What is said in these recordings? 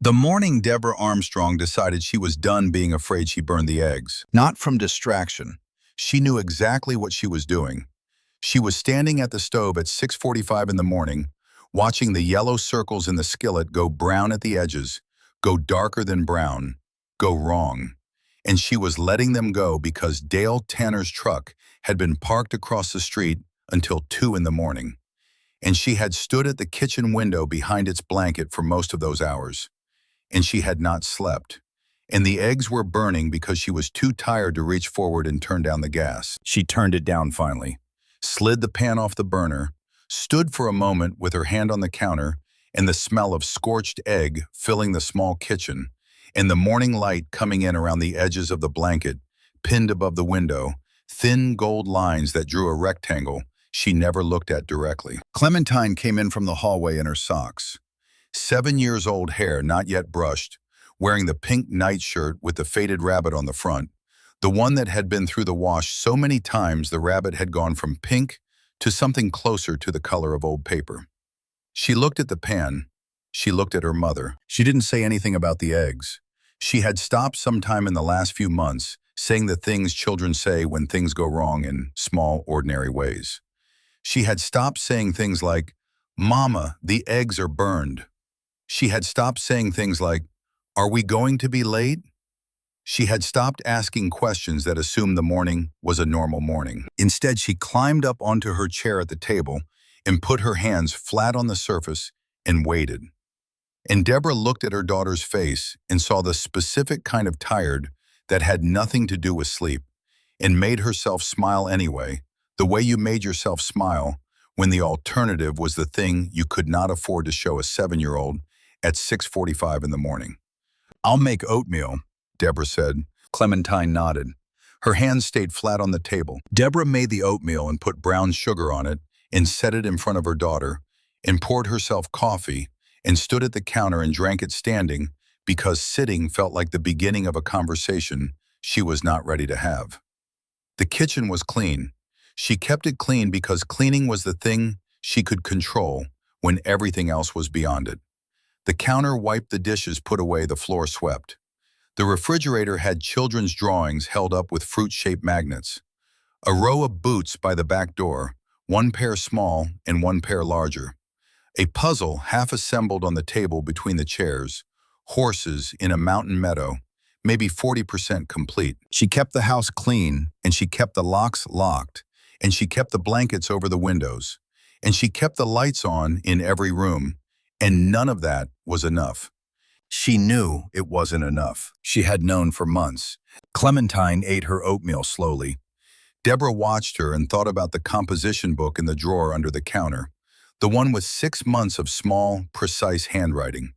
The morning Deborah Armstrong decided she was done being afraid she burned the eggs. Not from distraction. She knew exactly what she was doing. She was standing at the stove at 6:45 in the morning, watching the yellow circles in the skillet go brown at the edges, go darker than brown, go wrong. And she was letting them go because Dale Tanner's truck had been parked across the street until 2 in the morning. And she had stood at the kitchen window behind its blanket for most of those hours. And she had not slept. And the eggs were burning because she was too tired to reach forward and turn down the gas. She turned it down finally, slid the pan off the burner, stood for a moment with her hand on the counter, and the smell of scorched egg filling the small kitchen, and the morning light coming in around the edges of the blanket, pinned above the window, thin gold lines that drew a rectangle she never looked at directly. Clementine came in from the hallway in her socks. 7-year-old hair not yet brushed, wearing the pink nightshirt with the faded rabbit on the front, the one that had been through the wash so many times the rabbit had gone from pink to something closer to the color of old paper. She looked at the pan. She looked at her mother. She didn't say anything about the eggs. She had stopped sometime in the last few months saying the things children say when things go wrong in small, ordinary ways. She had stopped saying things like, "Mama, the eggs are burned." She had stopped saying things like, "Are we going to be late?" She had stopped asking questions that assumed the morning was a normal morning. Instead, she climbed up onto her chair at the table and put her hands flat on the surface and waited. And Deborah looked at her daughter's face and saw the specific kind of tired that had nothing to do with sleep, and made herself smile anyway, the way you made yourself smile when the alternative was the thing you could not afford to show a 7-year-old at 6:45 in the morning. "I'll make oatmeal," Deborah said. Clementine nodded. Her hands stayed flat on the table. Deborah made the oatmeal and put brown sugar on it and set it in front of her daughter and poured herself coffee and stood at the counter and drank it standing because sitting felt like the beginning of a conversation she was not ready to have. The kitchen was clean. She kept it clean because cleaning was the thing she could control when everything else was beyond it. The counter wiped the dishes put away, the floor swept. The refrigerator had children's drawings held up with fruit-shaped magnets. A row of boots by the back door, one pair small and one pair larger. A puzzle half assembled on the table between the chairs. Horses in a mountain meadow, maybe 40% complete. She kept the house clean, and she kept the locks locked, and she kept the blankets over the windows, and she kept the lights on in every room. And none of that was enough. She knew it wasn't enough. She had known for months. Clementine ate her oatmeal slowly. Deborah watched her and thought about the composition book in the drawer under the counter, the one with 6 months of small, precise handwriting,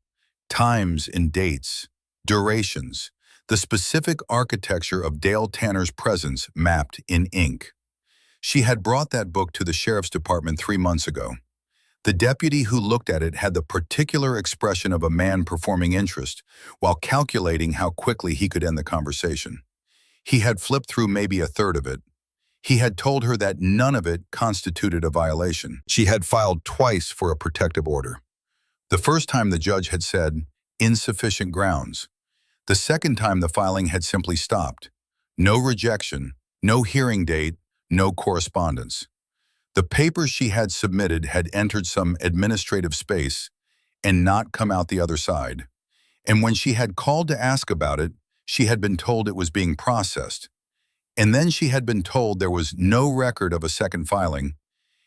times and dates, durations, the specific architecture of Dale Tanner's presence mapped in ink. She had brought that book to the sheriff's department 3 months ago. The deputy who looked at it had the particular expression of a man performing interest while calculating how quickly he could end the conversation. He had flipped through maybe a third of it. He had told her that none of it constituted a violation. She had filed twice for a protective order. The first time the judge had said, "insufficient grounds." The second time the filing had simply stopped. No rejection, no hearing date, no correspondence. The papers she had submitted had entered some administrative space and not come out the other side. And when she had called to ask about it, she had been told it was being processed. And then she had been told there was no record of a second filing,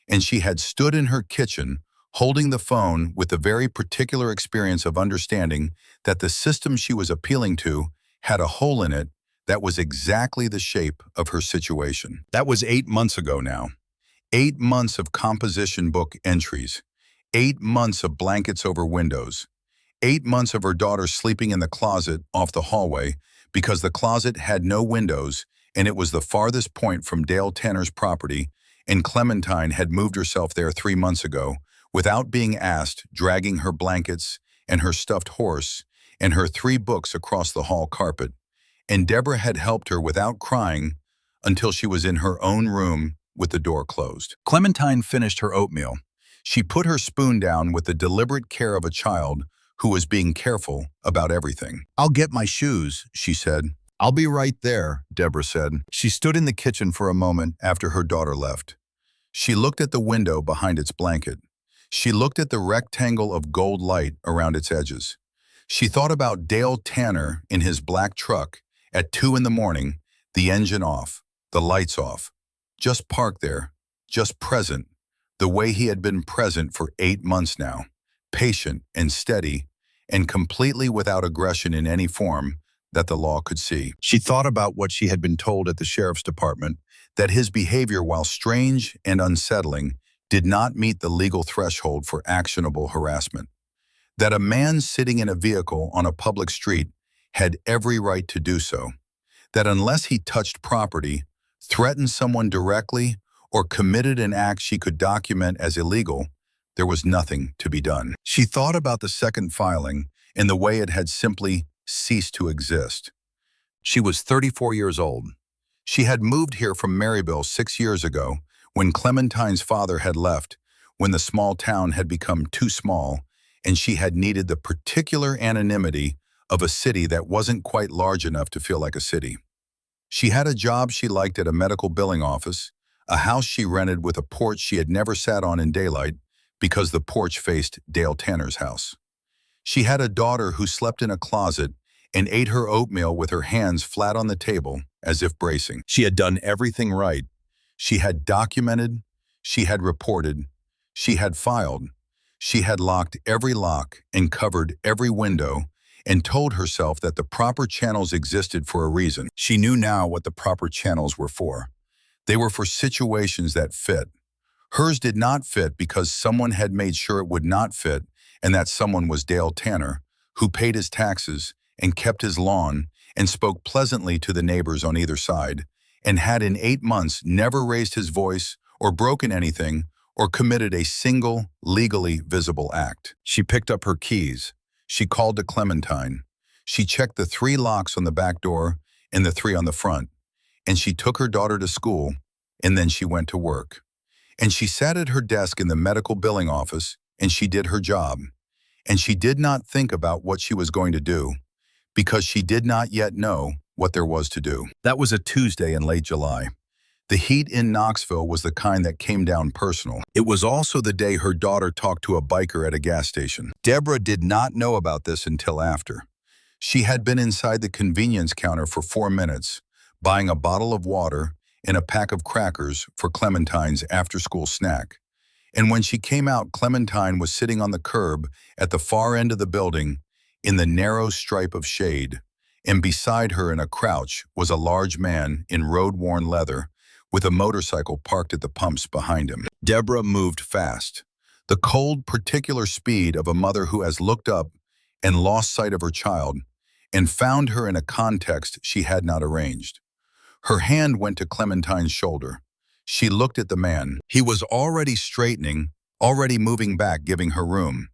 and she had stood in her kitchen holding the phone with the very particular experience of understanding that the system she was appealing to had a hole in it that was exactly the shape of her situation. That was 8 months ago now. 8 months of composition book entries, 8 months of blankets over windows, 8 months of her daughter sleeping in the closet off the hallway because the closet had no windows and it was the farthest point from Dale Tanner's property, and Clementine had moved herself there 3 months ago without being asked, dragging her blankets and her stuffed horse and her 3 books across the hall carpet. And Deborah had helped her without crying until she was in her own room with the door closed. Clementine finished her oatmeal. She put her spoon down with the deliberate care of a child who was being careful about everything. "I'll get my shoes," she said. "I'll be right there," Deborah said. She stood in the kitchen for a moment after her daughter left. She looked at the window behind its blanket. She looked at the rectangle of gold light around its edges. She thought about Dale Tanner in his black truck at 2 in the morning, the engine off, the lights off. Just parked there, just present, the way he had been present for 8 months now, patient and steady, and completely without aggression in any form that the law could see. She thought about what she had been told at the sheriff's department, that his behavior, while strange and unsettling, did not meet the legal threshold for actionable harassment. That a man sitting in a vehicle on a public street had every right to do so. That unless he touched property, threatened someone directly, or committed an act she could document as illegal, there was nothing to be done. She thought about the second filing and the way it had simply ceased to exist. She was 34 years old. She had moved here from Maryville 6 years ago when Clementine's father had left, when the small town had become too small, and she had needed the particular anonymity of a city that wasn't quite large enough to feel like a city. She had a job she liked at a medical billing office, a house she rented with a porch she had never sat on in daylight because the porch faced Dale Tanner's house. She had a daughter who slept in a closet and ate her oatmeal with her hands flat on the table as if bracing. She had done everything right. She had documented, she had reported, she had filed, she had locked every lock and covered every window and told herself that the proper channels existed for a reason. She knew now what the proper channels were for. They were for situations that fit. Hers did not fit because someone had made sure it would not fit, and that someone was Dale Tanner, who paid his taxes and kept his lawn and spoke pleasantly to the neighbors on either side, and had in 8 months never raised his voice or broken anything or committed a single legally visible act. She picked up her keys. She called to Clementine. She checked the 3 locks on the back door and the 3 on the front, and she took her daughter to school, and then she went to work. And she sat at her desk in the medical billing office, and she did her job. And she did not think about what she was going to do, because she did not yet know what there was to do. That was a Tuesday in late July. The heat in Knoxville was the kind that came down personal. It was also the day her daughter talked to a biker at a gas station. Deborah did not know about this until after. She had been inside the convenience counter for 4 minutes, buying a bottle of water and a pack of crackers for Clementine's after-school snack. And when she came out, Clementine was sitting on the curb at the far end of the building in the narrow stripe of shade, and beside her in a crouch was a large man in road-worn leather with a motorcycle parked at the pumps behind him. Deborah moved fast, the cold, particular speed of a mother who has looked up and lost sight of her child and found her in a context she had not arranged. Her hand went to Clementine's shoulder. She looked at the man. He was already straightening, already moving back, giving her room.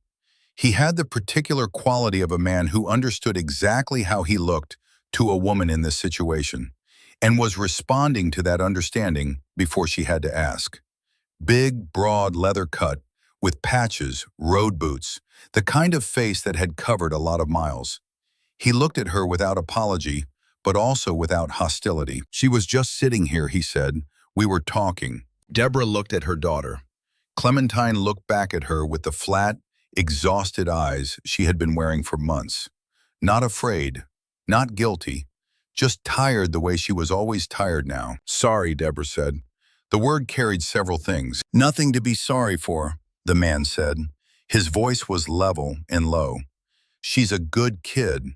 He had the particular quality of a man who understood exactly how he looked to a woman in this situation, and was responding to that understanding before she had to ask. Big, broad leather cut, with patches, road boots, the kind of face that had covered a lot of miles. He looked at her without apology, but also without hostility. She was just sitting here, he said. We were talking. Deborah looked at her daughter. Clementine looked back at her with the flat, exhausted eyes she had been wearing for months. Not afraid, not guilty, just tired the way she was always tired now. Sorry, Deborah said. The word carried several things. Nothing to be sorry for, the man said. His voice was level and low. She's a good kid.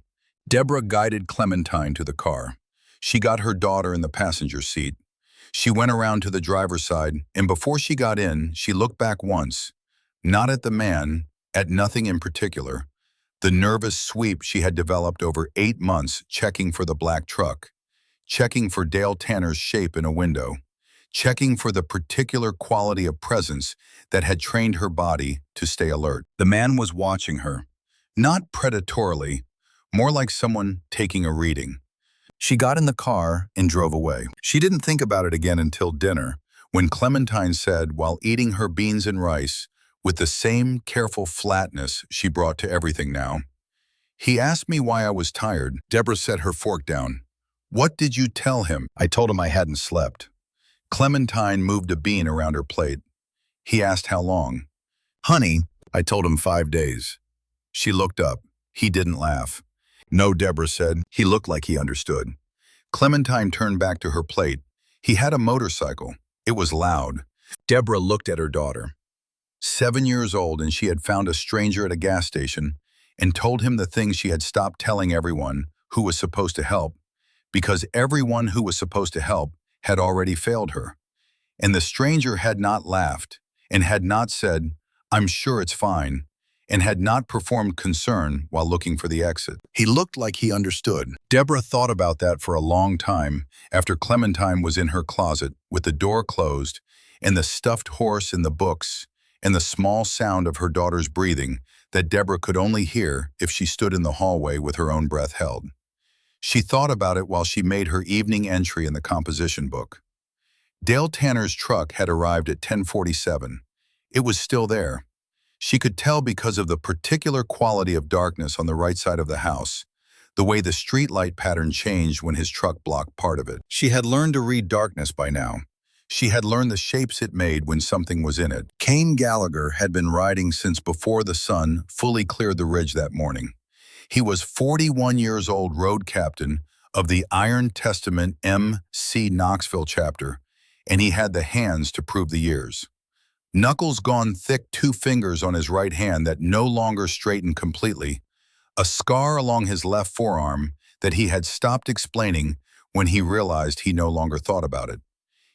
Deborah guided Clementine to the car. She got her daughter in the passenger seat. She went around to the driver's side, and before she got in, she looked back once, not at the man, at nothing in particular, the nervous sweep she had developed over 8 months checking for the black truck, checking for Dale Tanner's shape in a window, checking for the particular quality of presence that had trained her body to stay alert. The man was watching her, not predatorily, more like someone taking a reading. She got in the car and drove away. She didn't think about it again until dinner, when Clementine said, while eating her beans and rice, with the same careful flatness she brought to everything now. He asked me why I was tired. Deborah set her fork down. What did you tell him? I told him I hadn't slept. Clementine moved a bean around her plate. He asked how long. Honey, I told him 5 days. She looked up. He didn't laugh. No, Deborah said. He looked like he understood. Clementine turned back to her plate. He had a motorcycle. It was loud. Deborah looked at her daughter. 7 years old, and she had found a stranger at a gas station and told him the things she had stopped telling everyone who was supposed to help, because everyone who was supposed to help had already failed her. And the stranger had not laughed and had not said, I'm sure it's fine, and had not performed concern while looking for the exit. He looked like he understood. Deborah thought about that for a long time after Clementine was in her closet with the door closed and the stuffed horse in the books and the small sound of her daughter's breathing that Deborah could only hear if she stood in the hallway with her own breath held. She thought about it while she made her evening entry in the composition book. Dale Tanner's truck had arrived at 10:47. It was still there. She could tell because of the particular quality of darkness on the right side of the house, the way the streetlight pattern changed when his truck blocked part of it. She had learned to read darkness by now. She had learned the shapes it made when something was in it. Kane Gallagher had been riding since before the sun fully cleared the ridge that morning. He was 41 years old road captain of the Iron Testament M.C. Knoxville chapter, and he had the hands to prove the years. Knuckles gone thick, 2 fingers on his right hand that no longer straightened completely, a scar along his left forearm that he had stopped explaining when he realized he no longer thought about it.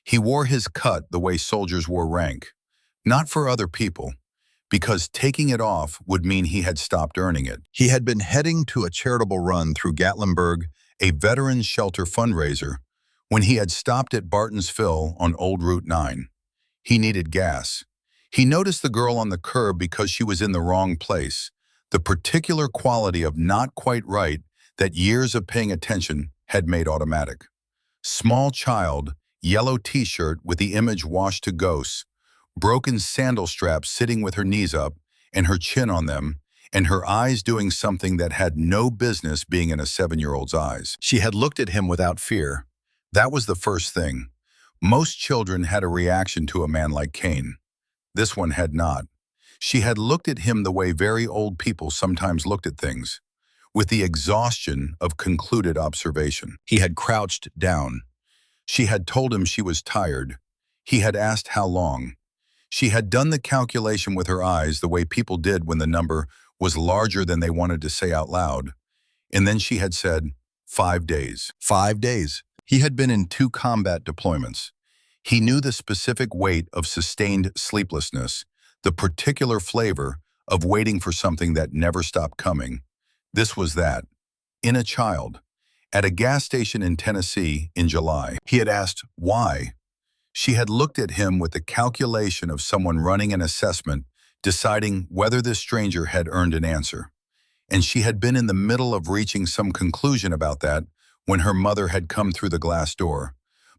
He wore his cut the way soldiers wore rank, not for other people, because taking it off would mean he had stopped earning it. He had been heading to a charitable run through Gatlinburg, a veterans shelter fundraiser, when he had stopped at Barton's Fill on Old Route 9. He needed gas. He noticed the girl on the curb because she was in the wrong place, the particular quality of not quite right that years of paying attention had made automatic. Small child, yellow t-shirt with the image washed to ghosts, broken sandal straps sitting with her knees up and her chin on them, and her eyes doing something that had no business being in a 7-year-old's eyes. She had looked at him without fear. That was the first thing. Most children had a reaction to a man like Kane. This one had not. She had looked at him the way very old people sometimes looked at things, with the exhaustion of concluded observation. He had crouched down. She had told him she was tired. He had asked how long. She had done the calculation with her eyes the way people did when the number was larger than they wanted to say out loud. And then she had said, 5 days. 5 days. He had been in 2 combat deployments. He knew the specific weight of sustained sleeplessness, the particular flavor of waiting for something that never stopped coming. This was that. In a child. At a gas station in Tennessee in July, he had asked, why? She had looked at him with the calculation of someone running an assessment, deciding whether this stranger had earned an answer. And she had been in the middle of reaching some conclusion about that when her mother had come through the glass door,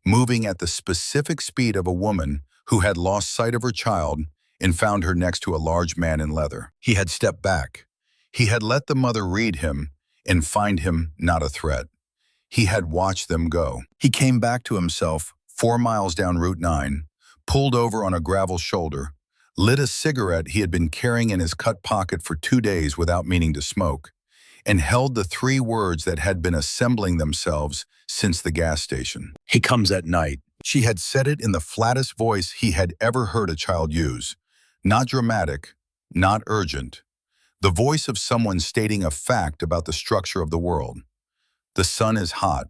moving at the specific speed of a woman who had lost sight of her child and found her next to a large man in leather. He had stepped back. He had let the mother read him and find him not a threat. He had watched them go. He came back to himself 4 miles down Route 9, pulled over on a gravel shoulder, lit a cigarette he had been carrying in his cut pocket for 2 days without meaning to smoke, and held the 3 words that had been assembling themselves since the gas station. He comes at night. She had said it in the flattest voice he had ever heard a child use. Not dramatic, not urgent. The voice of someone stating a fact about the structure of the world. The sun is hot.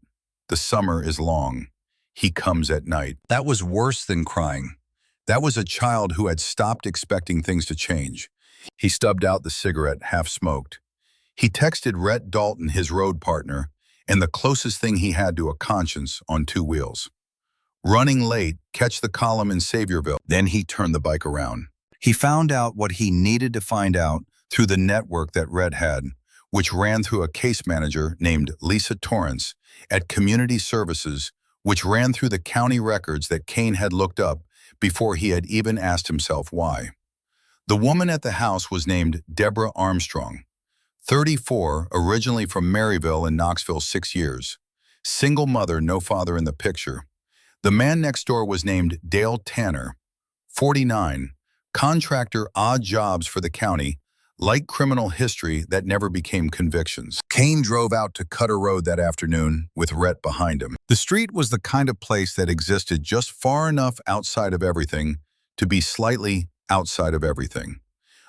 The summer is long. He comes at night. That was worse than crying. That was a child who had stopped expecting things to change. He stubbed out the cigarette, half-smoked. He texted Rhett Dalton, his road partner, and the closest thing he had to a conscience on 2 wheels. Running late, catch the column in Saviorville. Then he turned the bike around. He found out what he needed to find out through the network that Red had, which ran through a case manager named Lisa Torrance at Community Services, which ran through the county records that Kane had looked up before he had even asked himself why. The woman at the house was named Deborah Armstrong, 34, originally from Maryville in Knoxville, 6 years. Single mother, no father in the picture. The man next door was named Dale Tanner, 49, contractor, odd jobs for the county, light criminal history that never became convictions. Kane drove out to Cutter Road that afternoon with Rhett behind him. The street was the kind of place that existed just far enough outside of everything to be slightly outside of everything.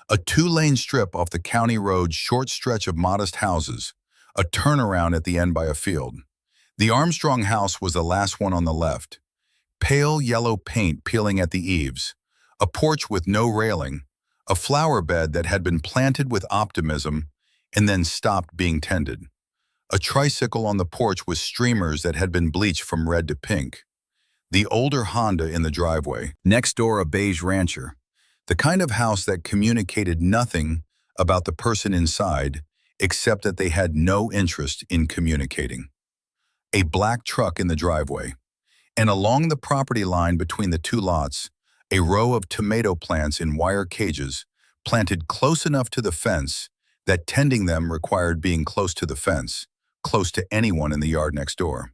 A two-lane strip off the county road, short stretch of modest houses, a turnaround at the end by a field. The Armstrong house was the last one on the left. Pale yellow paint peeling at the eaves, a porch with no railing, a flower bed that had been planted with optimism and then stopped being tended. A tricycle on the porch with streamers that had been bleached from red to pink. The older Honda in the driveway. Next door, a beige rancher. The kind of house that communicated nothing about the person inside except that they had no interest in communicating. A black truck in the driveway. And along the property line between the two lots, a row of tomato plants in wire cages planted close enough to the fence that tending them required being close to the fence, close to anyone in the yard next door.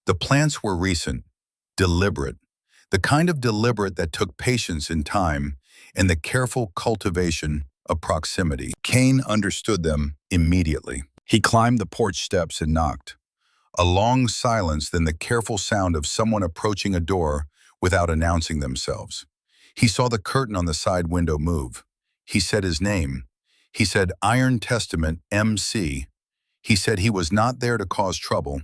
The plants were recent, deliberate, the kind of deliberate that took patience and time and the careful cultivation of proximity. Kane understood them immediately. He climbed the porch steps and knocked. A long silence, then the careful sound of someone approaching a door without announcing themselves. He saw the curtain on the side window move. He said his name. He said Iron Testament, MC. He said he was not there to cause trouble,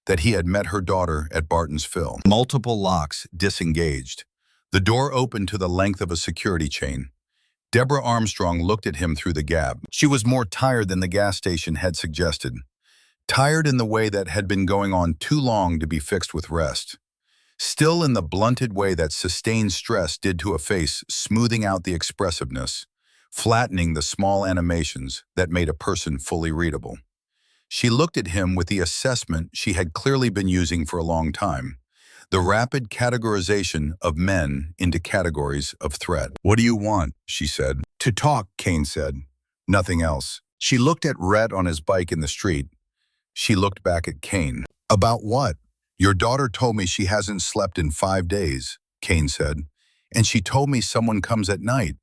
that he had met her daughter at Barton's Fill. Multiple locks disengaged. The door opened to the length of a security chain. Deborah Armstrong looked at him through the gap. She was more tired than the gas station had suggested. Tired in the way that had been going on too long to be fixed with rest. Still in the blunted way that sustained stress did to a face, smoothing out the expressiveness, flattening the small animations that made a person fully readable. She looked at him with the assessment she had clearly been using for a long time, the rapid categorization of men into categories of threat. "What do you want?" she said. "To talk," Kane said. Nothing else. She looked at Rhett on his bike in the street. She looked back at Kane. "About what?" "Your daughter told me she hasn't slept in 5 days," Kane said. "And she told me someone comes at night."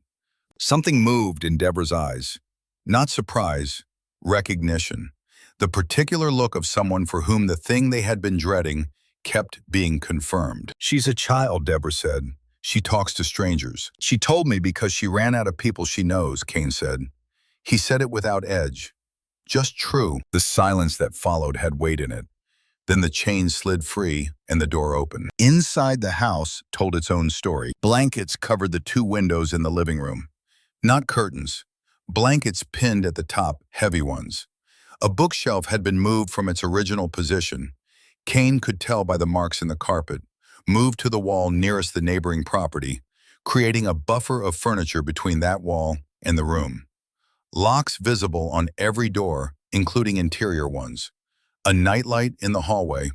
Something moved in Deborah's eyes. Not surprise, recognition. The particular look of someone for whom the thing they had been dreading kept being confirmed. "She's a child," Deborah said. "She talks to strangers." "She told me because she ran out of people she knows," Kane said. He said it without edge. Just true. The silence that followed had weight in it. Then the chain slid free and the door opened. Inside the house told its own story. Blankets covered the two windows in the living room. Not curtains. Blankets pinned at the top, heavy ones. A bookshelf had been moved from its original position. Kane could tell by the marks in the carpet, moved to the wall nearest the neighboring property, creating a buffer of furniture between that wall and the room. Locks visible on every door, including interior ones. A nightlight in the hallway.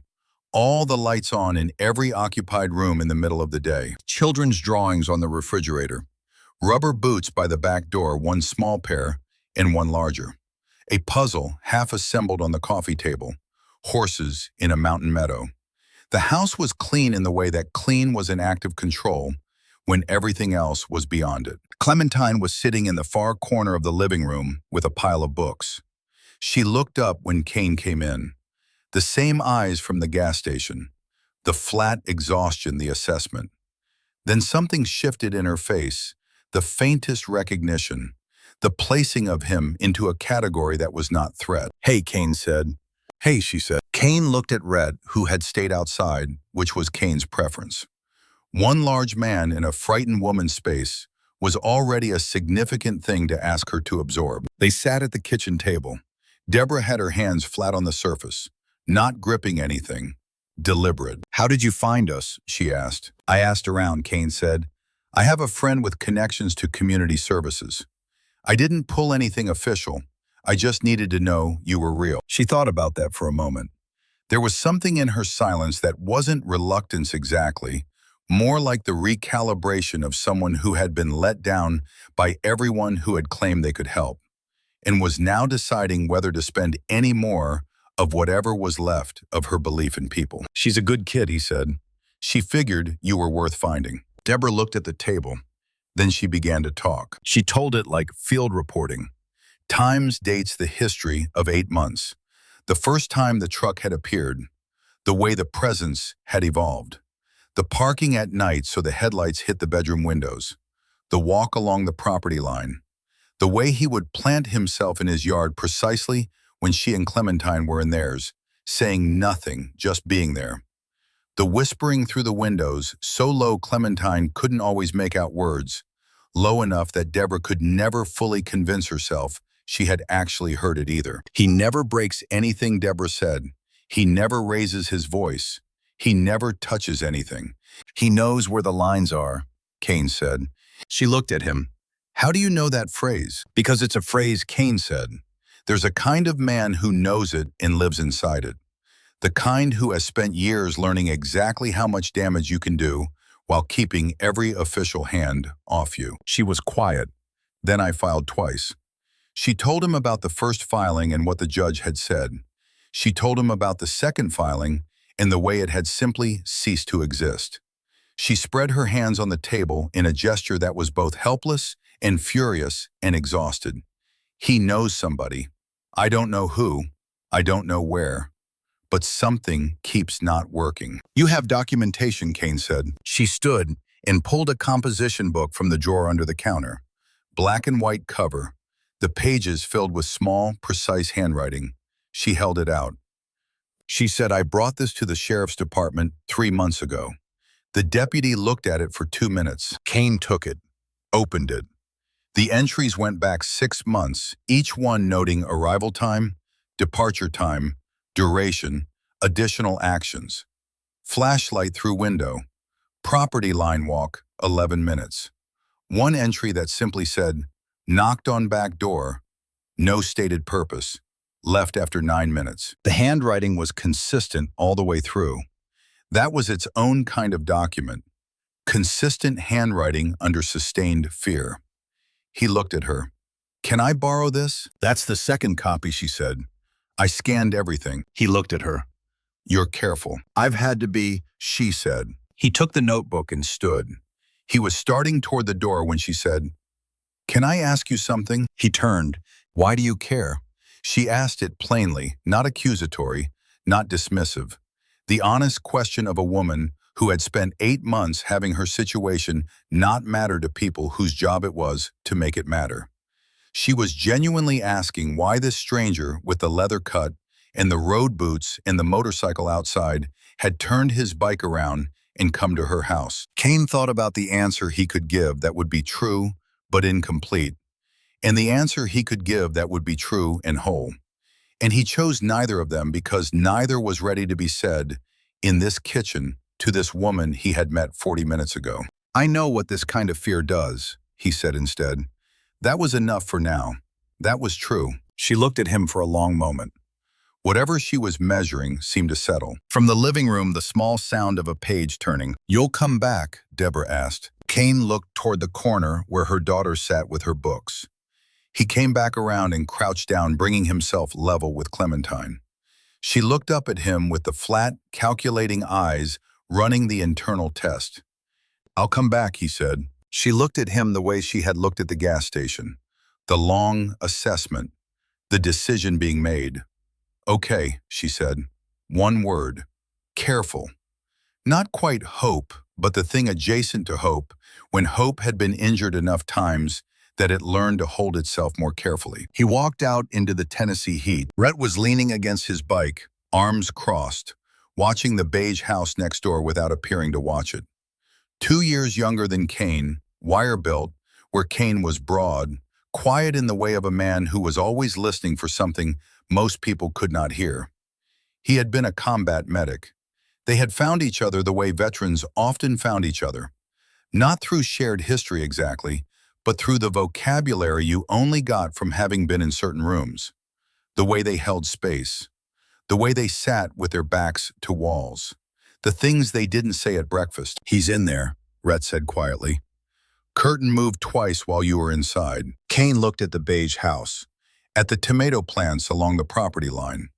All the lights on in every occupied room in the middle of the day. Children's drawings on the refrigerator. Rubber boots by the back door, one small pair and one larger. A puzzle half assembled on the coffee table. Horses in a mountain meadow. The house was clean in the way that clean was an act of control when everything else was beyond it. Clementine was sitting in the far corner of the living room with a pile of books. She looked up when Kane came in. The same eyes from the gas station. The flat exhaustion, the assessment. Then something shifted in her face, the faintest recognition, the placing of him into a category that was not threat. "Hey," Kane said. "Hey," she said. Kane looked at Rhett, who had stayed outside, which was Kane's preference. One large man in a frightened woman's space was already a significant thing to ask her to absorb. They sat at the kitchen table. Deborah had her hands flat on the surface, not gripping anything, deliberate. "How did you find us?" she asked. "I asked around," Kane said. "I have a friend with connections to community services. I didn't pull anything official. I just needed to know you were real." She thought about that for a moment. There was something in her silence that wasn't reluctance exactly, more like the recalibration of someone who had been let down by everyone who had claimed they could help, and was now deciding whether to spend any more of whatever was left of her belief in people. "She's a good kid," he said. "She figured you were worth finding." Deborah looked at the table. Then she began to talk. She told it like field reporting. Times, dates, the history of 8 months. The first time the truck had appeared. The way the presence had evolved. The parking at night so the headlights hit the bedroom windows. The walk along the property line. The way he would plant himself in his yard precisely when she and Clementine were in theirs, saying nothing, just being there. The whispering through the windows, so low Clementine couldn't always make out words, low enough that Deborah could never fully convince herself she had actually heard it either. "He never breaks anything," Deborah said. "He never raises his voice. He never touches anything. He knows where the lines are," Kane said. She looked at him. "How do you know that phrase?" "Because it's a phrase," Kane said. "There's a kind of man who knows it and lives inside it. The kind who has spent years learning exactly how much damage you can do while keeping every official hand off you." She was quiet. "Then I filed twice." She told him about the first filing and what the judge had said. She told him about the second filing and the way it had simply ceased to exist. She spread her hands on the table in a gesture that was both helpless and furious and exhausted. "He knows somebody. I don't know who. I don't know where. But something keeps not working." "You have documentation," Kane said. She stood and pulled a composition book from the drawer under the counter. Black and white cover, the pages filled with small, precise handwriting. She held it out. She said, "I brought this to the sheriff's department 3 months ago." The deputy looked at it for 2 minutes. Kane took it, opened it. The entries went back 6 months, each one noting arrival time, departure time, duration, additional actions. Flashlight through window. Property line walk, 11 minutes. One entry that simply said, "Knocked on back door, no stated purpose, left after 9 minutes." The handwriting was consistent all the way through. That was its own kind of document. Consistent handwriting under sustained fear. He looked at her. "Can I borrow this?" "That's the second copy," she said. "I scanned everything." He looked at her. "You're careful." "I've had to be," she said. He took the notebook and stood. He was starting toward the door when she said, "Can I ask you something?" He turned. "Why do you care?" She asked it plainly, not accusatory, not dismissive. The honest question of a woman who had spent 8 months having her situation not matter to people whose job it was to make it matter. She was genuinely asking why this stranger with the leather cut and the road boots and the motorcycle outside had turned his bike around and come to her house. Kane thought about the answer he could give that would be true but incomplete, and the answer he could give that would be true and whole. And he chose neither of them because neither was ready to be said in this kitchen to this woman he had met 40 minutes ago. "I know what this kind of fear does," he said instead. That was enough for now. That was true. She looked at him for a long moment. Whatever she was measuring seemed to settle. From the living room, the small sound of a page turning. "You'll come back?" Deborah asked. Kane looked toward the corner where her daughter sat with her books. He came back around and crouched down, bringing himself level with Clementine. She looked up at him with the flat, calculating eyes running the internal test. "I'll come back," he said. She looked at him the way she had looked at the gas station. The long assessment, the decision being made. "Okay," she said. One word. Careful. Not quite hope, but the thing adjacent to hope, when hope had been injured enough times that it learned to hold itself more carefully. He walked out into the Tennessee heat. Rhett was leaning against his bike, arms crossed, watching the beige house next door without appearing to watch it. 2 years younger than Kane, wire-built, where Kane was broad, quiet in the way of a man who was always listening for something most people could not hear. He had been a combat medic. They had found each other the way veterans often found each other. Not through shared history exactly, but through the vocabulary you only got from having been in certain rooms. The way they held space. The way they sat with their backs to walls. The things they didn't say at breakfast. He's in there, Rhett said quietly. Curtain moved twice while you were inside. Kane looked at the beige house, at the tomato plants along the property line,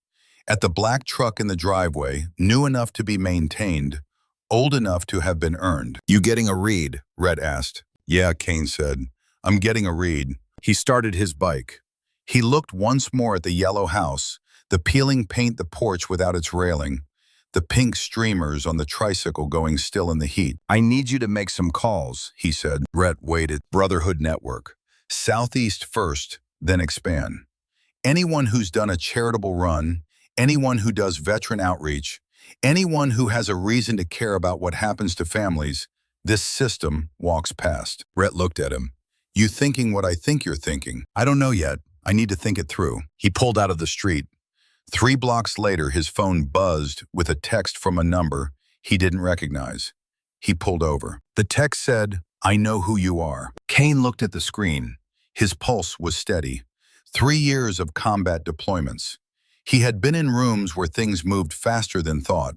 at the black truck in the driveway, new enough to be maintained, old enough to have been earned. You getting a read? Rhett asked. Yeah, Kane said. I'm getting a read. He started his bike. He looked once more at the yellow house, the peeling paint the porch without its railing, the pink streamers on the tricycle going still in the heat. I need you to make some calls, he said. Rhett waited. Brotherhood Network. Southeast first, then expand. Anyone who's done a charitable run, anyone who does veteran outreach, anyone who has a reason to care about what happens to families, this system walks past. Rhett looked at him. You thinking what I think you're thinking? I don't know yet. I need to think it through. He pulled out of the street. 3 blocks later, his phone buzzed with a text from a number he didn't recognize. He pulled over. The text said, I know who you are. Kane looked at the screen. His pulse was steady. 3 years of combat deployments. He had been in rooms where things moved faster than thought,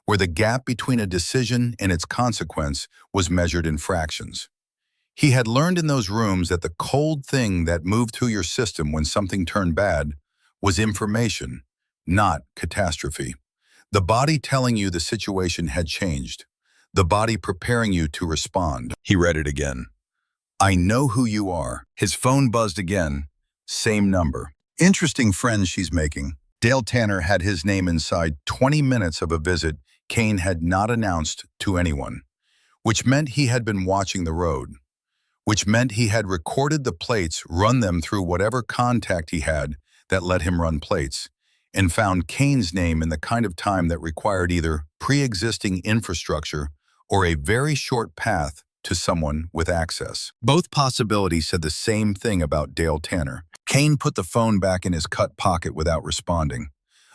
where the gap between a decision and its consequence was measured in fractions. He had learned in those rooms that the cold thing that moved through your system when something turned bad was information, not catastrophe. The body telling you the situation had changed. The body preparing you to respond. He read it again. I know who you are. His phone buzzed again. Same number. Interesting friends she's making. Dale Tanner had his name inside 20 minutes of a visit Kane had not announced to anyone, which meant he had been watching the road, which meant he had recorded the plates, run them through whatever contact he had that let him run plates, and found Kane's name in the kind of time that required either pre-existing infrastructure or a very short path to someone with access. Both possibilities said the same thing about Dale Tanner. Kane put the phone back in his cut pocket without responding.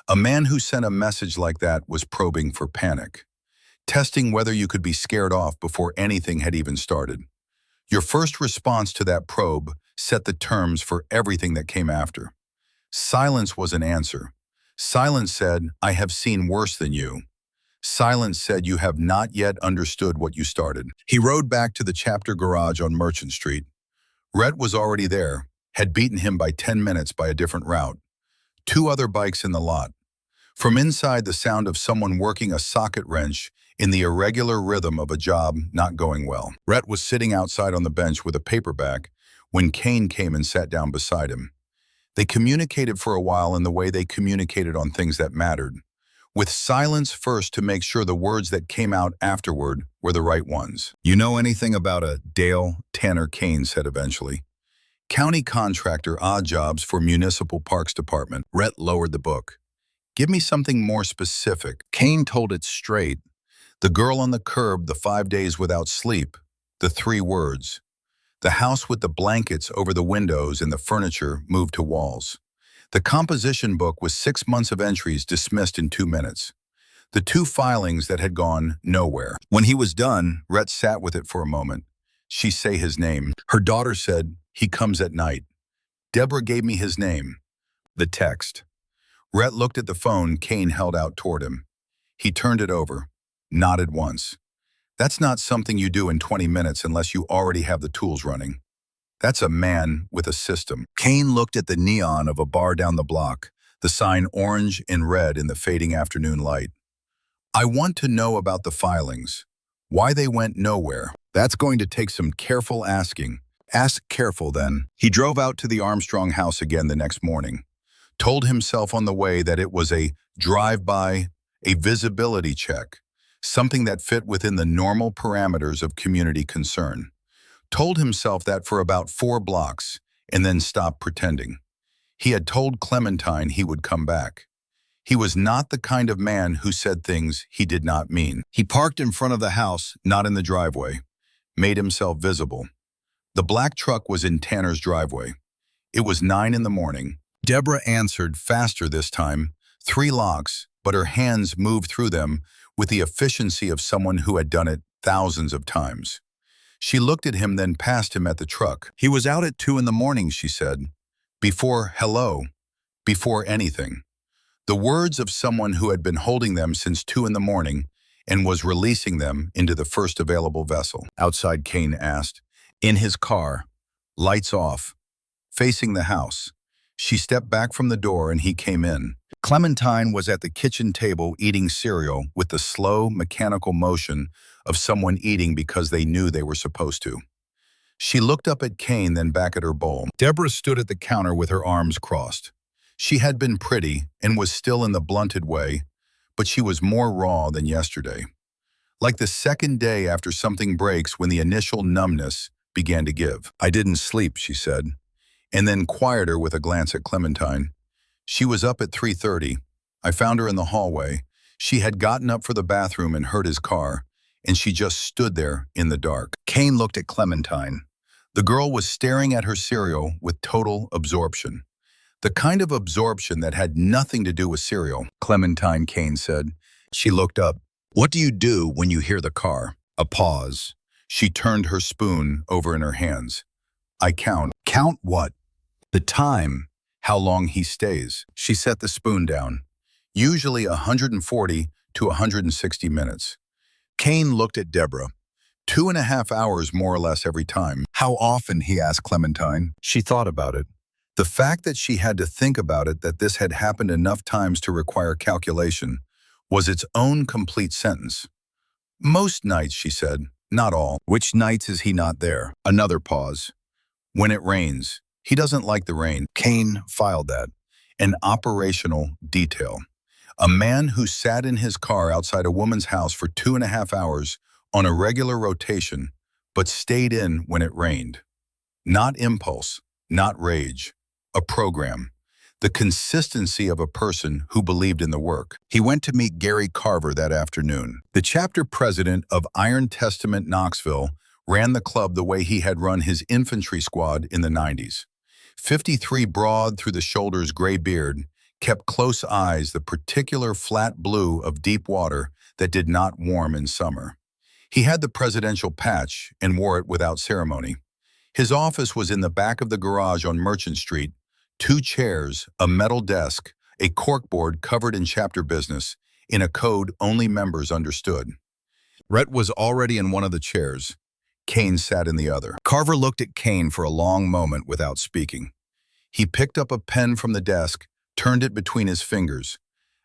A man who sent a message like that was probing for panic, testing whether you could be scared off before anything had even started. Your first response to that probe set the terms for everything that came after. Silence was an answer. Silence said, I have seen worse than you. Silence said, you have not yet understood what you started. He rode back to the chapter garage on Merchant Street. Rhett was already there, had beaten him by 10 minutes by a different route. 2 other bikes in the lot. From inside, the sound of someone working a socket wrench in the irregular rhythm of a job not going well. Rhett was sitting outside on the bench with a paperback when Kane came and sat down beside him. They communicated for a while in the way they communicated on things that mattered, with silence first to make sure the words that came out afterward were the right ones. You know anything about a Dale Tanner? Kane said eventually. County contractor, odd jobs for municipal parks department. Rhett lowered the book. Give me something more specific. Kane told it straight. The girl on the curb, the 5 days without sleep, the 3 words. The house with the blankets over the windows and the furniture moved to walls. The composition book was 6 months of entries dismissed in 2 minutes. The 2 filings that had gone nowhere. When he was done, Rhett sat with it for a moment. She say his name. Her daughter said, he comes at night. Deborah gave me his name. The text. Rhett looked at the phone Kane held out toward him. He turned it over, nodded once. That's not something you do in 20 minutes unless you already have the tools running. That's a man with a system. Kane looked at the neon of a bar down the block, the sign orange and red in the fading afternoon light. I want to know about the filings, why they went nowhere. That's going to take some careful asking. Ask careful then. He drove out to the Armstrong house again the next morning, told himself on the way that it was a drive-by, a visibility check, something that fit within the normal parameters of community concern. Told himself that for about 4 blocks and then stopped pretending. He had told Clementine he would come back. He was not the kind of man who said things he did not mean. He parked in front of the house, not in the driveway, made himself visible. The black truck was in Tanner's driveway. It was 9 in the morning. Deborah answered faster this time, 3 locks, but her hands moved through them with the efficiency of someone who had done it thousands of times. She looked at him, then past him at the truck. He was out at 2 in the morning, she said. Before hello, before anything. The words of someone who had been holding them since 2 in the morning and was releasing them into the first available vessel. Outside, Kane asked. In his car, lights off, facing the house. She stepped back from the door and he came in. Clementine was at the kitchen table eating cereal with the slow, mechanical motion of someone eating because they knew they were supposed to. She looked up at Kane, then back at her bowl. Deborah stood at the counter with her arms crossed. She had been pretty and was still in the blunted way, but she was more raw than yesterday. Like the second day after something breaks when the initial numbness began to give. I didn't sleep, she said, and then quieter with a glance at Clementine. She was up at 3:30. I found her in the hallway. She had gotten up for the bathroom and heard his car, and she just stood there in the dark. Kane looked at Clementine. The girl was staring at her cereal with total absorption. The kind of absorption that had nothing to do with cereal. Clementine, Kane said. She looked up. What do you do when you hear the car? A pause. She turned her spoon over in her hands. I count. Count what? The time. How long he stays. She set the spoon down. Usually 140 to 160 minutes. Kane looked at Deborah. 2.5 hours more or less every time. How often, he asked Clementine. She thought about it. The fact that she had to think about it, that this had happened enough times to require calculation, was its own complete sentence. Most nights, she said, not all. Which nights is he not there? Another pause. When it rains. He doesn't like the rain. Kane filed that. An operational detail. A man who sat in his car outside a woman's house for 2.5 hours on a regular rotation, but stayed in when it rained. Not impulse, not rage. A program. The consistency of a person who believed in the work. He went to meet Gary Carver that afternoon. The chapter president of Iron Testament Knoxville ran the club the way he had run his infantry squad in the 90s. 53 broad through the shoulders gray beard, kept close eyes the particular flat blue of deep water that did not warm in summer. He had the presidential patch and wore it without ceremony. His office was in the back of the garage on Merchant Street. 2 chairs, a metal desk, a corkboard covered in chapter business, in a code only members understood. Rhett was already in one of the chairs. Kane sat in the other. Carver looked at Kane for a long moment without speaking. He picked up a pen from the desk, turned it between his fingers,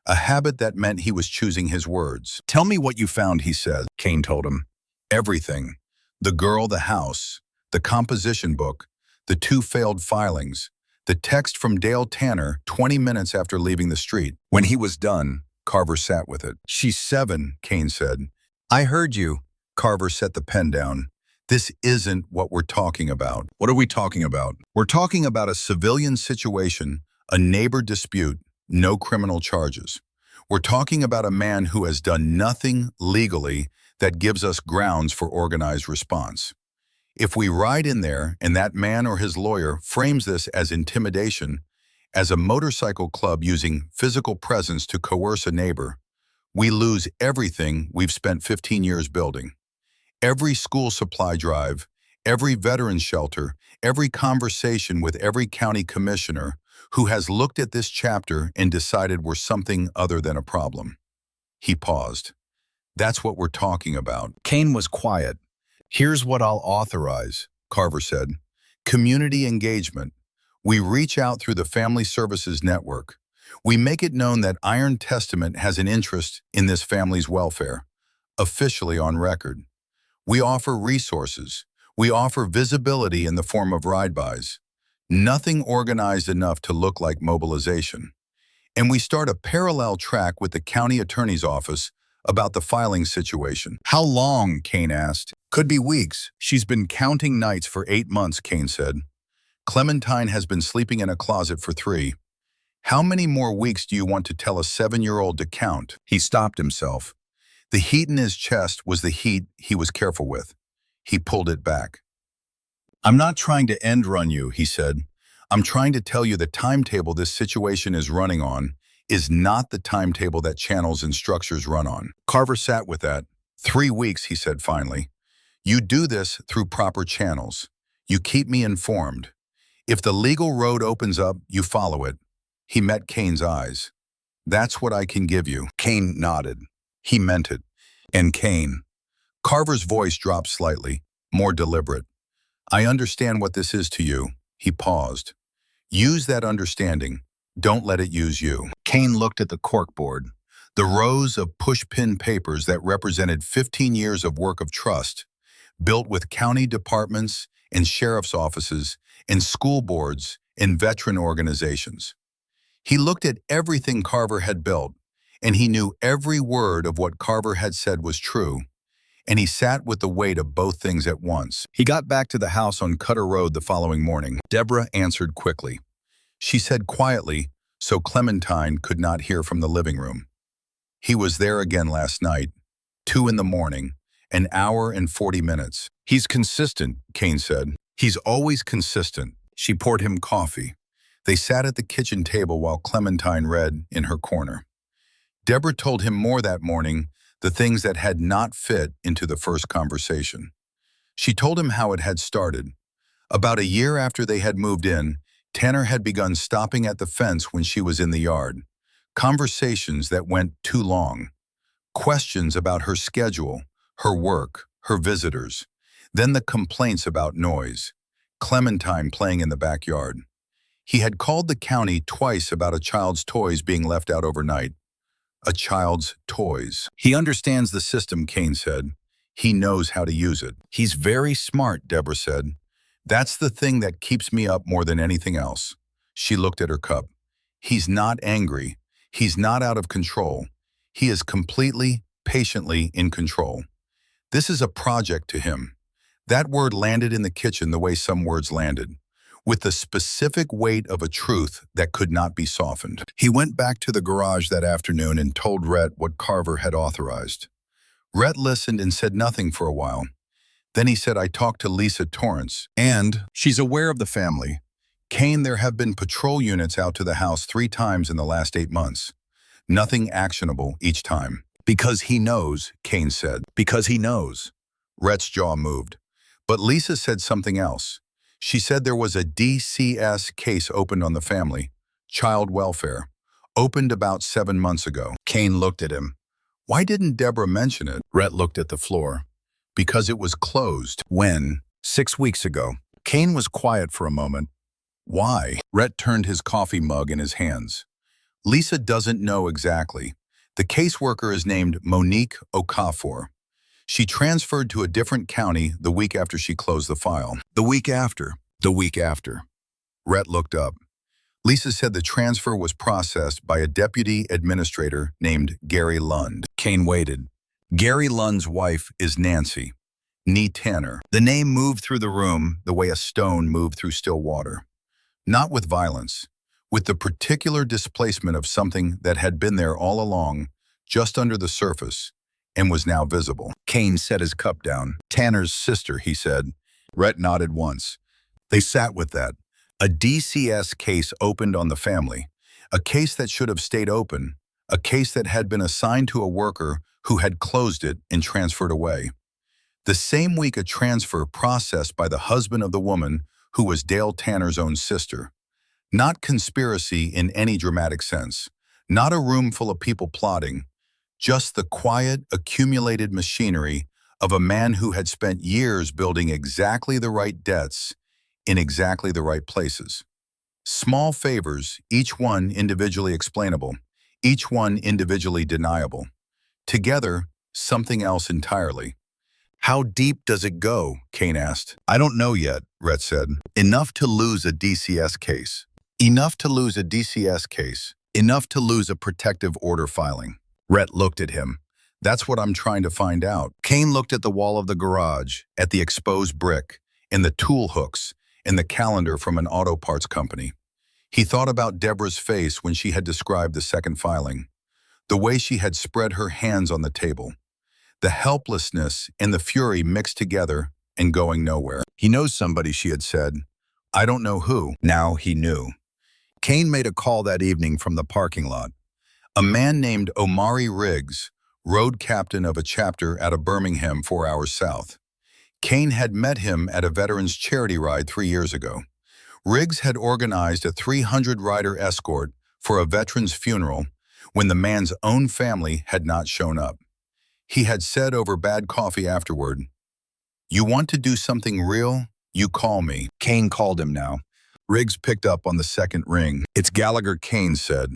a habit that meant he was choosing his words. Tell me what you found, he said. Kane told him. Everything. The girl, the house, the composition book, the 2 failed filings, the text from Dale Tanner 20 minutes after leaving the street. When he was done, Carver sat with it. She's 7, Kane said. I heard you. Carver set the pen down. This isn't what we're talking about. What are we talking about? We're talking about a civilian situation, a neighbor dispute, no criminal charges. We're talking about a man who has done nothing legally that gives us grounds for organized response. If we ride in there and that man or his lawyer frames this as intimidation, as a motorcycle club using physical presence to coerce a neighbor, we lose everything we've spent 15 years building. Every school supply drive, every veterans shelter, every conversation with every county commissioner who has looked at this chapter and decided we're something other than a problem. He paused. That's what we're talking about. Kane was quiet. Here's what I'll authorize, Carver said. Community engagement. We reach out through the Family Services Network. We make it known that Iron Testament has an interest in this family's welfare, officially on record. We offer resources. We offer visibility in the form of ride-bys. Nothing organized enough to look like mobilization. And we start a parallel track with the county attorney's office about the filing situation. How long, Kane asked. Could be weeks. She's been counting nights for 8 months, Kane said. Clementine has been sleeping in a closet for 3. How many more weeks do you want to tell a 7-year-old to count? He stopped himself. The heat in his chest was the heat he was careful with. He pulled it back. I'm not trying to end run you, he said. I'm trying to tell you the timetable this situation is running on is not the timetable that channels and structures run on. Carver sat with that. 3 weeks, he said finally. You do this through proper channels. You keep me informed. If the legal road opens up, you follow it. He met Kane's eyes. That's what I can give you. Kane nodded. He meant it. And Kane. Carver's voice dropped slightly, more deliberate. I understand what this is to you. He paused. Use that understanding. Don't let it use you. Kane looked at the corkboard, the rows of push-pin papers that represented 15 years of work of trust, built with county departments and sheriff's offices and school boards and veteran organizations. He looked at everything Carver had built, and he knew every word of what Carver had said was true, and he sat with the weight of both things at once. He got back to the house on Cutter Road the following morning. Deborah answered quickly. She said quietly, so Clementine could not hear from the living room. He was there again last night, 2 in the morning, an hour and 40 minutes. He's consistent, Kane said. He's always consistent. She poured him coffee. They sat at the kitchen table while Clementine read in her corner. Deborah told him more that morning, the things that had not fit into the first conversation. She told him how it had started. About a year after they had moved in, Tanner had begun stopping at the fence when she was in the yard. Conversations that went too long. Questions about her schedule, her work, her visitors. Then the complaints about noise. Clementine playing in the backyard. He had called the county twice about a child's toys being left out overnight. A child's toys. He understands the system, Kane said. He knows how to use it. He's very smart, Deborah said. That's the thing that keeps me up more than anything else. She looked at her cup. He's not angry. He's not out of control. He is completely, patiently in control. This is a project to him. That word landed in the kitchen the way some words landed, with the specific weight of a truth that could not be softened. He went back to the garage that afternoon and told Rhett what Carver had authorized. Rhett listened and said nothing for a while. Then he said, I talked to Lisa Torrance, and she's aware of the family. Kane, there have been patrol units out to the house 3 times in the last 8 months. Nothing actionable each time. Because he knows, Kane said. Because he knows. Rhett's jaw moved. But Lisa said something else. She said there was a DCS case opened on the family, child welfare, opened about 7 months ago. Kane looked at him. Why didn't Deborah mention it? Rhett looked at the floor. Because it was closed. When? 6 weeks ago. Kane was quiet for a moment. Why? Rhett turned his coffee mug in his hands. Lisa doesn't know exactly. The caseworker is named Monique Okafor. She transferred to a different county the week after she closed the file. The week after. The week after. Rhett looked up. Lisa said the transfer was processed by a deputy administrator named Gary Lund. Kane waited. Gary Lund's wife is Nancy, nee Tanner. The name moved through the room the way a stone moved through still water. Not with violence, with the particular displacement of something that had been there all along, just under the surface, and was now visible. Kane set his cup down. Tanner's sister, he said. Rhett nodded once. They sat with that. A DCS case opened on the family, a case that should have stayed open, a case that had been assigned to a worker who had closed it and transferred away. The same week a transfer processed by the husband of the woman who was Dale Tanner's own sister. Not conspiracy in any dramatic sense, not a room full of people plotting, just the quiet, accumulated machinery of a man who had spent years building exactly the right debts in exactly the right places. Small favors, each one individually explainable, each one individually deniable. Together, something else entirely. How deep does it go? Kane asked. I don't know yet, Rhett said. Enough to lose a DCS case. Enough to lose a DCS case. Enough to lose a protective order filing. Rhett looked at him. That's what I'm trying to find out. Kane looked at the wall of the garage, at the exposed brick, and the tool hooks, and the calendar from an auto parts company. He thought about Deborah's face when she had described the second filing. The way she had spread her hands on the table. The helplessness and the fury mixed together and going nowhere. He knows somebody, she had said. I don't know who. Now he knew. Kane made a call that evening from the parking lot. A man named Omari Riggs, road captain of a chapter out of Birmingham 4 hours south. Kane had met him at a veterans charity ride 3 years ago. Riggs had organized a 300-rider escort for a veteran's funeral when the man's own family had not shown up. He had said over bad coffee afterward, "You want to do something real? You call me." Kane called him now. Riggs picked up on the second ring. "It's Gallagher," Kane said.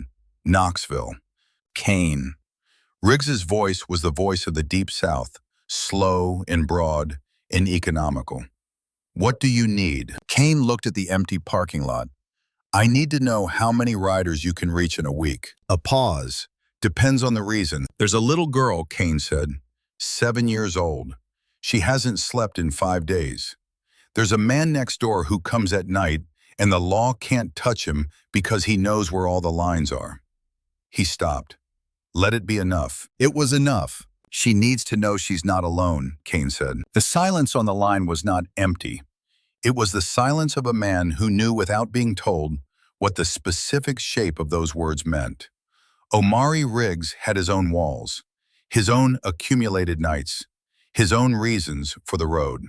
"Knoxville." Kane. Riggs's voice was the voice of the Deep South, slow and broad and economical. "What do you need?" Kane looked at the empty parking lot. "I need to know how many riders you can reach in a week." A pause. "Depends on the reason." "There's a little girl," Kane said. 7 years old. She hasn't slept in 5 days. There's a man next door who comes at night, and the law can't touch him because he knows where all the lines are." He stopped. "Let it be enough." It was enough. "She needs to know she's not alone," Kane said. The silence on the line was not empty. It was the silence of a man who knew without being told what the specific shape of those words meant. Omari Riggs had his own walls, his own accumulated nights, his own reasons for the road.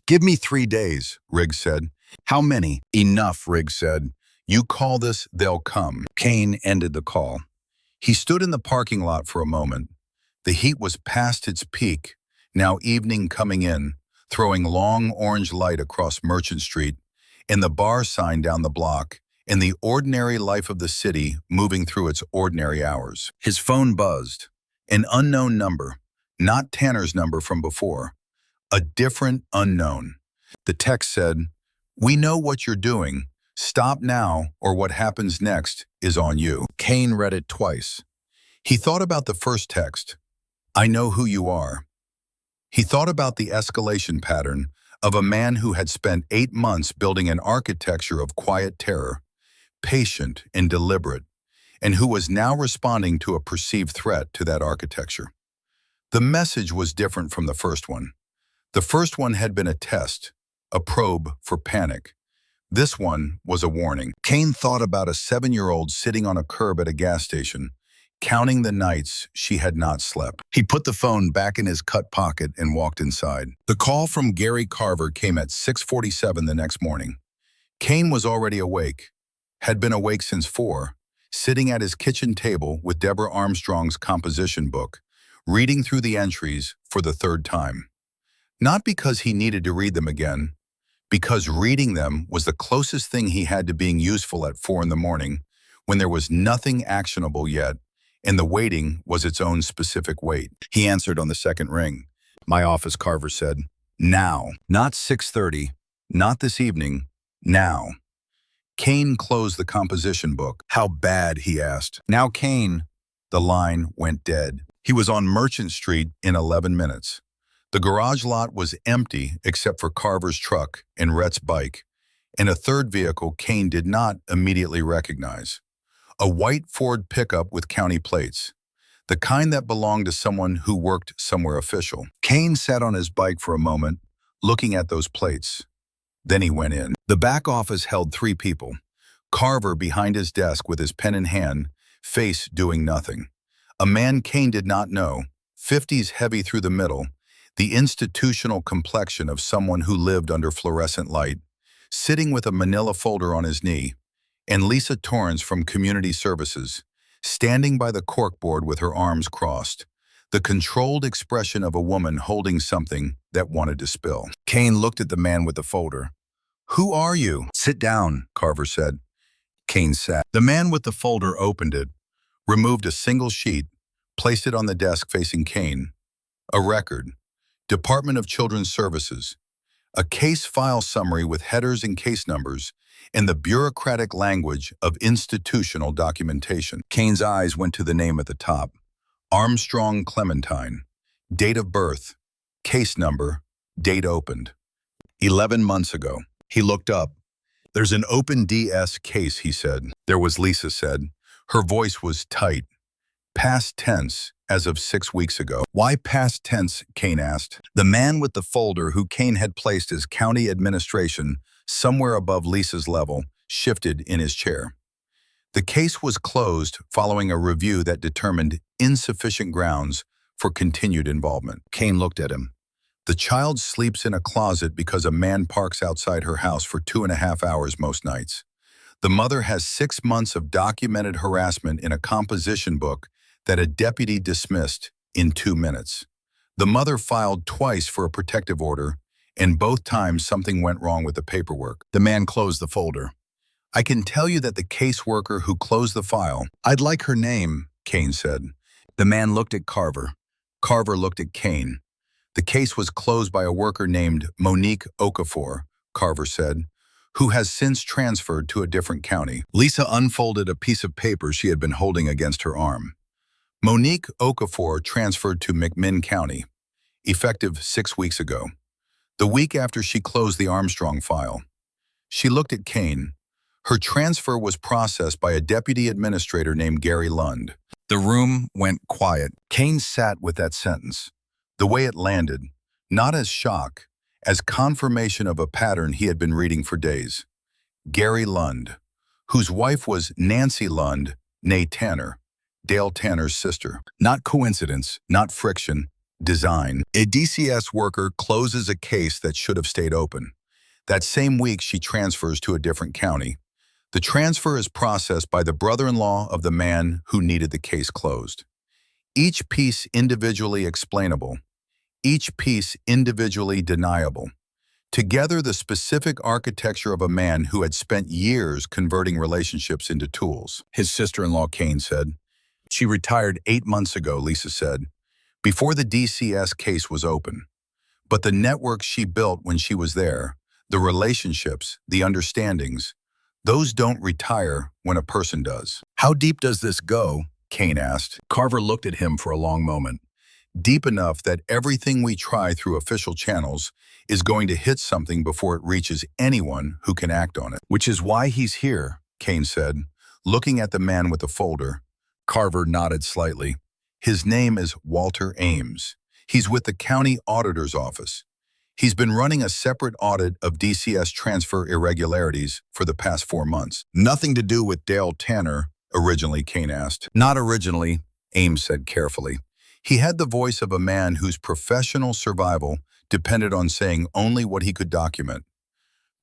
"Give me 3 days," Riggs said. "How many?" "Enough," Riggs said. "You call this, they'll come." Kane ended the call. He stood in the parking lot for a moment. The heat was past its peak, now evening coming in, throwing long orange light across Merchant Street, and the bar sign down the block, and the ordinary life of the city moving through its ordinary hours. His phone buzzed. An unknown number, not Tanner's number from before. A different unknown. The text said, "We know what you're doing. Stop now, or what happens next is on you." Kane read it twice. He thought about the first text, "I know who you are." He thought about the escalation pattern of a man who had spent 8 months building an architecture of quiet terror, patient and deliberate, and who was now responding to a perceived threat to that architecture. The message was different from the first one. The first one had been a test, a probe for panic. This one was a warning. Kane thought about a 7-year-old sitting on a curb at a gas station, counting the nights she had not slept. He put the phone back in his cut pocket and walked inside. The call from Gary Carver came at 6:47 the next morning. Kane was already awake, had been awake since 4, sitting at his kitchen table with Deborah Armstrong's composition book, reading through the entries for the 3rd time. Not because he needed to read them again, because reading them was the closest thing he had to being useful at 4 in the morning, when there was nothing actionable yet, and the waiting was its own specific wait. He answered on the second ring. "My office," Carver said. "Now. Not 6:30. Not this evening. Now." Kane closed the composition book. "How bad?" he asked. "Now, Kane." The line went dead. He was on Merchant Street in 11 minutes. The garage lot was empty except for Carver's truck and Rhett's bike, and a third vehicle Kane did not immediately recognize. A white Ford pickup with county plates, the kind that belonged to someone who worked somewhere official. Kane sat on his bike for a moment, looking at those plates. Then he went in. The back office held 3 people. Carver behind his desk with his pen in hand, face doing nothing. A man Kane did not know, 50s heavy through the middle, the institutional complexion of someone who lived under fluorescent light, sitting with a manila folder on his knee, and Lisa Torrance from Community Services, standing by the corkboard with her arms crossed, the controlled expression of a woman holding something that wanted to spill. Kane looked at the man with the folder. "Who are you?" "Sit down," Carver said. Kane sat. The man with the folder opened it, removed a single sheet, placed it on the desk facing Kane. A record. Department of Children's Services. A case file summary with headers and case numbers, and the bureaucratic language of institutional documentation. Kane's eyes went to the name at the top. Armstrong Clementine. Date of birth. Case number. Date opened. 11 months ago. He looked up. "There's an open DS case," he said. "There was," Lisa said. Her voice was tight. "Past tense, as of 6 weeks ago." "Why past tense?" Kane asked. The man with the folder, who Kane had placed as county administration somewhere above Lisa's level, shifted in his chair. The case was closed following a review that determined insufficient grounds for continued involvement. Kane looked at him. "The child sleeps in a closet because a man parks outside her house for 2.5 hours most nights. The mother has 6 months of documented harassment in a composition book that a deputy dismissed in 2 minutes. The mother filed twice for a protective order, and both times something went wrong with the paperwork. The man closed the folder. I can tell you that the caseworker who closed the file— I'd like her name, Kane said. The man looked at Carver. Carver looked at Kane. The case was closed by a worker named Monique Okafor, Carver said, who has since transferred to a different county. Lisa unfolded a piece of paper she had been holding against her arm. Monique Okafor transferred to McMinn County, effective 6 weeks ago, the week after she closed the Armstrong file. She looked at Kane. Her transfer was processed by a deputy administrator named Gary Lund. The room went quiet. Kane sat with that sentence. The way it landed, not as shock, as confirmation of a pattern he had been reading for days. Gary Lund, whose wife was Nancy Lund, née Tanner, Dale Tanner's sister. Not coincidence, not friction, design. A DCS worker closes a case that should have stayed open. That same week, she transfers to a different county. The transfer is processed by the brother-in-law of the man who needed the case closed. Each piece individually explainable, each piece individually deniable. Together, the specific architecture of a man who had spent years converting relationships into tools. His sister-in-law, Kane said. She retired 8 months ago, Lisa said, before the DCS case was open. But the network she built when she was there, the relationships, the understandings, those don't retire when a person does. How deep does this go? Kane asked. Carver looked at him for a long moment. Deep enough that everything we try through official channels is going to hit something before it reaches anyone who can act on it. Which is why he's here, Kane said, looking at the man with the folder. Carver nodded slightly. His name is Walter Ames. He's with the county auditor's office. He's been running a separate audit of DCS transfer irregularities for the past 4 months. Nothing to do with Dale Tanner, originally, Kane asked. Not originally, Ames said carefully. He had the voice of a man whose professional survival depended on saying only what he could document.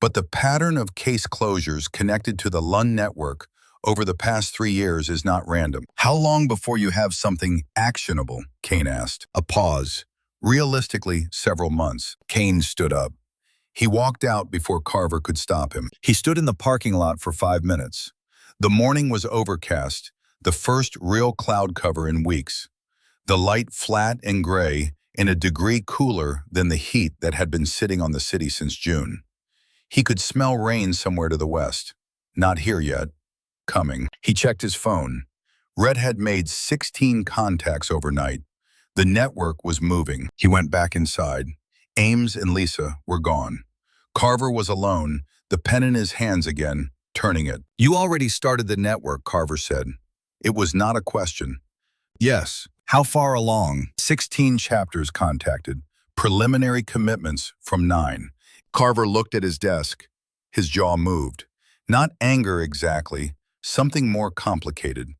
But the pattern of case closures connected to the Lund network over the past 3 years is not random. How long before you have something actionable? Kane asked. A pause. Realistically, several months. Kane stood up. He walked out before Carver could stop him. He stood in the parking lot for 5 minutes. The morning was overcast, the first real cloud cover in weeks. The light flat and gray and a degree cooler than the heat that had been sitting on the city since June. He could smell rain somewhere to the west. Not here yet. Coming. He checked his phone. Red had made 16 contacts overnight. The network was moving. He went back inside. Ames and Lisa were gone. Carver was alone, the pen in his hands again, turning it. You already started the network, Carver said. It was not a question. Yes. How far along? 16 chapters contacted. Preliminary commitments from 9. Carver looked at his desk. His jaw moved. Not anger exactly, something more complicated.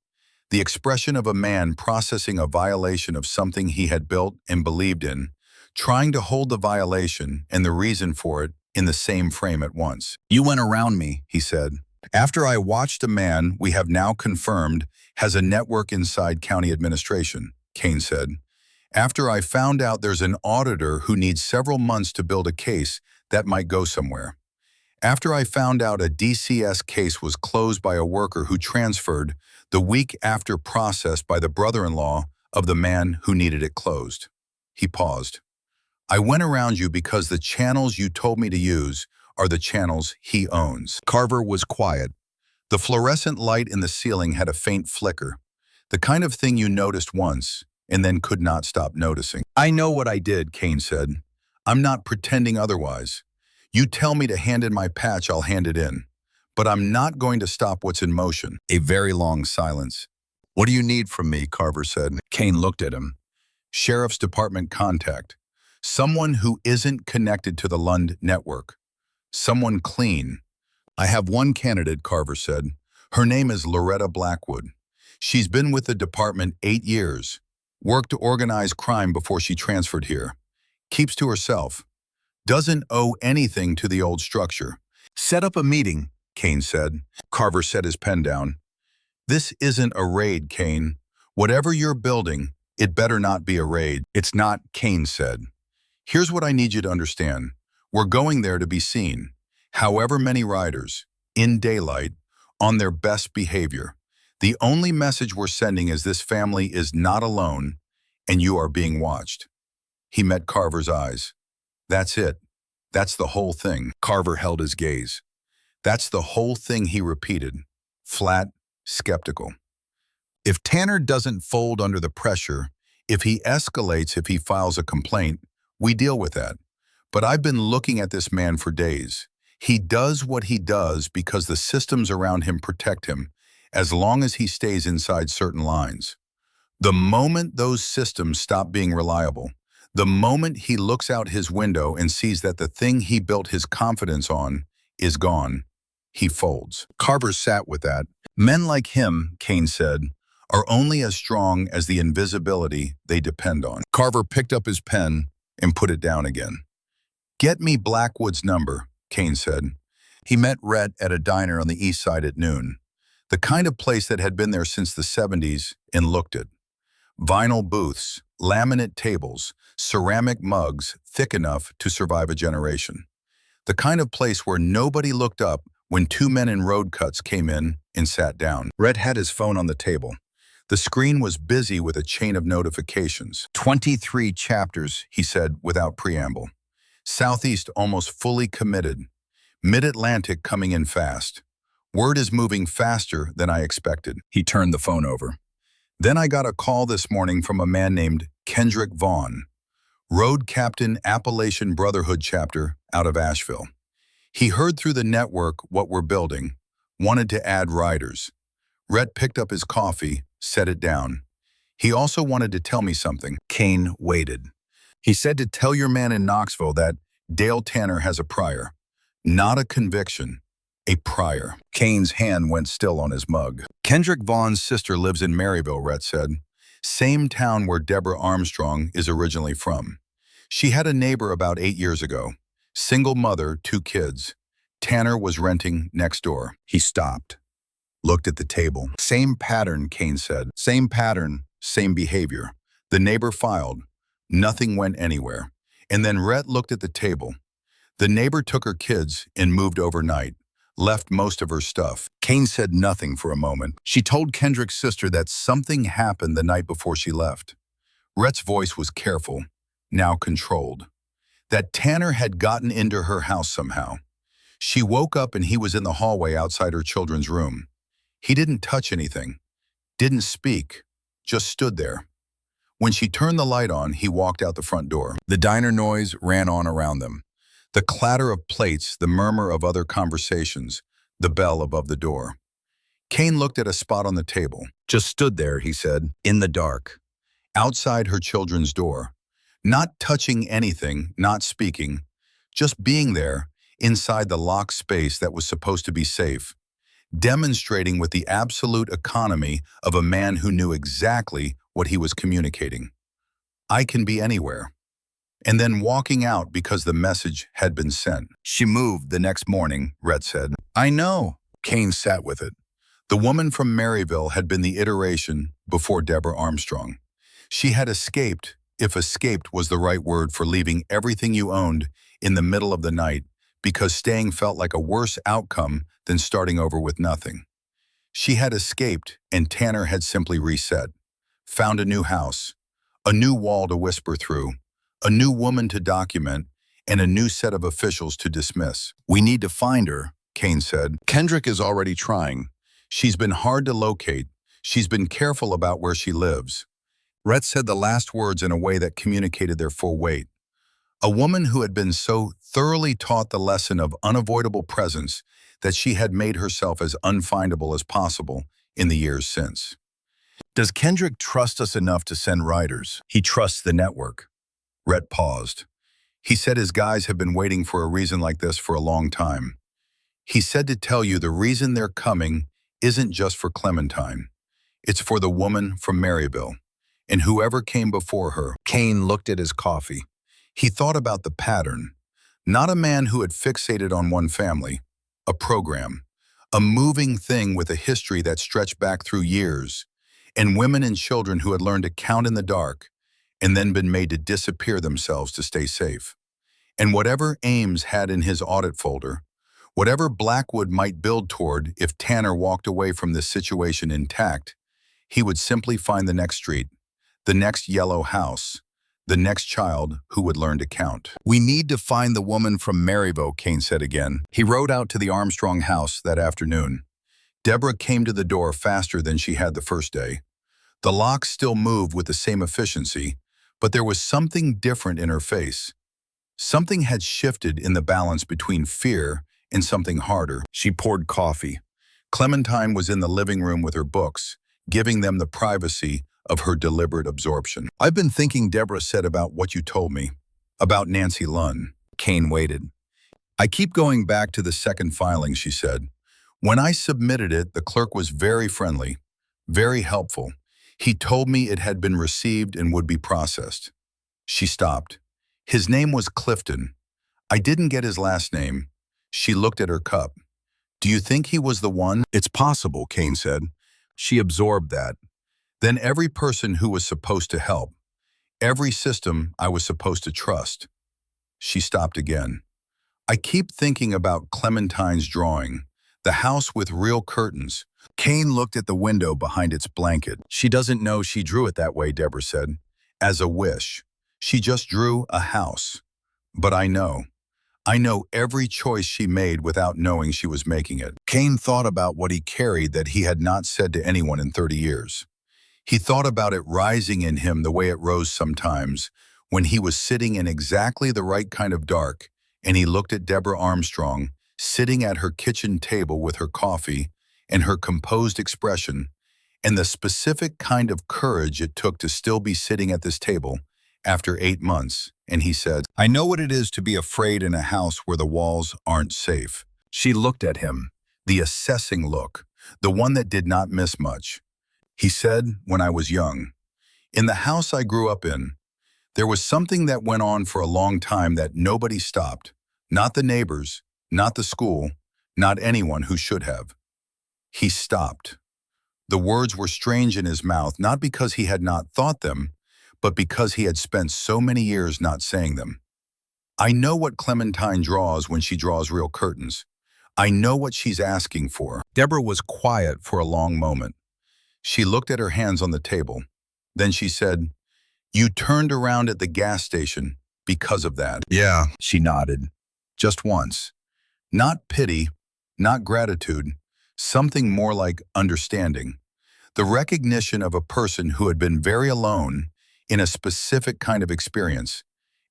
The expression of a man processing a violation of something he had built and believed in, trying to hold the violation and the reason for it in the same frame at once. You went around me, he said. After I watched a man we have now confirmed has a network inside county administration, Kane said. After I found out there's an auditor who needs several months to build a case that might go somewhere. After I found out a DCS case was closed by a worker who transferred the week after processed by the brother-in-law of the man who needed it closed. He paused. I went around you because the channels you told me to use are the channels he owns. Carver was quiet. The fluorescent light in the ceiling had a faint flicker, the kind of thing you noticed once and then could not stop noticing. I know what I did, Kane said. I'm not pretending otherwise. You tell me to hand in my patch, I'll hand it in. But I'm not going to stop what's in motion. A very long silence. What do you need from me? Carver said. Kane looked at him. Sheriff's Department contact. Someone who isn't connected to the Lund network. Someone clean. I have one candidate, Carver said. Her name is Loretta Blackwood. She's been with the department 8 years. Worked to organize crime before she transferred here. Keeps to herself. Doesn't owe anything to the old structure. Set up a meeting, Kane said. Carver set his pen down. This isn't a raid, Kane. Whatever you're building, It better not be a raid. It's not, Kane said. Here's what I need you to understand. We're going there to be seen. However many riders, in daylight, on their best behavior. The only message we're sending is this family is not alone and you are being watched. He met Carver's eyes. That's it. That's the whole thing. Carver held his gaze. That's the whole thing, he repeated, flat, skeptical. If Tanner doesn't fold under the pressure, if he escalates, if he files a complaint, we deal with that. But I've been looking at this man for days. He does what he does because the systems around him protect him, as long as he stays inside certain lines. The moment those systems stop being reliable, the moment he looks out his window and sees that the thing he built his confidence on is gone, he folds. Carver sat with that. Men like him, Kane said, are only as strong as the invisibility they depend on. Carver picked up his pen and put it down again. Get me Blackwood's number, Kane said. He met Rhett at a diner on the east side at noon, the kind of place that had been there since the 70s, and looked it. Vinyl booths, laminate tables, ceramic mugs thick enough to survive a generation. The kind of place where nobody looked up when two men in road cuts came in and sat down. Rhett had his phone on the table. The screen was busy with a chain of notifications. 23 chapters, he said without preamble. Southeast almost fully committed. Mid-Atlantic coming in fast. Word is moving faster than I expected. He turned the phone over. Then I got a call this morning from a man named Kendrick Vaughn, road captain, Appalachian Brotherhood chapter out of Asheville. He heard through the network what we're building, wanted to add riders. Rhett picked up his coffee, set it down. He also wanted to tell me something. Kane waited. He said to tell your man in Knoxville that Dale Tanner has a prior. Not a conviction, a prior. Kane's hand went still on his mug. Kendrick Vaughn's sister lives in Maryville, Rhett said. Same town where Deborah Armstrong is originally from. She had a neighbor about 8 years ago. Single mother, 2 kids. Tanner was renting next door. He stopped. Looked at the table. Same pattern, Kane said. Same pattern, same behavior. The neighbor filed. Nothing went anywhere. And then Rhett looked at the table. The neighbor took her kids and moved overnight, left most of her stuff. Kane said nothing for a moment. She told Kendrick's sister that something happened the night before she left. Rhett's voice was careful, now controlled. That Tanner had gotten into her house somehow. She woke up and he was in the hallway outside her children's room. He didn't touch anything, didn't speak, just stood there. When she turned the light on, he walked out the front door. The diner noise ran on around them. The clatter of plates, the murmur of other conversations, the bell above the door. Kane looked at a spot on the table. Just stood there, he said, in the dark, outside her children's door. Not touching anything, not speaking, just being there, inside the locked space that was supposed to be safe, demonstrating with the absolute economy of a man who knew exactly what he was communicating. I can be anywhere. And then walking out because the message had been sent. She moved the next morning, Rhett said. I know. Kane sat with it. The woman from Maryville had been the iteration before Deborah Armstrong. She had escaped, if escaped was the right word for leaving everything you owned in the middle of the night because staying felt like a worse outcome than starting over with nothing. She had escaped and Tanner had simply reset, found a new house, a new wall to whisper through, a new woman to document, and a new set of officials to dismiss. We need to find her, Kane said. Kendrick is already trying. She's been hard to locate. She's been careful about where she lives. Rhett said the last words in a way that communicated their full weight. A woman who had been so thoroughly taught the lesson of unavoidable presence that she had made herself as unfindable as possible in the years since. Does Kendrick trust us enough to send riders? He trusts the network. Rhett paused. He said his guys have been waiting for a reason like this for a long time. He said to tell you the reason they're coming isn't just for Clementine. It's for the woman from Maryville and whoever came before her. Kane looked at his coffee. He thought about the pattern. Not a man who had fixated on one family, a program, a moving thing with a history that stretched back through years. and women and children who had learned to count in the dark and then been made to disappear themselves to stay safe. And whatever Ames had in his audit folder, whatever Blackwood might build toward if Tanner walked away from this situation intact, he would simply find the next street, the next yellow house, the next child who would learn to count. "We need to find the woman from Maryville," Kane said again. He rode out to the Armstrong house that afternoon. Deborah came to the door faster than she had the first day. The lock still moved with the same efficiency, but there was something different in her face. Something had shifted in the balance between fear and something harder. She poured coffee. Clementine was in the living room with her books, giving them the privacy of her deliberate absorption. "I've been thinking," Deborah said, "about what you told me, about Nancy Lunn." Kane waited. "I keep going back to the second filing," she said. "When I submitted it, the clerk was very friendly, very helpful. He told me it had been received and would be processed." She stopped. "His name was Clifton. I didn't get his last name." She looked at her cup. "Do you think he was the one?" "It's possible," Kane said. She absorbed that. "Then every person who was supposed to help, every system I was supposed to trust." She stopped again. "I keep thinking about Clementine's drawing, the house with real curtains." Kane looked at the window behind its blanket. "She doesn't know she drew it that way," Deborah said. "As a wish. She just drew a house. But I know. I know every choice she made without knowing she was making it." Kane thought about what he carried that he had not said to anyone in 30 years. He thought about it rising in him the way it rose sometimes, when he was sitting in exactly the right kind of dark, and he looked at Deborah Armstrong, sitting at her kitchen table with her coffee, and her composed expression, and the specific kind of courage it took to still be sitting at this table after 8 months, and he said, "I know what it is to be afraid in a house where the walls aren't safe." She looked at him, the assessing look, the one that did not miss much. He said, "When I was young, in the house I grew up in, there was something that went on for a long time that nobody stopped, not the neighbors, not the school, not anyone who should have." He stopped. The words were strange in his mouth, not because he had not thought them, but because he had spent so many years not saying them. "I know what Clementine draws when she draws real curtains. I know what she's asking for." Deborah was quiet for a long moment. She looked at her hands on the table. Then she said, "You turned around at the gas station because of that." "Yeah," she nodded. "Just once. Not pity, not gratitude, something more like understanding. The recognition of a person who had been very alone in a specific kind of experience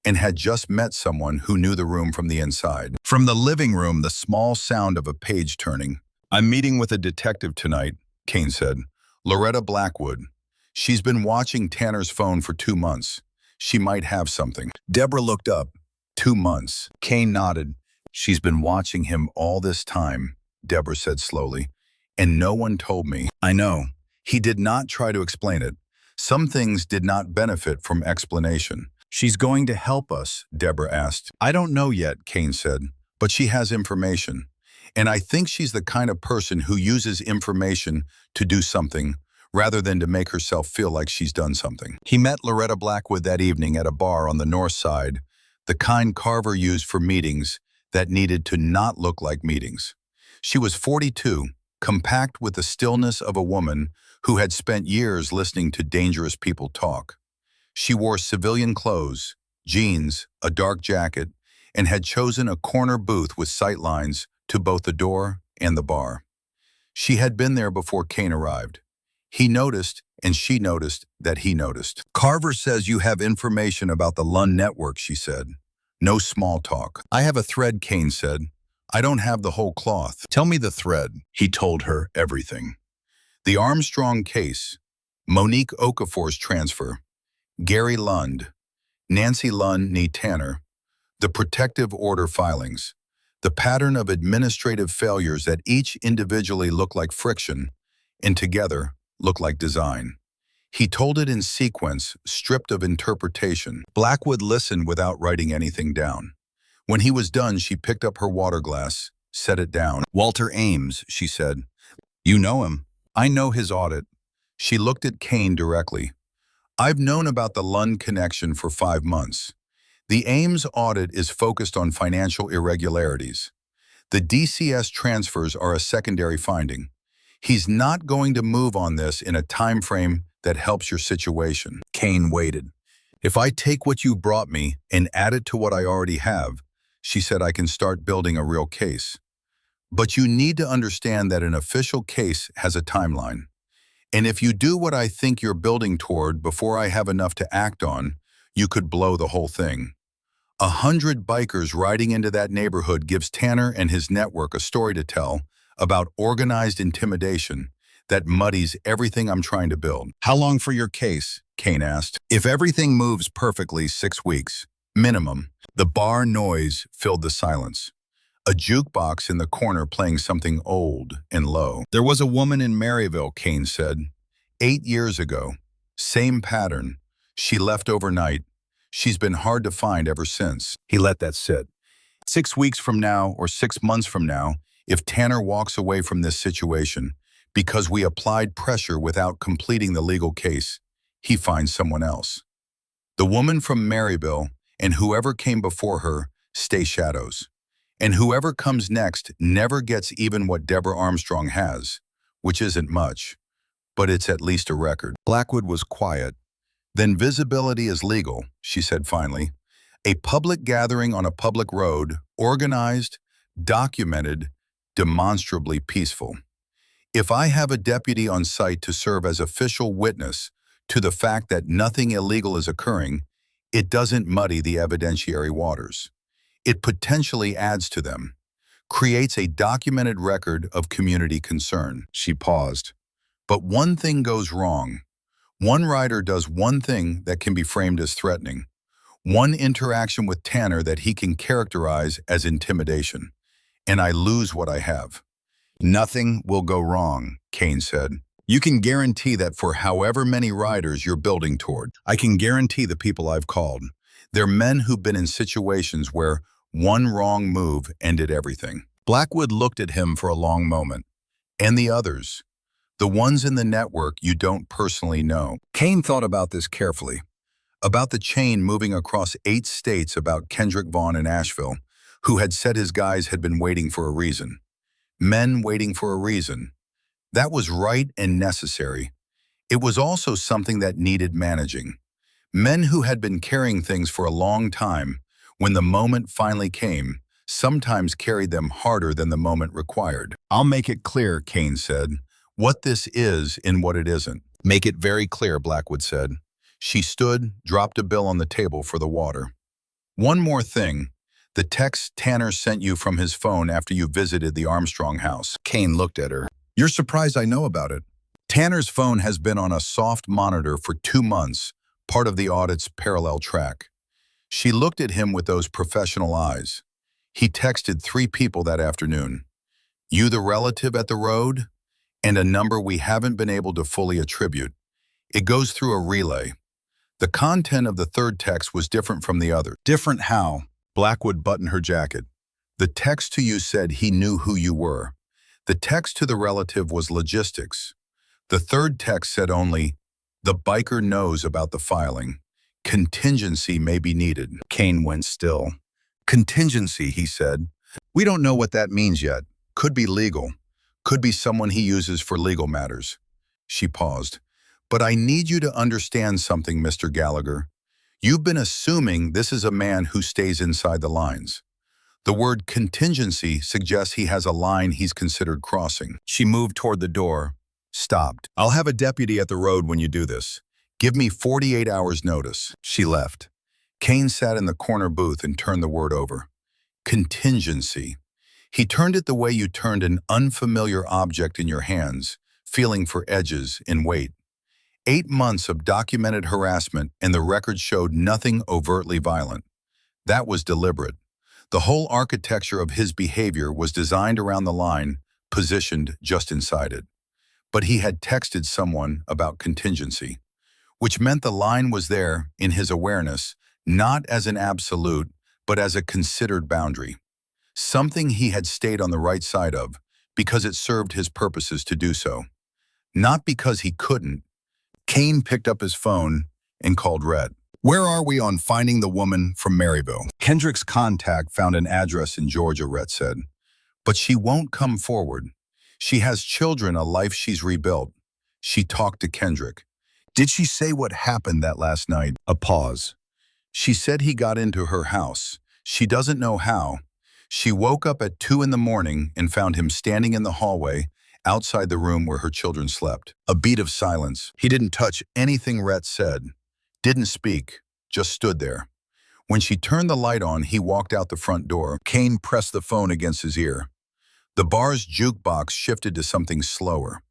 and had just met someone who knew the room from the inside." From the living room, the small sound of a page turning. "I'm meeting with a detective tonight," Kane said. "Loretta Blackwood. She's been watching Tanner's phone for 2 months. She might have something." Deborah looked up. 2 months. Kane nodded. "She's been watching him all this time," Deborah said slowly. "And no one told me." "I know." He did not try to explain it. Some things did not benefit from explanation. "She's going to help us?" Deborah asked. "I don't know yet," Kane said, "but she has information. And I think she's the kind of person who uses information to do something rather than to make herself feel like she's done something." He met Loretta Blackwood that evening at a bar on the north side, the kind Carver used for meetings that needed to not look like meetings. She was 42, compact with the stillness of a woman who had spent years listening to dangerous people talk. She wore civilian clothes, jeans, a dark jacket, and had chosen a corner booth with sightlines to both the door and the bar. She had been there before Kane arrived. He noticed, and she noticed that he noticed. "Carver says you have information about the Lunn network," she said. "No small talk." "I have a thread," Kane said. "I don't have the whole cloth." "Tell me the thread." He told her everything. The Armstrong case, Monique Okafor's transfer, Gary Lund, Nancy Lunn nee Tanner, the protective order filings, the pattern of administrative failures that each individually look like friction and together look like design. He told it in sequence, stripped of interpretation. Blackwood listened without writing anything down. When he was done, she picked up her water glass, set it down. "Walter Ames," she said. "You know him." "I know his audit." She looked at Kane directly. I've known about the Lund connection for 5 months. The Ames audit is focused on financial irregularities. The DCS transfers are a secondary finding. He's not going to move on this in a time frame that helps your situation. Kane waited. If I take what you brought me and add it to what I already have, she said, I can start building a real case. But you need to understand that an official case has a timeline. And if you do what I think you're building toward before I have enough to act on, you could blow the whole thing. 100 bikers riding into that neighborhood gives Tanner and his network a story to tell about organized intimidation that muddies everything I'm trying to build. How long for your case? Kane asked. If everything moves perfectly, 6 weeks. Minimum. The bar noise filled the silence. A jukebox in the corner playing something old and low. There was a woman in Maryville, Kane said. 8 years ago. Same pattern. She left overnight. She's been hard to find ever since. He let that sit. 6 weeks from now or 6 months from now, if Tanner walks away from this situation because we applied pressure without completing the legal case, he finds someone else. The woman from Maryville and whoever came before her stay shadows. And whoever comes next never gets even what Deborah Armstrong has, which isn't much, but it's at least a record. Blackwood was quiet. Then visibility is legal, she said finally. A public gathering on a public road, organized, documented, demonstrably peaceful. If I have a deputy on site to serve as official witness to the fact that nothing illegal is occurring, it doesn't muddy the evidentiary waters. It potentially adds to them, creates a documented record of community concern. She paused. But one thing goes wrong. One rider does one thing that can be framed as threatening. One interaction with Tanner that he can characterize as intimidation. And I lose what I have. Nothing will go wrong, Kane said. You can guarantee that for however many riders you're building toward. I can guarantee the people I've called. They're men who've been in situations where one wrong move ended everything. Blackwood looked at him for a long moment. And the others, the ones in the network you don't personally know. Kane thought about this carefully. About the chain moving across 8 states about Kendrick Vaughn in Asheville, who had said his guys had been waiting for a reason. Men waiting for a reason. That was right and necessary. It was also something that needed managing. Men who had been carrying things for a long time, when the moment finally came, sometimes carried them harder than the moment required. I'll make it clear, Kane said, what this is and what it isn't. Make it very clear, Blackwood said. She stood, dropped a bill on the table for the water. One more thing. The text Tanner sent you from his phone after you visited the Armstrong house. Kane looked at her. You're surprised I know about it. Tanner's phone has been on a soft monitor for 2 months, part of the audit's parallel track. She looked at him with those professional eyes. He texted 3 people that afternoon. You the relative at the road? And a number we haven't been able to fully attribute. It goes through a relay. The content of the third text was different from the other. Different how? Blackwood buttoned her jacket. The text to you said he knew who you were. The text to the relative was logistics. The third text said only, the biker knows about the filing. Contingency may be needed. Kane went still. Contingency, he said. We don't know what that means yet. Could be legal. Could be someone he uses for legal matters. She paused. But I need you to understand something, Mr. Gallagher. You've been assuming this is a man who stays inside the lines. The word contingency suggests he has a line he's considered crossing. She moved toward the door, stopped. I'll have a deputy at the road when you do this. Give me 48 hours notice. She left. Kane sat in the corner booth and turned the word over. Contingency. He turned it the way you turned an unfamiliar object in your hands, feeling for edges and weight. 8 months of documented harassment and the record showed nothing overtly violent. That was deliberate. The whole architecture of his behavior was designed around the line, positioned just inside it. But he had texted someone about contingency, which meant the line was there in his awareness, not as an absolute, but as a considered boundary. Something he had stayed on the right side of, because it served his purposes to do so. Not because he couldn't, Kane picked up his phone and called Rhett. Where are we on finding the woman from Maryville? Kendrick's contact found an address in Georgia, Rhett said. But she won't come forward. She has children, a life she's rebuilt. She talked to Kendrick. Did she say what happened that last night? A pause. She said he got into her house. She doesn't know how. She woke up at 2 in the morning and found him standing in the hallway outside the room where her children slept. A beat of silence. He didn't touch anything Rhett said. Didn't speak, just stood there. When she turned the light on, he walked out the front door. Kane pressed the phone against his ear. The bar's jukebox shifted to something slower.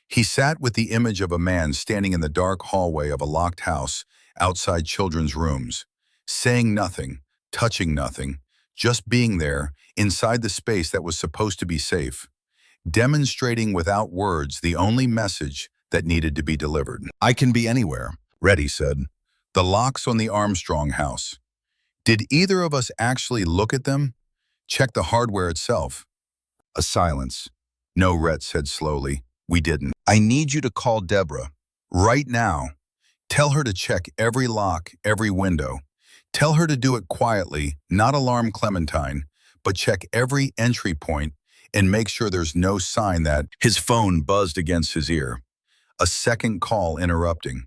He sat with the image of a man standing in the dark hallway of a locked house outside children's rooms, saying nothing, touching nothing, just being there inside the space that was supposed to be safe, demonstrating without words the only message that needed to be delivered. I can be anywhere, Reddy said. The locks on the Armstrong house. Did either of us actually look at them? Check the hardware itself. A silence. No, Rhett said slowly. We didn't. I need you to call Deborah. Right now. Tell her to check every lock, every window. Tell her to do it quietly, not alarm Clementine, but check every entry point and make sure there's no sign that... His phone buzzed against his ear. A second call interrupting.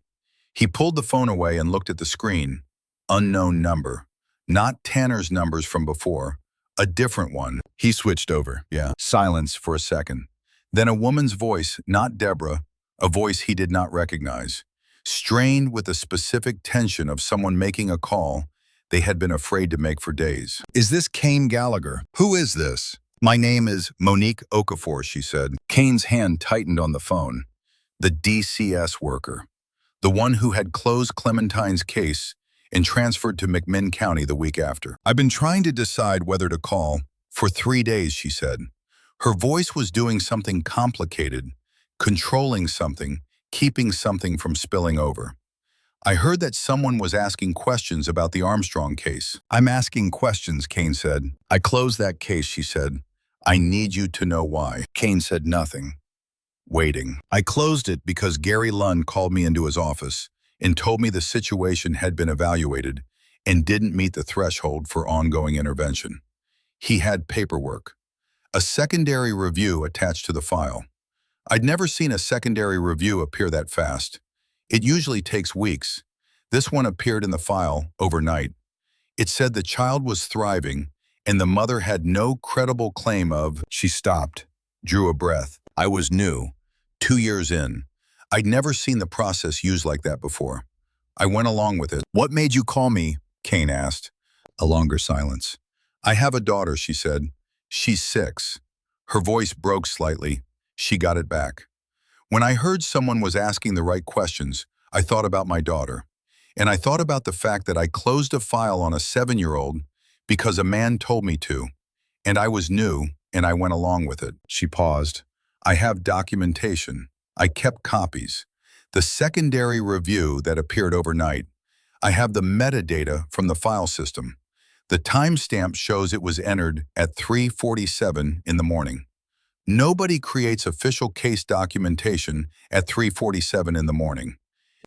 He pulled the phone away and looked at the screen. Unknown number. Not Tanner's numbers from before. A different one. He switched over. Yeah. Silence for a second. Then a woman's voice, not Deborah, a voice he did not recognize, strained with the specific tension of someone making a call they had been afraid to make for days. Is this Kane Gallagher? Who is this? My name is Monique Okafor, she said. Kane's hand tightened on the phone. The DCS worker. The one who had closed Clementine's case and transferred to McMinn County the week after. I've been trying to decide whether to call for 3 days, she said. Her voice was doing something complicated, controlling something, keeping something from spilling over. I heard that someone was asking questions about the Armstrong case. I'm asking questions, Kane said. I closed that case, she said. I need you to know why. Kane said nothing. Waiting. I closed it because Gary Lund called me into his office and told me the situation had been evaluated and didn't meet the threshold for ongoing intervention. He had paperwork. A secondary review attached to the file. I'd never seen a secondary review appear that fast. It usually takes weeks. This one appeared in the file overnight. It said the child was thriving and the mother had no credible claim of... She stopped, drew a breath. I was new, 2 years in. I'd never seen the process used like that before. I went along with it. What made you call me? Kane asked. A longer silence. I have a daughter, she said. She's 6. Her voice broke slightly. She got it back. When I heard someone was asking the right questions, I thought about my daughter. And I thought about the fact that I closed a file on a 7-year-old because a man told me to. And I was new, and I went along with it. She paused. I have documentation. I kept copies. The secondary review that appeared overnight. I have the metadata from the file system. The timestamp shows it was entered at 3:47 in the morning. Nobody creates official case documentation at 3:47 in the morning.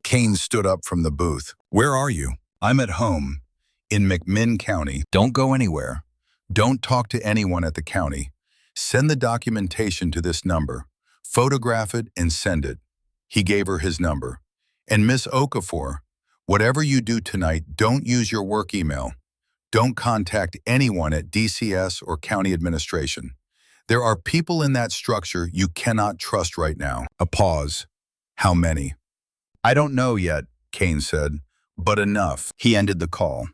Kane stood up from the booth. Where are you? I'm at home, in McMinn County. Don't go anywhere. Don't talk to anyone at the county. Send the documentation to this number. Photograph it and send it. He gave her his number. And Miss Okafor, whatever you do tonight, don't use your work email. Don't contact anyone at DCS or county administration. There are people in that structure you cannot trust right now. A pause. How many? I don't know yet, Kane said, but enough. He ended the call.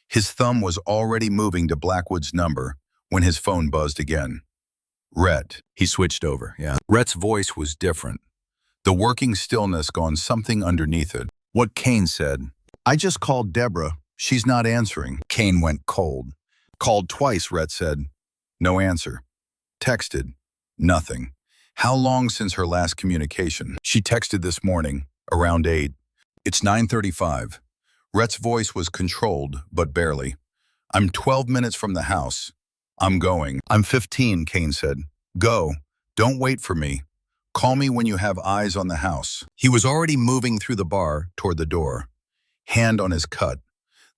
His thumb was already moving to Blackwood's number when his phone buzzed again. Rhett. He switched over, yeah. Rhett's voice was different. The working stillness gone something underneath it. What Kane said. I just called Deborah. She's not answering. Kane went cold. Called twice, Rhett said. No answer. Texted. Nothing. How long since her last communication? She texted this morning, around 8. It's 9:35. Rhett's voice was controlled, but barely. I'm 12 minutes from the house. I'm going. I'm 15, Kane said. Go. Don't wait for me. Call me when you have eyes on the house. He was already moving through the bar toward the door, hand on his cut,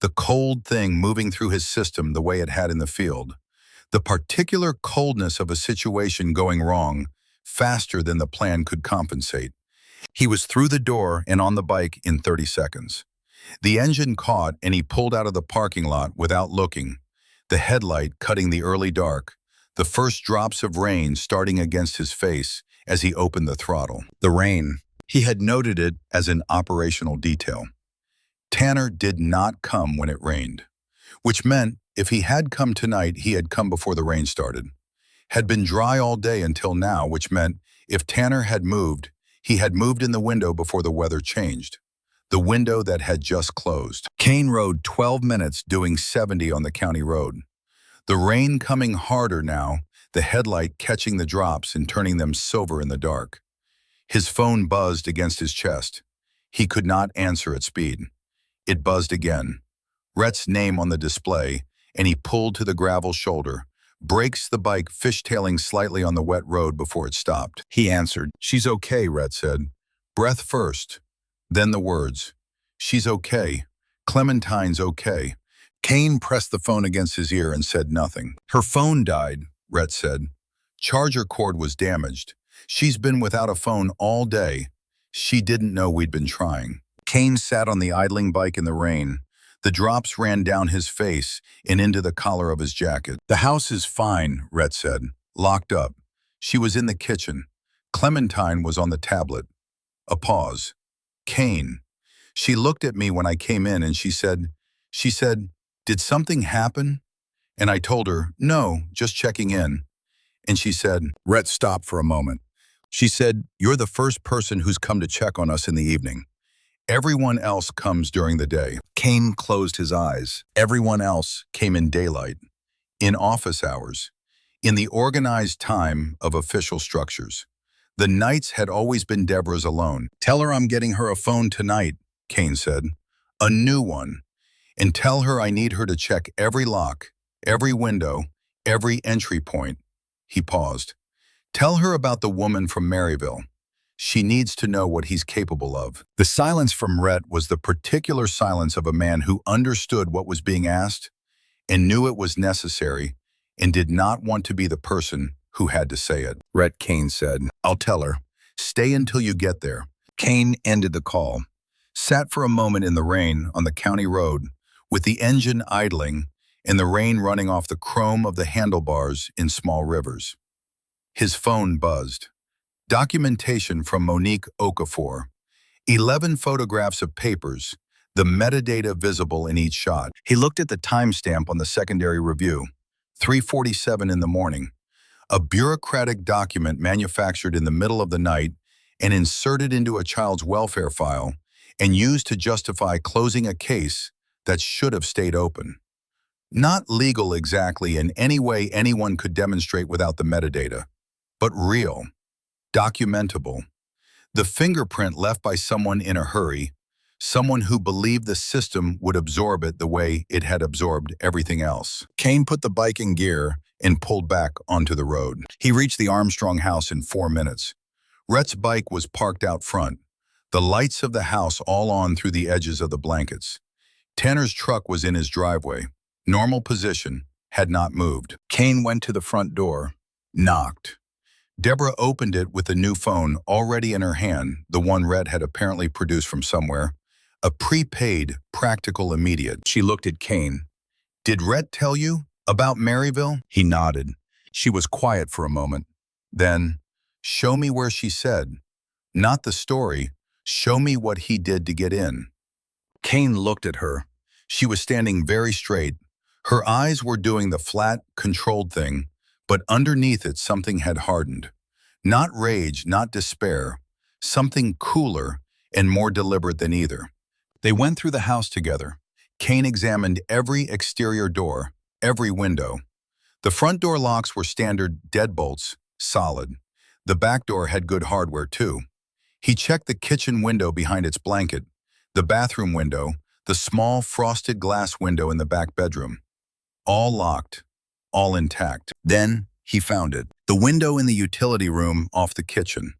the cold thing moving through his system the way it had in the field. The particular coldness of a situation going wrong faster than the plan could compensate. He was through the door and on the bike in 30 seconds. The engine caught and he pulled out of the parking lot without looking, the headlight cutting the early dark, the first drops of rain starting against his face as he opened the throttle. The rain. He had noted it as an operational detail. Tanner did not come when it rained, which meant if he had come tonight, he had come before the rain started. Had been dry all day until now, which meant if Tanner had moved, he had moved in the window before the weather changed. The window that had just closed. Kane rode 12 minutes doing 70 on the county road. The rain coming harder now, the headlight catching the drops and turning them silver in the dark. His phone buzzed against his chest. He could not answer at speed. It buzzed again. Rhett's name on the display, and he pulled to the gravel shoulder, brakes the bike fishtailing slightly on the wet road before it stopped. He answered. "She's okay," Rhett said. Breath first, then the words. "She's okay. Clementine's okay." Kane pressed the phone against his ear and said nothing. "Her phone died," Rhett said. "Charger cord was damaged. She's been without a phone all day. She didn't know we'd been trying." Kane sat on the idling bike in the rain. The drops ran down his face and into the collar of his jacket. "The house is fine," Rhett said. "Locked up. She was in the kitchen. Clementine was on the tablet." A pause. "Kane. She looked at me when I came in and she said, 'Did something happen?' And I told her, 'No, just checking in.' And she said," Rhett stopped for a moment. "She said, 'You're the first person who's come to check on us in the evening. Everyone else comes during the day.'" Kane closed his eyes. Everyone else came in daylight, in office hours, in the organized time of official structures. The nights had always been Deborah's alone. "Tell her I'm getting her a phone tonight," Kane said. "A new one. And tell her I need her to check every lock, every window, every entry point." He paused. "Tell her about the woman from Maryville. She needs to know what he's capable of." The silence from Rhett was the particular silence of a man who understood what was being asked and knew it was necessary and did not want to be the person who had to say it. Rhett, Kane said, "I'll tell her. Stay until you get there." Kane ended the call, sat for a moment in the rain on the county road, with the engine idling and the rain running off the chrome of the handlebars in small rivers. His phone buzzed. Documentation from Monique Okafor. 11 photographs of papers, the metadata visible in each shot. He looked at the timestamp on the secondary review, 3:47 in the morning. A bureaucratic document manufactured in the middle of the night and inserted into a child's welfare file and used to justify closing a case that should have stayed open. Not legal exactly in any way anyone could demonstrate without the metadata, but real, documentable. The fingerprint left by someone in a hurry, someone who believed the system would absorb it the way it had absorbed everything else. Kane put the bike in gear and pulled back onto the road. He reached the Armstrong house in 4 minutes. Rhett's bike was parked out front, the lights of the house all on through the edges of the blankets. Tanner's truck was in his driveway, normal position, had not moved. Kane went to the front door, knocked. Deborah opened it with a new phone already in her hand, the one Rhett had apparently produced from somewhere. A prepaid, practical immediate. She looked at Kane. "Did Rhett tell you about Maryville?" He nodded. She was quiet for a moment. Then, "Show me where she said. Not the story. Show me what he did to get in." Kane looked at her. She was standing very straight. Her eyes were doing the flat, controlled thing, but underneath it something had hardened. Not rage, not despair. Something cooler and more deliberate than either. They went through the house together. Kane examined every exterior door, every window. The front door locks were standard deadbolts, solid. The back door had good hardware too. He checked the kitchen window behind its blanket, the bathroom window, the small frosted glass window in the back bedroom. All locked, all intact. Then he found it. The window in the utility room off the kitchen.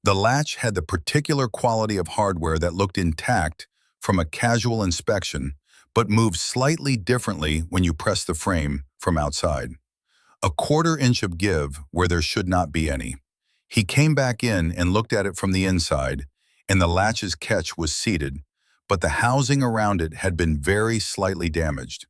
The latch had the particular quality of hardware that looked intact from a casual inspection, but moved slightly differently when you press the frame from outside. A quarter inch of give where there should not be any. He came back in and looked at it from the inside, and the latch's catch was seated, but the housing around it had been very slightly damaged.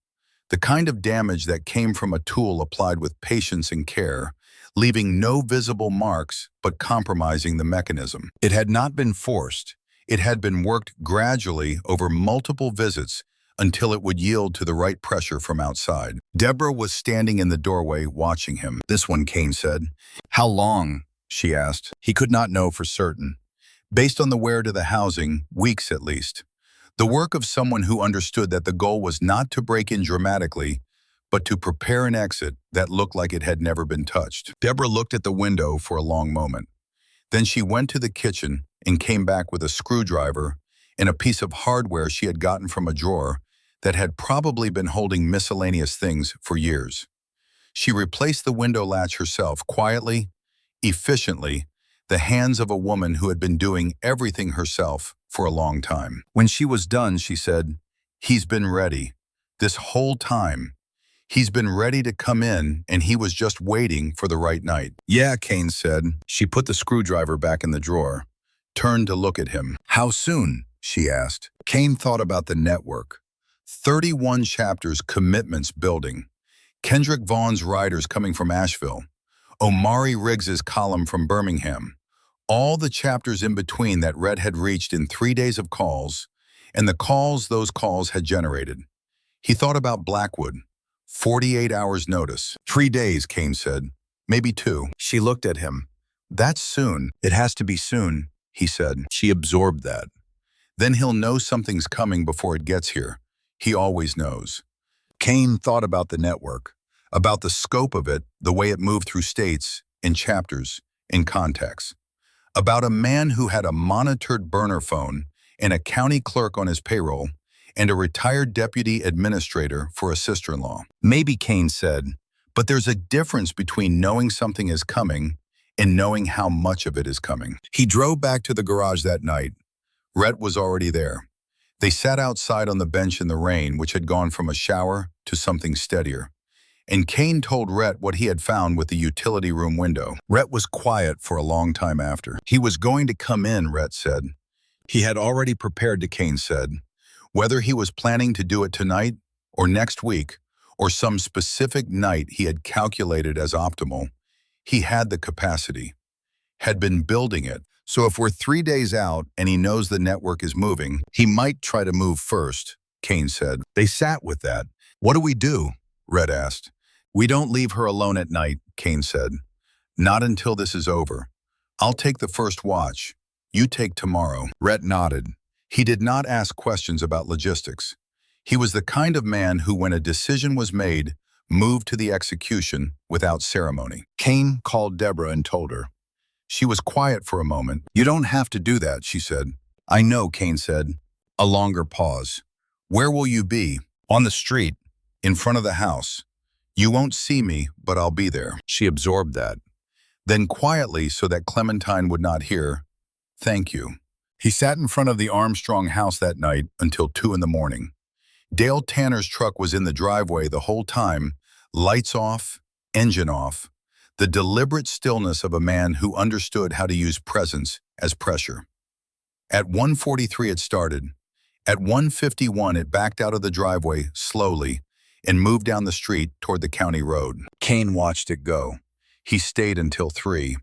The kind of damage that came from a tool applied with patience and care, leaving no visible marks but compromising the mechanism. It had not been forced. It had been worked gradually over multiple visits until it would yield to the right pressure from outside. Deborah was standing in the doorway watching him. "This one," Kane said. "How long?" she asked. He could not know for certain. Based on the wear to the housing, weeks at least. The work of someone who understood that the goal was not to break in dramatically, but to prepare an exit that looked like it had never been touched. Deborah looked at the window for a long moment. Then she went to the kitchen and came back with a screwdriver and a piece of hardware she had gotten from a drawer that had probably been holding miscellaneous things for years. She replaced the window latch herself, quietly, efficiently, the hands of a woman who had been doing everything herself for a long time. When she was done, she said, "He's been ready. This whole time. He's been ready to come in, and he was just waiting for the right night." "Yeah," Kane said. She put the screwdriver back in the drawer, turned to look at him. "How soon?" she asked. Kane thought about the network. 31 chapters, commitments building. Kendrick Vaughn's writers coming from Asheville. Omari Riggs's column from Birmingham. All the chapters in between that Red had reached in 3 days of calls, and the calls those calls had generated. He thought about Blackwood. 48 hours notice. 3 days, Kane said. Maybe 2. She looked at him. "That's soon. It has to be soon," he said. She absorbed that. "Then he'll know something's coming before it gets here. He always knows." Kane thought about the network, about the scope of it, the way it moved through states, in chapters, in contacts. About a man who had a monitored burner phone and a county clerk on his payroll and a retired deputy administrator for a sister-in-law. "Maybe," Kane said, "but there's a difference between knowing something is coming and knowing how much of it is coming." He drove back to the garage that night. Rhett was already there. They sat outside on the bench in the rain, which had gone from a shower to something steadier. And Kane told Rhett what he had found with the utility room window. Rhett was quiet for a long time after. "He was going to come in," Rhett said. He had already prepared to, Kane said. Whether he was planning to do it tonight or next week or some specific night he had calculated as optimal, he had the capacity, had been building it. So if we're 3 days out and he knows the network is moving, he might try to move first, Kane said. They sat with that. "What do we do?" Red asked. "We don't leave her alone at night," Kane said. "Not until this is over. I'll take the first watch. You take tomorrow." Rhett nodded. He did not ask questions about logistics. He was the kind of man who, when a decision was made, moved to the execution without ceremony. Kane called Deborah and told her. She was quiet for a moment. "You don't have to do that," she said. "I know," Kane said. A longer pause. "Where will you be?" "On the street, in front of the house. You won't see me, but I'll be there." She absorbed that. Then quietly, so that Clementine would not hear, "Thank you." He sat in front of the Armstrong house that night until 2 in the morning. Dale Tanner's truck was in the driveway the whole time, lights off, engine off, the deliberate stillness of a man who understood how to use presence as pressure. At 1:43 it started. At 1:51 it backed out of the driveway slowly and moved down the street toward the county road. Kane watched it go. He stayed until 3.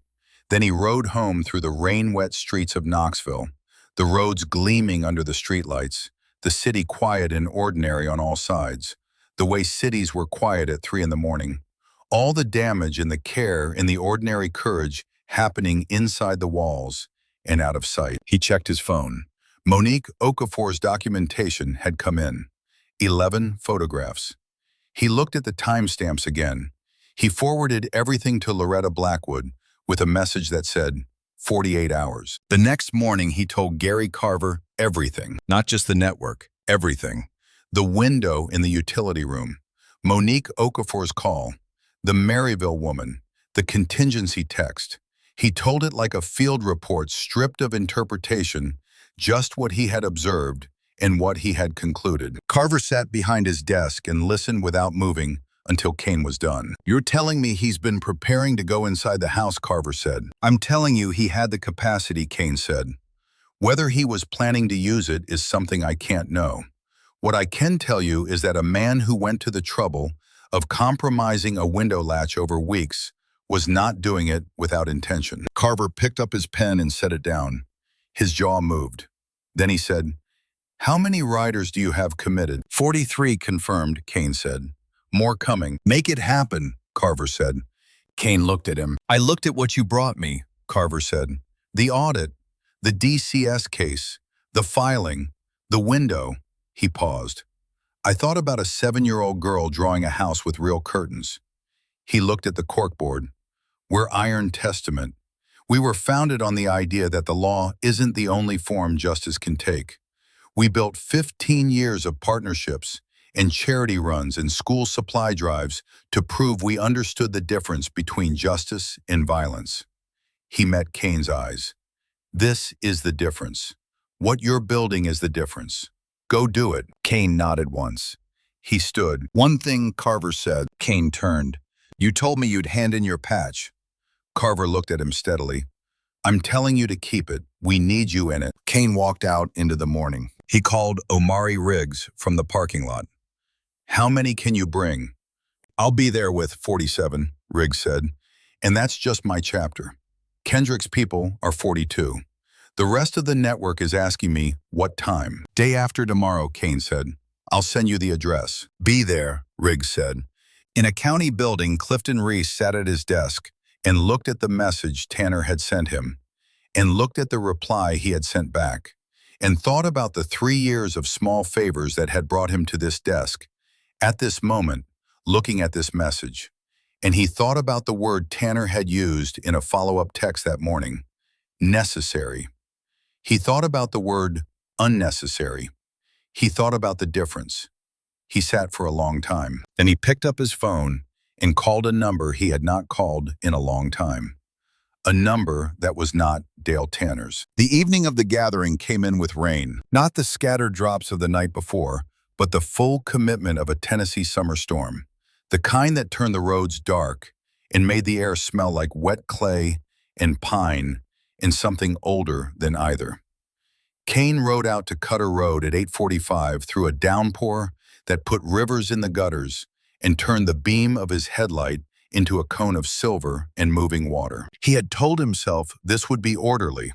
Then he rode home through the rain-wet streets of Knoxville, the roads gleaming under the streetlights, the city quiet and ordinary on all sides, the way cities were quiet at 3 in the morning. All the damage and the care and the ordinary courage happening inside the walls and out of sight. He checked his phone. Monique Okafor's documentation had come in. 11 photographs. He looked at the timestamps again. He forwarded everything to Loretta Blackwood with a message that said, 48 hours. The next morning, he told Gary Carver everything. Not just the network, everything. The window in the utility room. Monique Okafor's call. The Maryville woman. The contingency text. He told it like a field report stripped of interpretation, just what he had observed and what he had concluded. Carver sat behind his desk and listened without moving until Kane was done. "You're telling me he's been preparing to go inside the house," Carver said. "I'm telling you he had the capacity," Kane said. "Whether he was planning to use it is something I can't know. What I can tell you is that a man who went to the trouble of compromising a window latch over weeks was not doing it without intention." Carver picked up his pen and set it down. His jaw moved. Then he said, "How many riders do you have committed?" 43 confirmed, Kane said. "More coming." "Make it happen," Carver said. Kane looked at him. "I looked at what you brought me," Carver said. "The audit, the DCS case, the filing, the window." He paused. "I thought about a 7-year-old girl drawing a house with real curtains." He looked at the corkboard. "We're Iron Testament. We were founded on the idea that the law isn't the only form justice can take. We built 15 years of partnerships and charity runs and school supply drives to prove we understood the difference between justice and violence." He met Kane's eyes. "This is the difference. What you're building is the difference. Go do it." Kane nodded once. He stood. "One thing," Carver said. Kane turned. "You told me you'd hand in your patch." Carver looked at him steadily. "I'm telling you to keep it. We need you in it." Kane walked out into the morning. He called Omari Riggs from the parking lot. "How many can you bring?" "I'll be there with 47, Riggs said. "And that's just my chapter. Kendrick's people are 42. The rest of the network is asking me what time." "Day after tomorrow," Kane said. "I'll send you the address." "Be there," Riggs said. In a county building, Clifton Reese sat at his desk and looked at the message Tanner had sent him, and looked at the reply he had sent back, and thought about the 3 years of small favors that had brought him to this desk, at this moment, looking at this message. And he thought about the word Tanner had used in a follow-up text that morning, necessary. He thought about the word unnecessary. He thought about the difference. He sat for a long time. Then he picked up his phone and called a number he had not called in a long time. A number that was not Dale Tanner's. The evening of the gathering came in with rain. Not the scattered drops of the night before, but the full commitment of a Tennessee summer storm. The kind that turned the roads dark and made the air smell like wet clay and pine and something older than either. Kane rode out to Cutter Road at 8:45 through a downpour that put rivers in the gutters and turned the beam of his headlight into a cone of silver and moving water. He had told himself this would be orderly.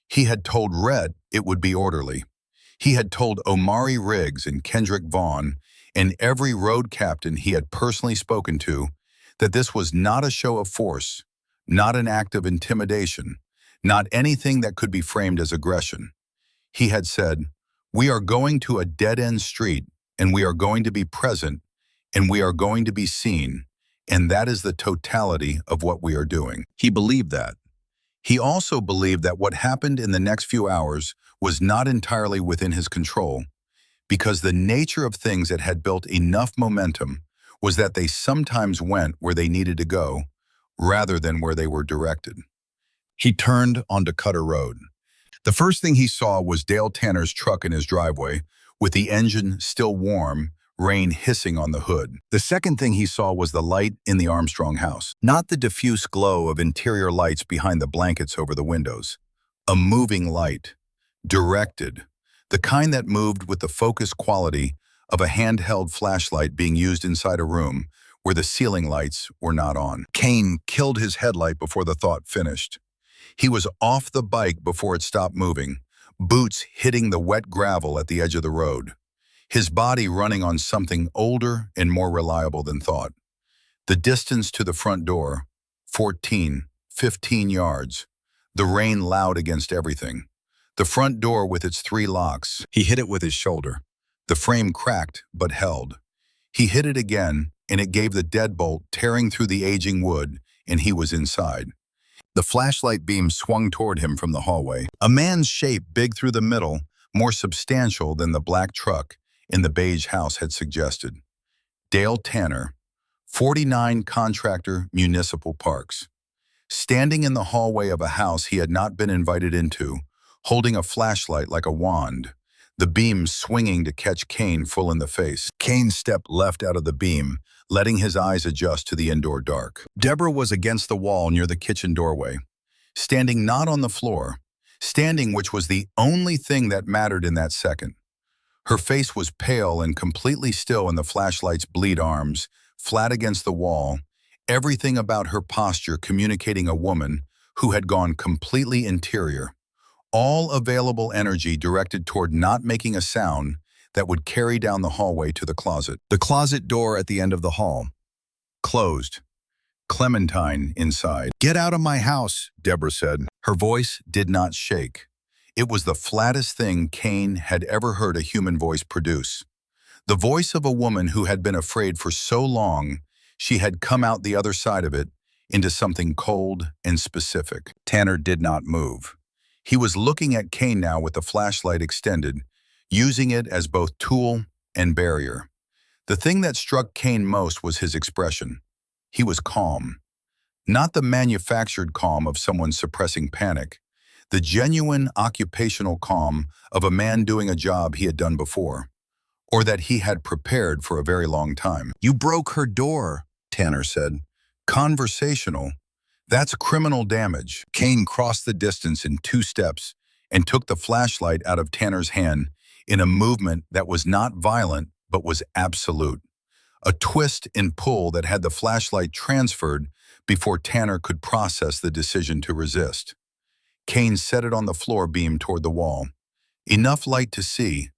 He had told Rhett it would be orderly. He had told Omari Riggs and Kendrick Vaughn and every road captain he had personally spoken to that this was not a show of force, not an act of intimidation, not anything that could be framed as aggression. He had said, "We are going to a dead-end street, and we are going to be present, and we are going to be seen, and that is the totality of what we are doing." He believed that. He also believed that what happened in the next few hours was not entirely within his control, because the nature of things that had built enough momentum was that they sometimes went where they needed to go, rather than where they were directed. He turned onto Cutter Road. The first thing he saw was Dale Tanner's truck in his driveway, with the engine still warm, rain hissing on the hood. The second thing he saw was the light in the Armstrong house, not the diffuse glow of interior lights behind the blankets over the windows. A moving light, directed, the kind that moved with the focused quality of a handheld flashlight being used inside a room where the ceiling lights were not on. Kane killed his headlight before the thought finished. He was off the bike before it stopped moving, boots hitting the wet gravel at the edge of the road. His body running on something older and more reliable than thought. The distance to the front door, 14, 15 yards. The rain loud against everything. The front door with its 3 locks. He hit it with his shoulder. The frame cracked, but held. He hit it again, and it gave the deadbolt tearing through the aging wood, and he was inside. The flashlight beam swung toward him from the hallway. A man's shape big through the middle, more substantial than the black truck in the beige house had suggested. Dale Tanner, 49 Contractor Municipal Parks. standing in the hallway of a house he had not been invited into, holding a flashlight like a wand, the beam swinging to catch Kane full in the face. Kane stepped left out of the beam, letting his eyes adjust to the indoor dark. Deborah was against the wall near the kitchen doorway, standing not on the floor, standing which was the only thing that mattered in that second. Her face was pale and completely still in the flashlight's bleed arms, flat against the wall, everything about her posture communicating a woman who had gone completely interior, all available energy directed toward not making a sound that would carry down the hallway to the closet. The closet door at the end of the hall, closed. Clementine inside. "Get out of my house," Deborah said. Her voice did not shake. It was the flattest thing Kane had ever heard a human voice produce. The voice of a woman who had been afraid for so long she had come out the other side of it into something cold and specific. Tanner did not move. He was looking at Kane now with the flashlight extended, using it as both tool and barrier. The thing that struck Kane most was his expression. He was calm. Not the manufactured calm of someone suppressing panic, the genuine occupational calm of a man doing a job he had done before, or that he had prepared for a very long time. "You broke her door," Tanner said. "Conversational. That's criminal damage." Kane crossed the distance in 2 steps and took the flashlight out of Tanner's hand in a movement that was not violent but was absolute. A twist and pull that had the flashlight transferred before Tanner could process the decision to resist. Kane set it on the floor beam toward the wall. Enough light to see,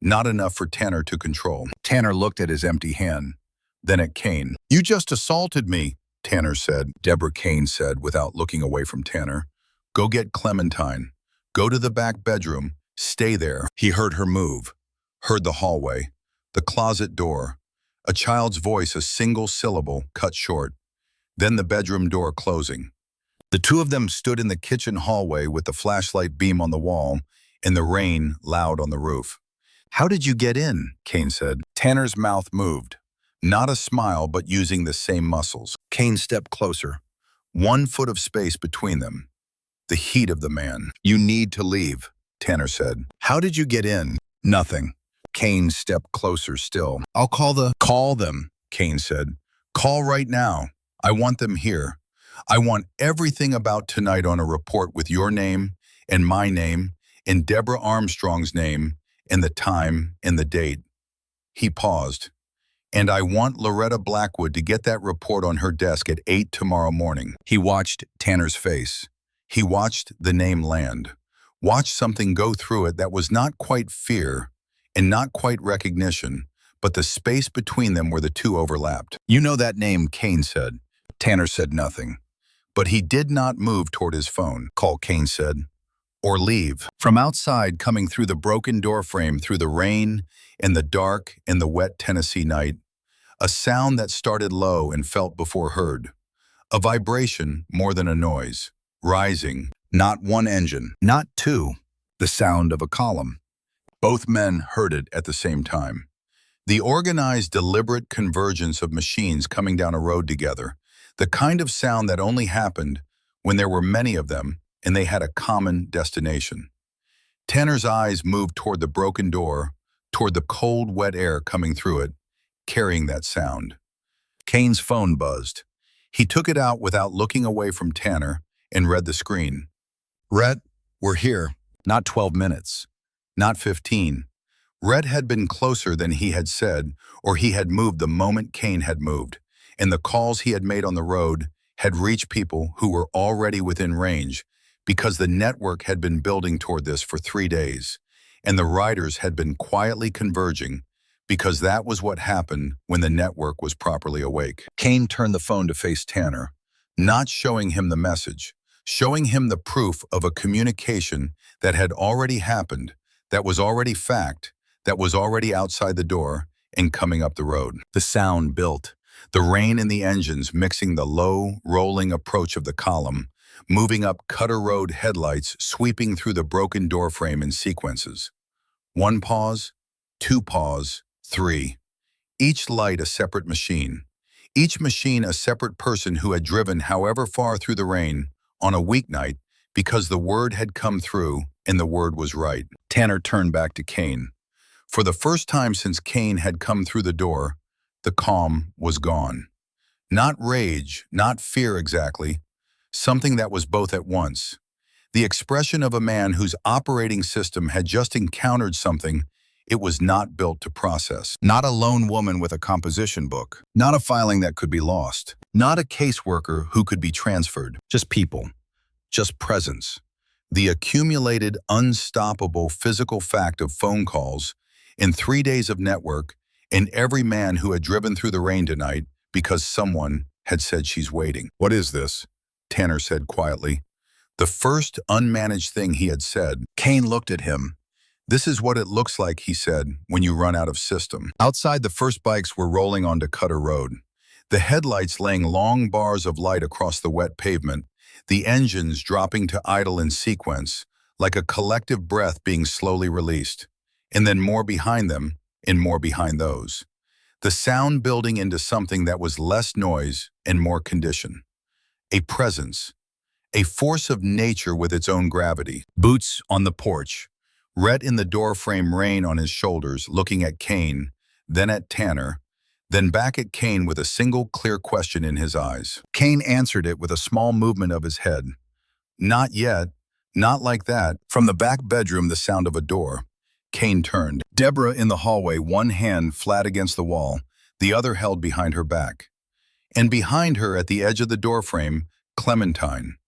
not enough for Tanner to control. Tanner looked at his empty hand, then at Kane. "You just assaulted me," Tanner said. Deborah Kane said without looking away from Tanner. "Go get Clementine. Go to the back bedroom. Stay there." He heard her move, heard the hallway, the closet door, a child's voice, a single syllable cut short, then the bedroom door closing. The two of them stood in the kitchen hallway with the flashlight beam on the wall and the rain loud on the roof. "How did you get in?" Kane said. Tanner's mouth moved, not a smile but using the same muscles. Kane stepped closer, 1 foot of space between them. The heat of the man. "You need to leave," Tanner said. "How did you get in?" "Nothing." Kane stepped closer still. "I'll call them," Kane said. "Call right now. I want them here. I want everything about tonight on a report with your name and my name and Deborah Armstrong's name and the time and the date." He paused. "And I want Loretta Blackwood to get that report on her desk at 8 tomorrow morning." He watched Tanner's face. He watched the name land. Watched something go through it that was not quite fear and not quite recognition, but the space between them where the two overlapped. "You know that name," Kane said. Tanner said nothing. But he did not move toward his phone. "Call," Kane said. "Or leave." From outside, coming through the broken doorframe, through the rain and the dark and the wet Tennessee night, a sound that started low and felt before heard. A vibration more than a noise. Rising. Not 1 engine. Not 2. The sound of a column. Both men heard it at the same time. The organized, deliberate convergence of machines coming down a road together. The kind of sound that only happened when there were many of them and they had a common destination. Tanner's eyes moved toward the broken door, toward the cold, wet air coming through it, carrying that sound. Kane's phone buzzed. He took it out without looking away from Tanner and read the screen. "Rhett, we're here." Not 12 minutes. Not 15. Rhett had been closer than he had said, or he had moved the moment Kane had moved, and the calls he had made on the road had reached people who were already within range because the network had been building toward this for 3 days, and the riders had been quietly converging because that was what happened when the network was properly awake. Kane turned the phone to face Tanner, not showing him the message, showing him the proof of a communication that had already happened, that was already fact, that was already outside the door and coming up the road. The sound built, the rain in the engines mixing the low, rolling approach of the column, moving up Cutter Road headlights sweeping through the broken doorframe in sequences. 1 pause, 2 pause, 3. Each light a separate machine, Each machine a separate person who had driven however far through the rain on a weeknight because the word had come through and the word was right. Tanner turned back to Kane. For the first time since Kane had come through the door, the calm was gone. Not rage, not fear exactly, something that was both at once. The expression of a man whose operating system had just encountered something it was not built to process. Not a lone woman with a composition book. Not a filing that could be lost. Not a caseworker who could be transferred. Just people. Just presence. The accumulated, unstoppable physical fact of phone calls in 3 days of network and every man who had driven through the rain tonight because someone had said she's waiting. What is this? Tanner said quietly. The first unmanaged thing he had said. Kane looked at him. This is what it looks like, he said, when you run out of system. Outside, the first bikes were rolling onto Cutter Road. The headlights laying long bars of light across the wet pavement, the engines dropping to idle in sequence, like a collective breath being slowly released. And then more behind them, and more behind those. The sound building into something that was less noise and more condition. A presence. A force of nature with its own gravity. Boots on the porch. Rhett in the doorframe, rain on his shoulders, looking at Kane, then at Tanner, then back at Kane with a single clear question in his eyes. Kane answered it with a small movement of his head. Not yet. Not like that. From the back bedroom, the sound of a door. Kane turned. Deborah in the hallway, one hand flat against the wall, the other held behind her back. And behind her, at the edge of the doorframe, Clementine.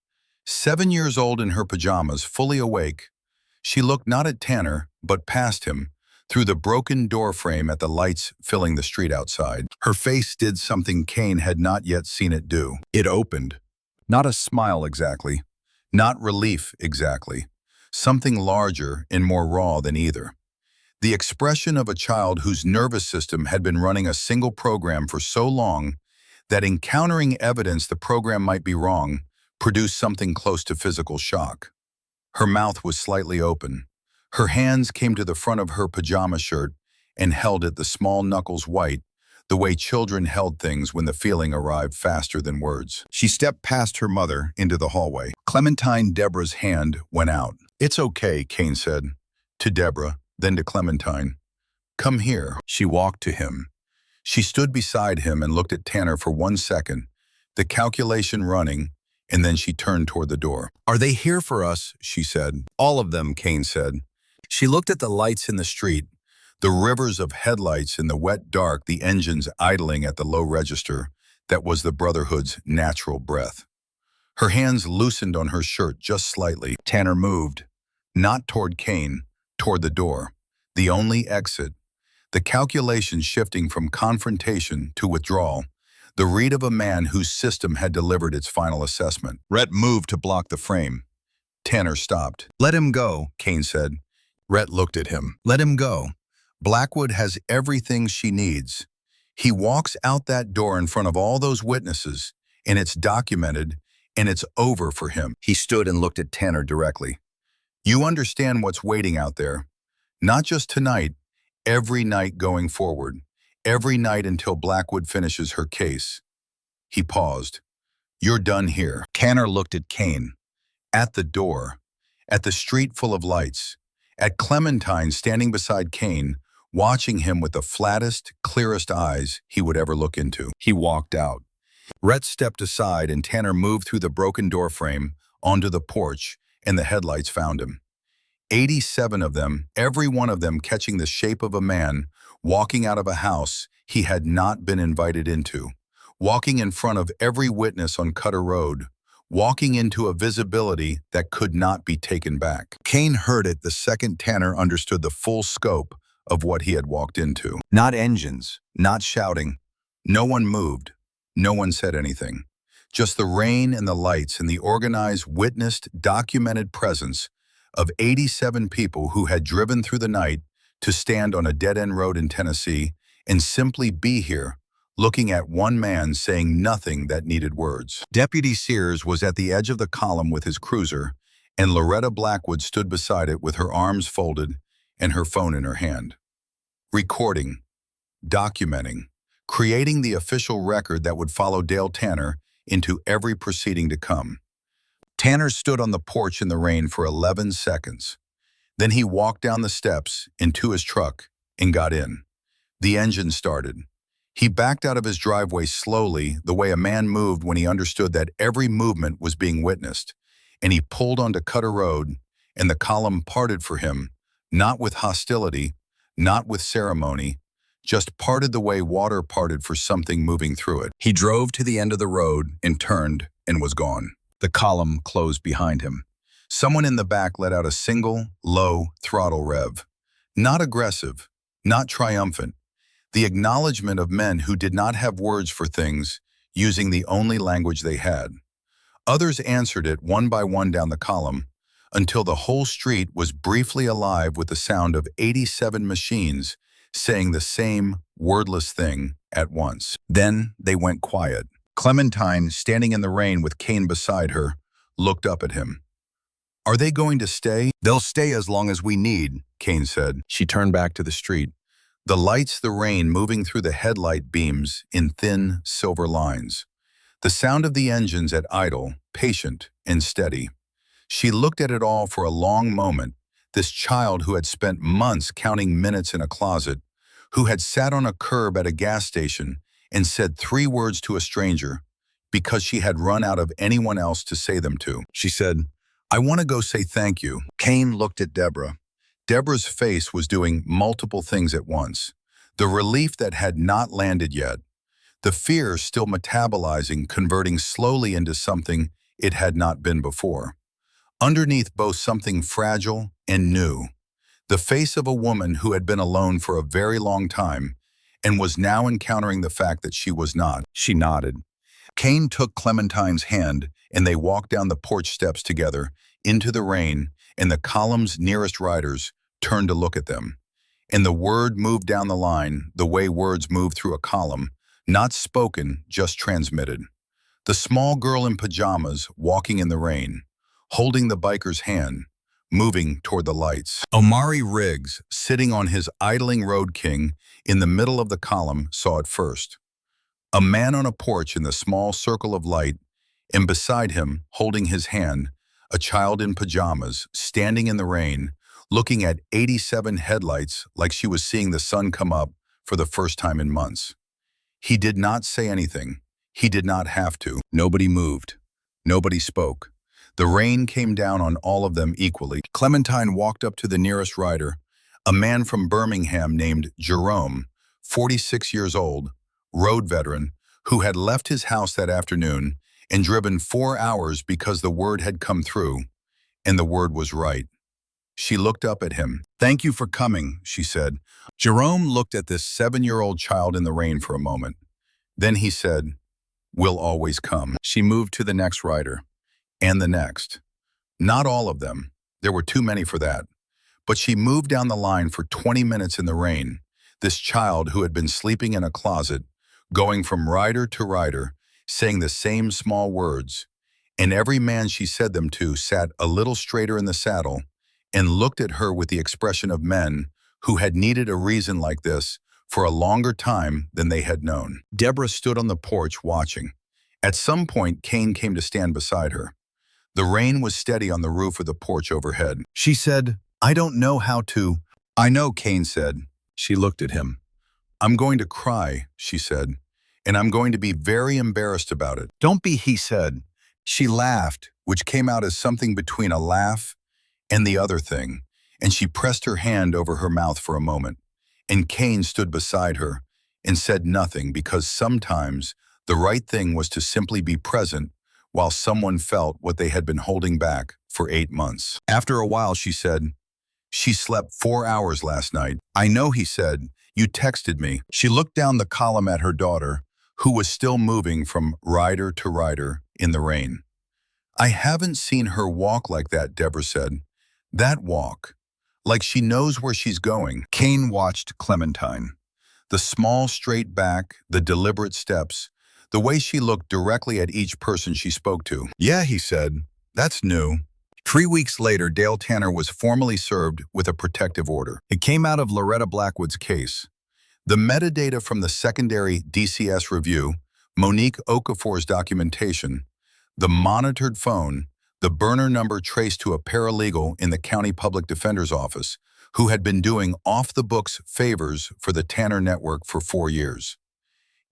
7 years old in her pajamas, fully awake. She looked not at Tanner, but past him, through the broken doorframe at the lights filling the street outside. Her face did something Kane had not yet seen it do. It opened. Not a smile exactly. Not relief exactly. Something larger and more raw than either. The expression of a child whose nervous system had been running a single program for so long that encountering evidence the program might be wrong produced something close to physical shock. Her mouth was slightly open. Her hands came to the front of her pajama shirt and held it, the small knuckles white, the way children held things when the feeling arrived faster than words. She stepped past her mother into the hallway. Clementine Deborah's hand went out. It's okay, Kane said, to Deborah, then to Clementine. Come here. She walked to him. She stood beside him and looked at Tanner for 1 second, the calculation running, and then she turned toward the door. Are they here for us? She said. All of them, Kane said. She looked at the lights in the street, the rivers of headlights in the wet dark, the engines idling at the low register that was the Brotherhood's natural breath. Her hands loosened on her shirt just slightly. Tanner moved, not toward Kane, toward the door, the only exit, the calculation shifting from confrontation to withdrawal, the read of a man whose system had delivered its final assessment. Rhett moved to block the frame. Tanner stopped. Let him go, Kane said. Rhett looked at him. Let him go. Blackwood has everything she needs. He walks out that door in front of all those witnesses, and it's documented, and it's over for him. He stood and looked at Tanner directly. You understand what's waiting out there. Not just tonight, every night going forward. Every night until Blackwood finishes her case. He paused. You're done here. Tanner looked at Kane. At the door. At the street full of lights. At Clementine standing beside Kane, watching him with the flattest, clearest eyes he would ever look into. He walked out. Rhett stepped aside and Tanner moved through the broken doorframe onto the porch, and the headlights found him. 87 of them, every one of them catching the shape of a man, walking out of a house he had not been invited into, walking in front of every witness on Cutter Road, walking into a visibility that could not be taken back. Kane heard it the second Tanner understood the full scope of what he had walked into. Not engines, not shouting. No one moved. No one said anything. Just the rain and the lights and the organized, witnessed, documented presence of 87 people who had driven through the night to stand on a dead-end road in Tennessee and simply be here, looking at one man saying nothing that needed words. Deputy Sears was at the edge of the column with his cruiser, and Loretta Blackwood stood beside it with her arms folded and her phone in her hand. Recording, documenting, creating the official record that would follow Dale Tanner into every proceeding to come. Tanner stood on the porch in the rain for 11 seconds. Then he walked down the steps into his truck and got in. The engine started. He backed out of his driveway slowly, the way a man moved when he understood that every movement was being witnessed, and he pulled onto Cutter Road, and the column parted for him, not with hostility, not with ceremony, just parted the way water parted for something moving through it. He drove to the end of the road and turned and was gone. The column closed behind him. Someone in the back let out a single, low throttle rev. Not aggressive, not triumphant. The acknowledgement of men who did not have words for things, using the only language they had. Others answered it one by one down the column, until the whole street was briefly alive with the sound of 87 machines saying the same wordless thing at once. Then they went quiet. Clementine, standing in the rain with Kane beside her, looked up at him. "Are they going to stay?" "They'll stay as long as we need," Kane said. She turned back to the street. The lights, the rain moving through the headlight beams in thin silver lines. The sound of the engines at idle, patient and steady. She looked at it all for a long moment, this child who had spent months counting minutes in a closet, who had sat on a curb at a gas station and said 3 words to a stranger because she had run out of anyone else to say them to. She said, "I want to go say thank you." Kane looked at Deborah. Deborah's face was doing multiple things at once. The relief that had not landed yet. The fear still metabolizing, converting slowly into something it had not been before. Underneath both something fragile and new. The face of a woman who had been alone for a very long time and was now encountering the fact that she was not. She nodded. Kane took Clementine's hand and they walked down the porch steps together into the rain, and the column's nearest riders turned to look at them. And the word moved down the line the way words move through a column, not spoken, just transmitted. The small girl in pajamas walking in the rain, holding the biker's hand, moving toward the lights. Omari Riggs, sitting on his idling Road King in the middle of the column, saw it first. A man on a porch in the small circle of light, and beside him, holding his hand, a child in pajamas, standing in the rain, looking at 87 headlights like she was seeing the sun come up for the first time in months. He did not say anything. He did not have to. Nobody moved. Nobody spoke. The rain came down on all of them equally. Clementine walked up to the nearest rider, a man from Birmingham named Jerome, 46 years old, road veteran, who had left his house that afternoon and driven 4 hours because the word had come through, and the word was right. She looked up at him. "Thank you for coming," she said. Jerome looked at this 7-year-old child in the rain for a moment. Then he said, "We'll always come." She moved to the next rider, and the next. Not all of them. There were too many for that. But she moved down the line for 20 minutes in the rain, this child who had been sleeping in a closet, going from rider to rider, saying the same small words, and every man she said them to sat a little straighter in the saddle and looked at her with the expression of men who had needed a reason like this for a longer time than they had known. Deborah stood on the porch watching. At some point, Kane came to stand beside her. The rain was steady on the roof of the porch overhead. She said, "I don't know how to." "I know," Kane said. She looked at him. "I'm going to cry," she said, "and I'm going to be very embarrassed about it." "Don't be," he said. She laughed, which came out as something between a laugh and the other thing, and she pressed her hand over her mouth for a moment. And Kane stood beside her and said nothing, because sometimes the right thing was to simply be present while someone felt what they had been holding back for 8 months. After a while, she said, "She slept 4 hours last night." "I know," he said. "You texted me." She looked down the column at her daughter, who was still moving from rider to rider in the rain. "I haven't seen her walk like that," Deborah said. "That walk. Like she knows where she's going." Kane watched Clementine. The small straight back, the deliberate steps, the way she looked directly at each person she spoke to. "Yeah," he said. "That's new." 3 weeks later, Dale Tanner was formally served with a protective order. It came out of Loretta Blackwood's case. The metadata from the secondary DCS review, Monique Okafor's documentation, the monitored phone, the burner number traced to a paralegal in the county public defender's office who had been doing off-the-books favors for the Tanner network for 4 years.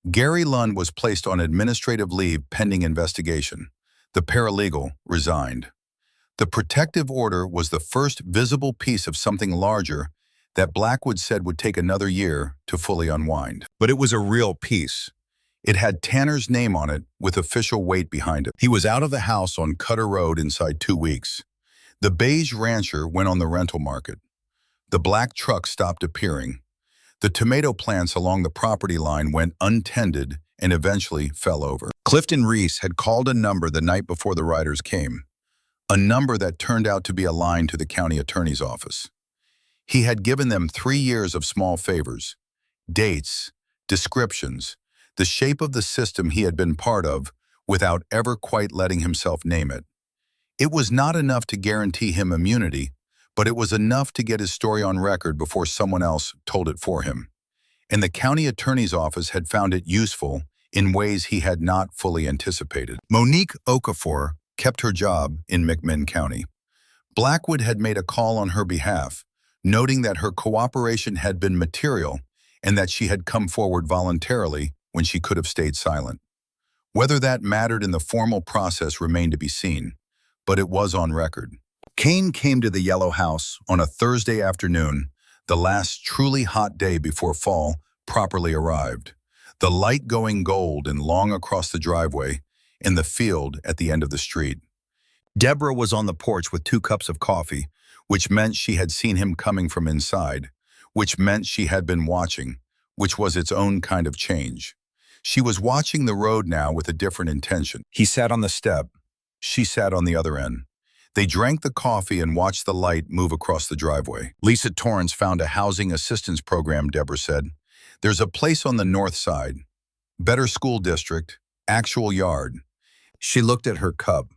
Gary Lund was placed on administrative leave pending investigation. The paralegal resigned. The protective order was the first visible piece of something larger that Blackwood said would take another year to fully unwind. But it was a real piece. It had Tanner's name on it with official weight behind it. He was out of the house on Cutter Road inside 2 weeks. The beige rancher went on the rental market. The black truck stopped appearing. The tomato plants along the property line went untended and eventually fell over. Clifton Reese had called a number the night before the riders came, a number that turned out to be a line to the county attorney's office. He had given them 3 years of small favors, dates, descriptions, the shape of the system he had been part of without ever quite letting himself name it. It was not enough to guarantee him immunity, but it was enough to get his story on record before someone else told it for him. And the county attorney's office had found it useful in ways he had not fully anticipated. Monique Okafor kept her job in McMinn County. Blackwood had made a call on her behalf, noting that her cooperation had been material and that she had come forward voluntarily when she could have stayed silent. Whether that mattered in the formal process remained to be seen, but it was on record. Kane came to the Yellow House on a Thursday afternoon, the last truly hot day before fall properly arrived, the light going gold and long across the driveway in the field at the end of the street. Deborah was on the porch with 2 cups of coffee, which meant she had seen him coming from inside, which meant she had been watching, which was its own kind of change. She was watching the road now with a different intention. He sat on the step. She sat on the other end. They drank the coffee and watched the light move across the driveway. Lisa Torrance found a housing assistance program, Deborah said. There's a place on the north side. Better school district, actual yard. She looked at her cub.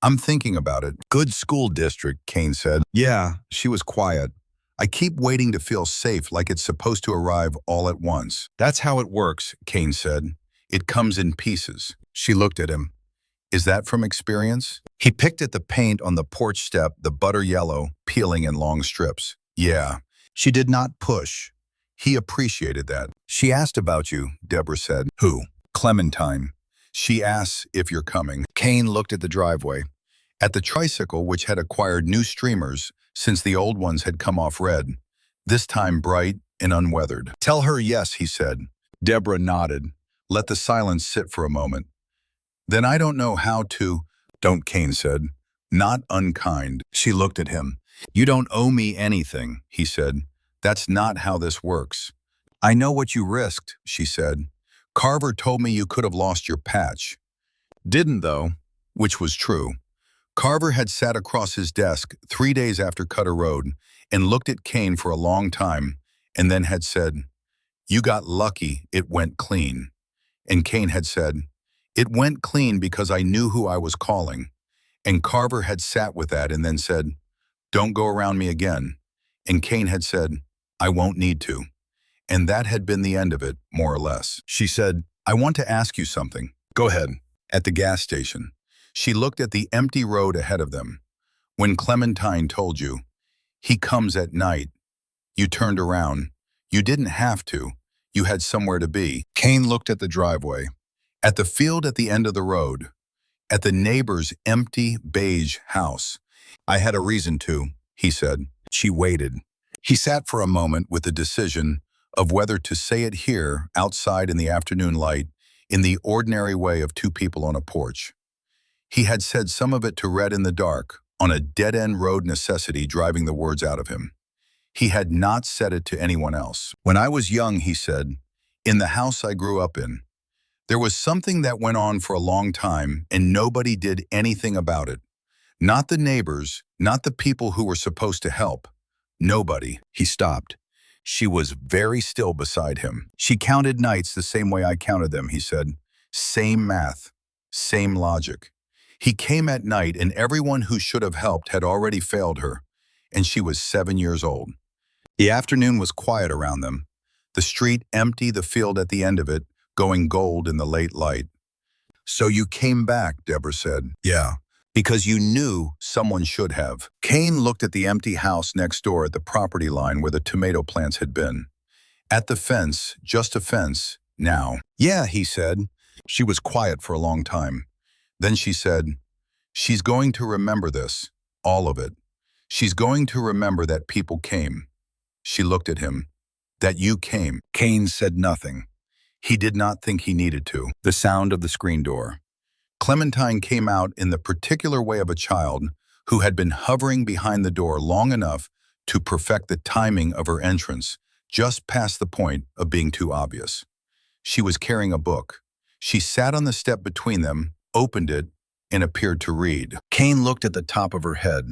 I'm thinking about it. Good school district, Kane said. Yeah, she was quiet. I keep waiting to feel safe like it's supposed to arrive all at once. That's how it works, Kane said. It comes in pieces. She looked at him. Is that from experience? He picked at the paint on the porch step, the butter yellow, peeling in long strips. Yeah. She did not push. He appreciated that. She asked about you, Deborah said. Who? Clementine. She asks if you're coming. Kane looked at the driveway. At the tricycle, which had acquired new streamers since the old ones had come off red, this time bright and unweathered. Tell her yes, he said. Deborah nodded. Let the silence sit for a moment. Then I don't know how to, don't, Kane said. Not unkind. She looked at him. You don't owe me anything, he said. That's not how this works. I know what you risked, she said. Carver told me you could have lost your patch. Didn't, though, which was true. Carver had sat across his desk 3 days after Cutter Road and looked at Kane for a long time and then had said, You got lucky, it went clean. And Kane had said, It went clean because I knew who I was calling. And Carver had sat with that and then said, Don't go around me again. And Kane had said, I won't need to. And that had been the end of it, more or less. She said, I want to ask you something. Go ahead. At the gas station. She looked at the empty road ahead of them. When Clementine told you, he comes at night, you turned around. You didn't have to. You had somewhere to be. Kane looked at the driveway. At the field at the end of the road. At the neighbor's empty beige house. I had a reason to, he said. She waited. He sat for a moment with the decision of whether to say it here, outside in the afternoon light, in the ordinary way of 2 people on a porch. He had said some of it to Red in the dark, on a dead-end road necessity driving the words out of him. He had not said it to anyone else. When I was young, he said, in the house I grew up in, there was something that went on for a long time and nobody did anything about it. Not the neighbors, not the people who were supposed to help. Nobody. He stopped. She was very still beside him. She counted nights the same way I counted them, he said. Same math, same logic. He came at night and everyone who should have helped had already failed her, and she was 7 years old. The afternoon was quiet around them. The street empty, the field at the end of it, going gold in the late light. "So you came back," Deborah said. "Yeah. Because you knew someone should have." Kane looked at the empty house next door at the property line where the tomato plants had been. At the fence, just a fence, now. "Yeah," he said. She was quiet for a long time. Then she said, "She's going to remember this, all of it. She's going to remember that people came." She looked at him. "That you came." Kane said nothing. He did not think he needed to. The sound of the screen door. Clementine came out in the particular way of a child who had been hovering behind the door long enough to perfect the timing of her entrance, just past the point of being too obvious. She was carrying a book. She sat on the step between them, opened it, and appeared to read. Kane looked at the top of her head,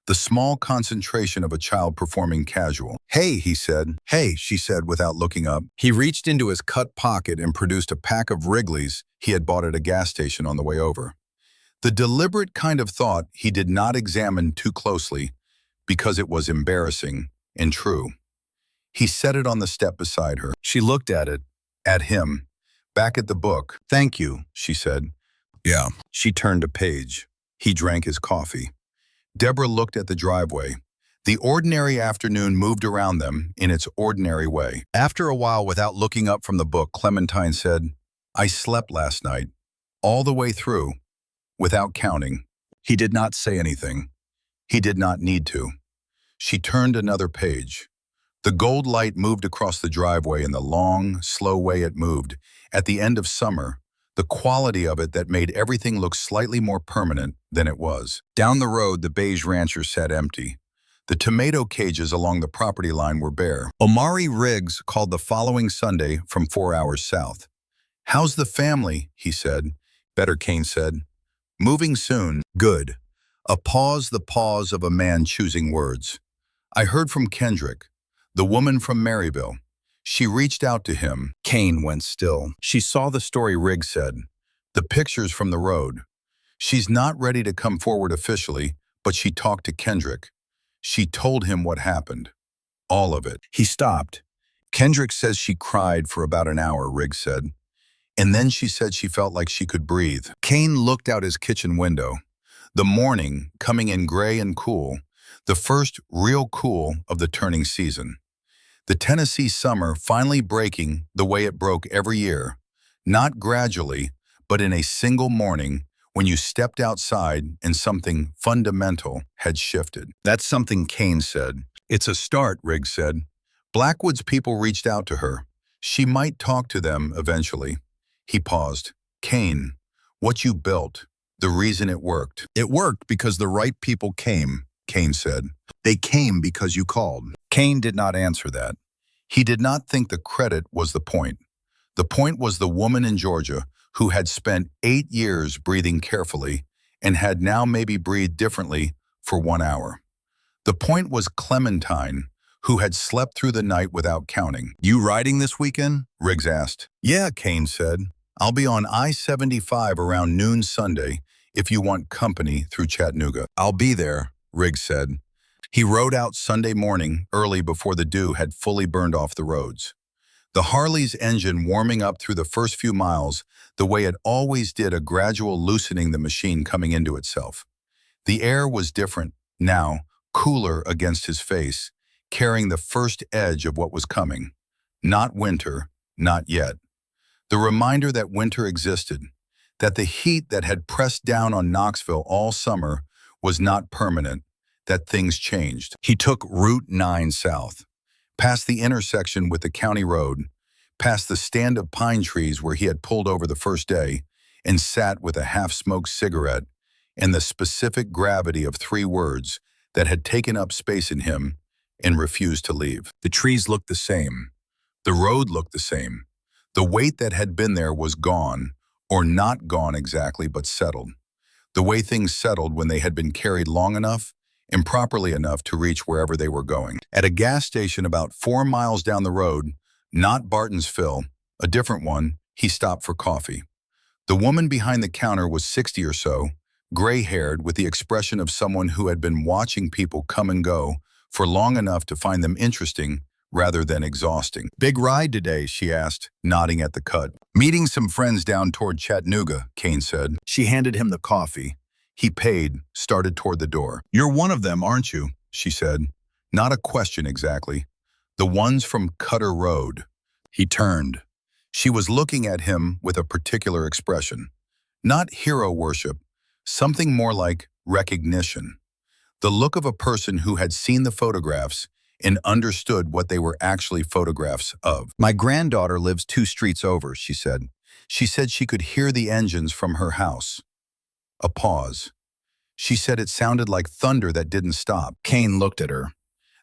the small concentration of a child performing casual. "Hey," he said. "Hey," she said without looking up. He reached into his cut pocket and produced a pack of Wrigley's he had bought at a gas station on the way over. The deliberate kind of thought he did not examine too closely because it was embarrassing and true. He set it on the step beside her. She looked at it, at him, back at the book. "Thank you," she said. "Yeah." She turned a page. He drank his coffee. Deborah looked at the driveway. The ordinary afternoon moved around them in its ordinary way. After a while, without looking up from the book, Clementine said, "I slept last night, all the way through, without counting." He did not say anything. He did not need to. She turned another page. The gold light moved across the driveway in the long, slow way it moved. At the end of summer, the quality of it that made everything look slightly more permanent than it was. Down the road, the beige rancher sat empty. The tomato cages along the property line were bare. Omari Riggs called the following Sunday from 4 hours south. "How's the family?" he said. "Better," Kane said. "Moving soon." "Good." A pause, the pause of a man choosing words. "I heard from Kendrick, the woman from Maryville. She reached out to him." Kane went still. She saw the story Riggs said. The pictures from the road. "She's not ready to come forward officially, but she talked to Kendrick. She told him what happened. All of it." He stopped. "Kendrick says she cried for about an hour," Riggs said. "And then she said she felt like she could breathe." Kane looked out his kitchen window. The morning, coming in gray and cool, the first real cool of the turning season. The Tennessee summer finally breaking the way it broke every year, not gradually, but in a single morning when you stepped outside and something fundamental had shifted. "That's something," Kane said. "It's a start," Riggs said. "Blackwood's people reached out to her. She might talk to them eventually." He paused. "Kane, what you built, the reason it worked." "It worked because the right people came," Kane said. "They came because you called." Kane did not answer that. He did not think the credit was the point. The point was the woman in Georgia who had spent 8 years breathing carefully and had now maybe breathed differently for 1 hour. The point was Clementine, who had slept through the night without counting. "You riding this weekend?" Riggs asked. "Yeah," Kane said. "I'll be on I-75 around noon Sunday if you want company through Chattanooga." "I'll be there," Riggs said. He rode out Sunday morning early before the dew had fully burned off the roads. The Harley's engine warming up through the first few miles the way it always did, a gradual loosening the machine coming into itself. The air was different, now, cooler against his face, carrying the first edge of what was coming. Not winter, not yet. The reminder that winter existed, that the heat that had pressed down on Knoxville all summer was not permanent, that things changed. He took Route 9 south, past the intersection with the county road, past the stand of pine trees where he had pulled over the first day, and sat with a half-smoked cigarette and the specific gravity of 3 words that had taken up space in him and refused to leave. The trees looked the same. The road looked the same. The weight that had been there was gone, or not gone exactly, but settled. The way things settled when they had been carried long enough, improperly enough to reach wherever they were going. At a gas station about 4 miles down the road, not Barton's Fill, a different one, he stopped for coffee. The woman behind the counter was 60 or so, gray-haired, with the expression of someone who had been watching people come and go for long enough to find them interesting rather than exhausting. "Big ride today?" she asked, nodding at the cut. "Meeting some friends down toward Chattanooga," Kane said. She handed him the coffee. He paid, started toward the door. "You're one of them, aren't you?" she said. Not a question exactly. "The ones from Cutter Road." He turned. She was looking at him with a particular expression. Not hero worship, something more like recognition. The look of a person who had seen the photographs and understood what they were actually photographs of. "My granddaughter lives 2 streets over," she said. She said she could hear the engines from her house. A pause. She said it sounded like thunder that didn't stop. Kane looked at her.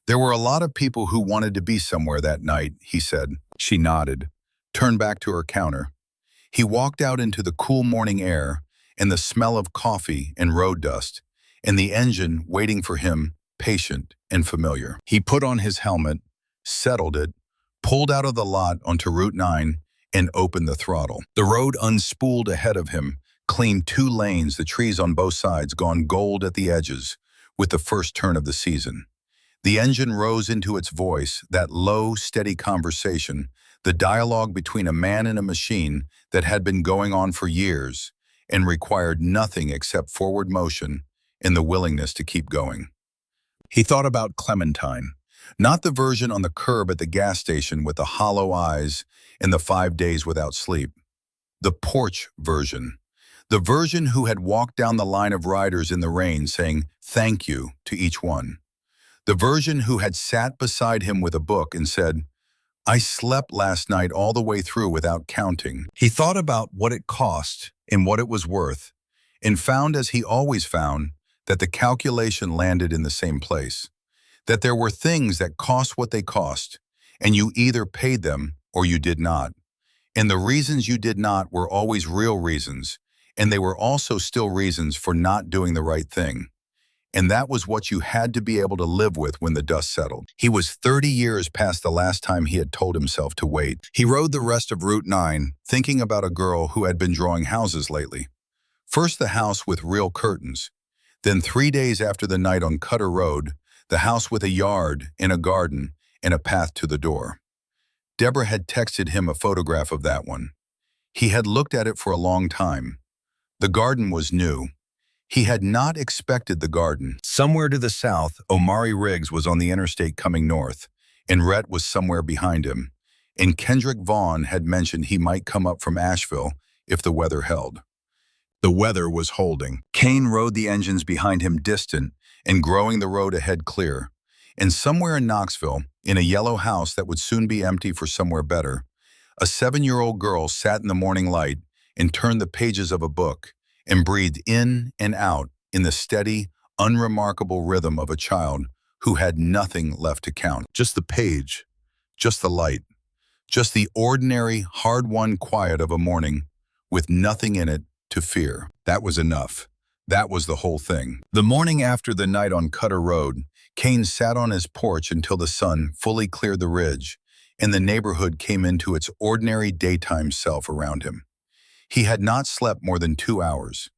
"There were a lot of people who wanted to be somewhere that night," he said. She nodded, turned back to her counter. He walked out into the cool morning air and the smell of coffee and road dust, and the engine waiting for him, patient and familiar. He put on his helmet, settled it, pulled out of the lot onto Route 9, and opened the throttle. The road unspooled ahead of him, clean 2 lanes, the trees on both sides gone gold at the edges, with the first turn of the season. The engine rose into its voice, that low, steady conversation, the dialogue between a man and a machine that had been going on for years and required nothing except forward motion and the willingness to keep going. He thought about Clementine, not the version on the curb at the gas station with the hollow eyes and the 5 days without sleep. The porch version. The version who had walked down the line of riders in the rain saying thank you to each one. The version who had sat beside him with a book and said, "I slept last night all the way through without counting." He thought about what it cost and what it was worth, and found, as he always found, that the calculation landed in the same place. That there were things that cost what they cost, and you either paid them or you did not. And the reasons you did not were always real reasons, and they were also still reasons for not doing the right thing. And that was what you had to be able to live with when the dust settled. He was 30 years past the last time he had told himself to wait. He rode the rest of Route 9, thinking about a girl who had been drawing houses lately. First the house with real curtains. Then 3 days after the night on Cutter Road, the house with a yard and a garden and a path to the door. Deborah had texted him a photograph of that one. He had looked at it for a long time. The garden was new. He had not expected the garden. Somewhere to the south, Omari Riggs was on the interstate coming north, and Rhett was somewhere behind him, and Kendrick Vaughn had mentioned he might come up from Asheville if the weather held. The weather was holding. Kane rode the engines behind him distant and growing the road ahead clear. And somewhere in Knoxville, in a yellow house that would soon be empty for somewhere better, a 7-year-old girl sat in the morning light and turned the pages of a book and breathed in and out in the steady, unremarkable rhythm of a child who had nothing left to count. Just the page, just the light, just the ordinary, hard-won quiet of a morning with nothing in it to fear. That was enough. That was the whole thing. The morning after the night on Cutter Road, Kane sat on his porch until the sun fully cleared the ridge and the neighborhood came into its ordinary daytime self around him. He had not slept more than 2 hours.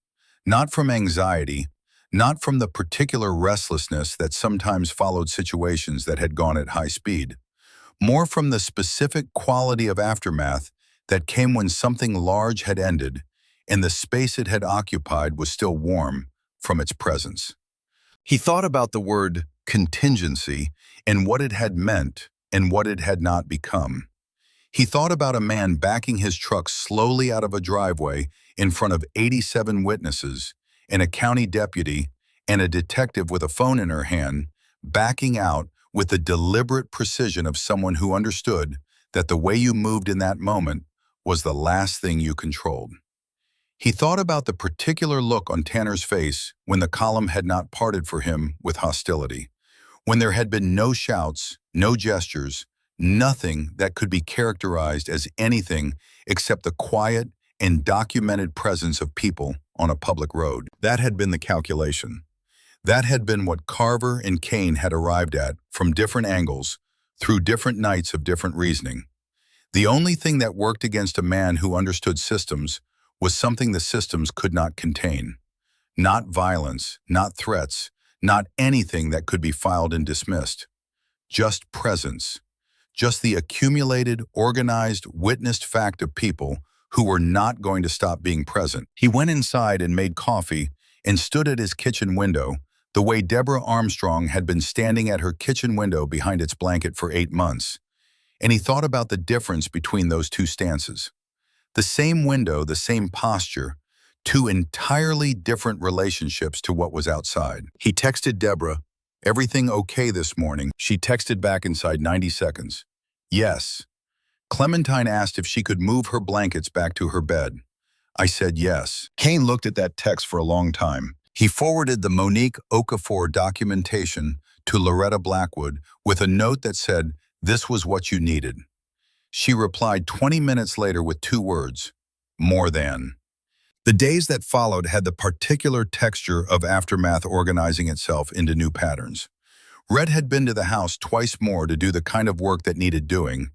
Not from anxiety, not from the particular restlessness that sometimes followed situations that had gone at high speed, more from the specific quality of aftermath that came when something large had ended and the space it had occupied was still warm from its presence. He thought about the word contingency and what it had meant and what it had not become. He thought about a man backing his truck slowly out of a driveway in front of 87 witnesses and a county deputy and a detective with a phone in her hand, backing out with the deliberate precision of someone who understood that the way you moved in that moment was the last thing you controlled. He thought about the particular look on Tanner's face when the column had not parted for him with hostility, when there had been no shouts, no gestures, nothing that could be characterized as anything except the quiet and documented presence of people on a public road. That had been the calculation. That had been what Carver and Kane had arrived at from different angles, through different nights of different reasoning. The only thing that worked against a man who understood systems was something the systems could not contain. Not violence, not threats, not anything that could be filed and dismissed. Just presence. just the accumulated, organized, witnessed fact of people who were not going to stop being present. He went inside and made coffee and stood at his kitchen window, the way Deborah Armstrong had been standing at her kitchen window behind its blanket for 8 months. And he thought about the difference between those two stances. The same window, the same posture, two entirely different relationships to what was outside. He texted Deborah, "Everything okay this morning?" She texted back inside 90 seconds. "Yes." Clementine asked if she could move her blankets back to her bed. I said yes. Kane looked at that text for a long time. He forwarded the Monique Okafor documentation to Loretta Blackwood with a note that said, "This was what you needed." She replied 20 minutes later with 2 words, "More than." The days that followed had the particular texture of aftermath organizing itself into new patterns. Red had been to the house twice more to do the kind of work that needed doing.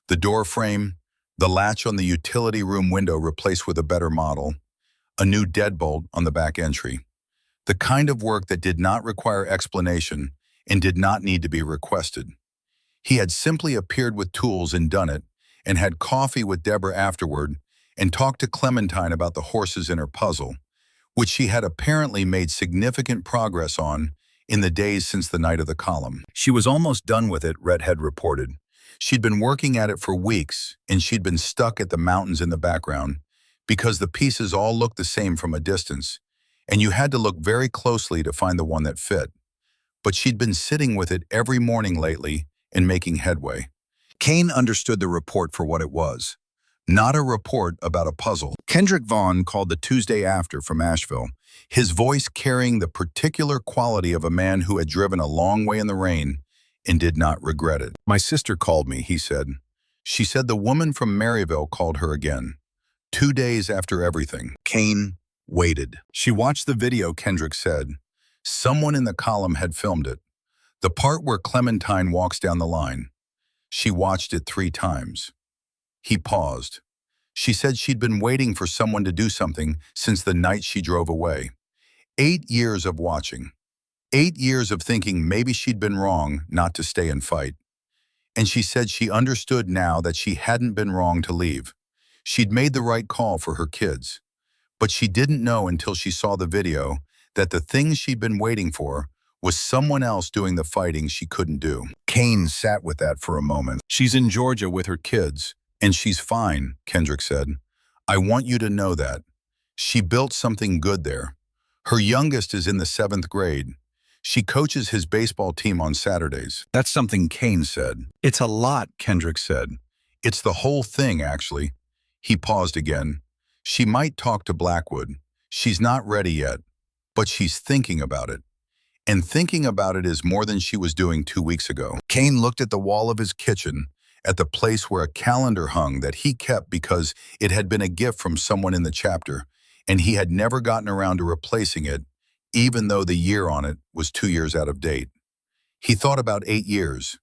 The door frame, the latch on the utility room window replaced with a better model, a new deadbolt on the back entry. The kind of work that did not require explanation and did not need to be requested. He had simply appeared with tools and done it, and had coffee with Deborah afterward, and talked to Clementine about the horses in her puzzle, which she had apparently made significant progress on in the days since the night of the column. She was almost done with it, Red had reported. She'd been working at it for weeks, and she'd been stuck at the mountains in the background because the pieces all looked the same from a distance, and you had to look very closely to find the one that fit. But she'd been sitting with it every morning lately and making headway. Kane understood the report for what it was. Not a report about a puzzle. Kendrick Vaughn called the Tuesday after from Asheville, his voice carrying the particular quality of a man who had driven a long way in the rain and did not regret it. "My sister called me," he said. "She said the woman from Maryville called her again. 2 days after everything." Kane waited. "She watched the video," Kendrick said. "Someone in the column had filmed it. The part where Clementine walks down the line. She watched it 3 times. He paused. "She said she'd been waiting for someone to do something since the night she drove away. 8 years of watching. 8 years of thinking maybe she'd been wrong not to stay and fight. And she said she understood now that she hadn't been wrong to leave. She'd made the right call for her kids. But she didn't know until she saw the video that the thing she'd been waiting for was someone else doing the fighting she couldn't do." Kane sat with that for a moment. "She's in Georgia with her kids, and she's fine," Kendrick said. "I want you to know that. She built something good there. Her youngest is in the 7th grade. She coaches his baseball team on Saturdays." "That's something," Kane said. "It's a lot," Kendrick said. "It's the whole thing, actually." He paused again. "She might talk to Blackwood. She's not ready yet, but she's thinking about it. And thinking about it is more than she was doing 2 weeks ago." Kane looked at the wall of his kitchen, at the place where a calendar hung that he kept because it had been a gift from someone in the chapter, and he had never gotten around to replacing it, even though the year on it was 2 years out of date. He thought about 8 years,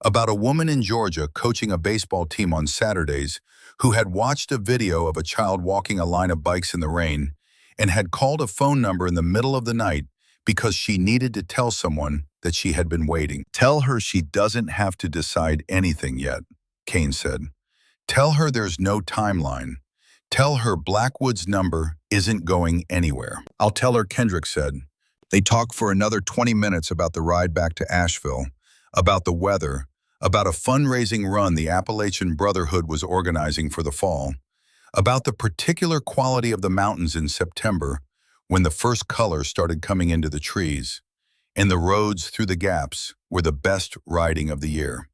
about a woman in Georgia coaching a baseball team on Saturdays who had watched a video of a child walking a line of bikes in the rain and had called a phone number in the middle of the night because she needed to tell someone that she had been waiting. "Tell her she doesn't have to decide anything yet," Kane said. "Tell her there's no timeline. Tell her Blackwood's number isn't going anywhere." "I'll tell her," Kendrick said. They talked for another 20 minutes about the ride back to Asheville, about the weather, about a fundraising run the Appalachian Brotherhood was organizing for the fall, about the particular quality of the mountains in September when the first colors started coming into the trees, and the roads through the gaps were the best riding of the year.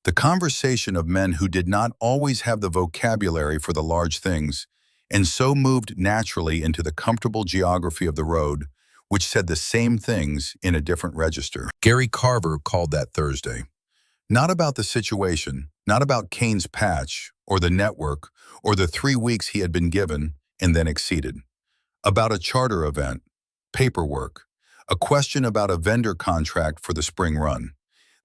The conversation of men who did not always have the vocabulary for the large things, and so moved naturally into the comfortable geography of the road, which said the same things in a different register. Gary Carver called that Thursday. Not about the situation, not about Kane's patch, or the network, or the 3 weeks he had been given and then exceeded. About a charter event, paperwork, a question about a vendor contract for the spring run.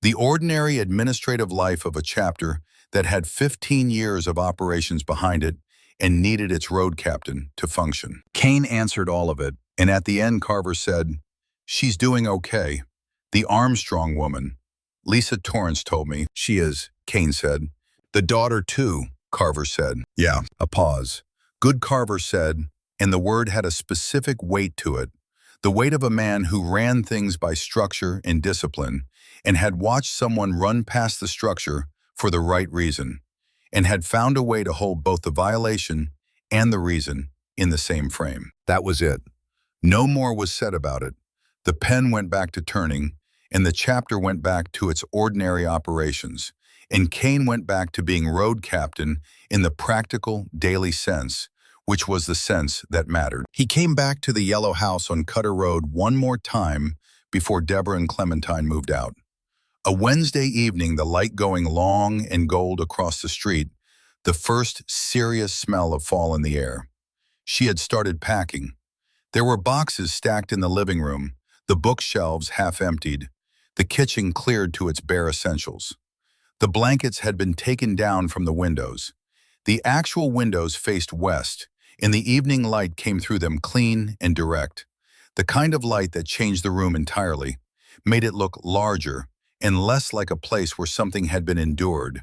The ordinary administrative life of a chapter that had 15 years of operations behind it and needed its road captain to function. Kane answered all of it, and at the end Carver said, "She's doing okay. The Armstrong woman. Lisa Torrance told me she is." Kane said. The daughter too, Carver said. Yeah, a pause. Good, Carver said, and the word had a specific weight to it. The weight of a man who ran things by structure and discipline, and had watched someone run past the structure for the right reason, and had found a way to hold both the violation and the reason in the same frame. That was it. No more was said about it. The pen went back to turning, and the chapter went back to its ordinary operations, and Kane went back to being road captain in the practical, daily sense, which was the sense that mattered. He came back to the yellow house on Cutter Road one more time before Deborah and Clementine moved out. A Wednesday evening, the light going long and gold across the street, the first serious smell of fall in the air. She had started packing. There were boxes stacked in the living room, the bookshelves half emptied, the kitchen cleared to its bare essentials. The blankets had been taken down from the windows. The actual windows faced west, and the evening light came through them clean and direct. The kind of light that changed the room entirely, made it look larger and less like a place where something had been endured,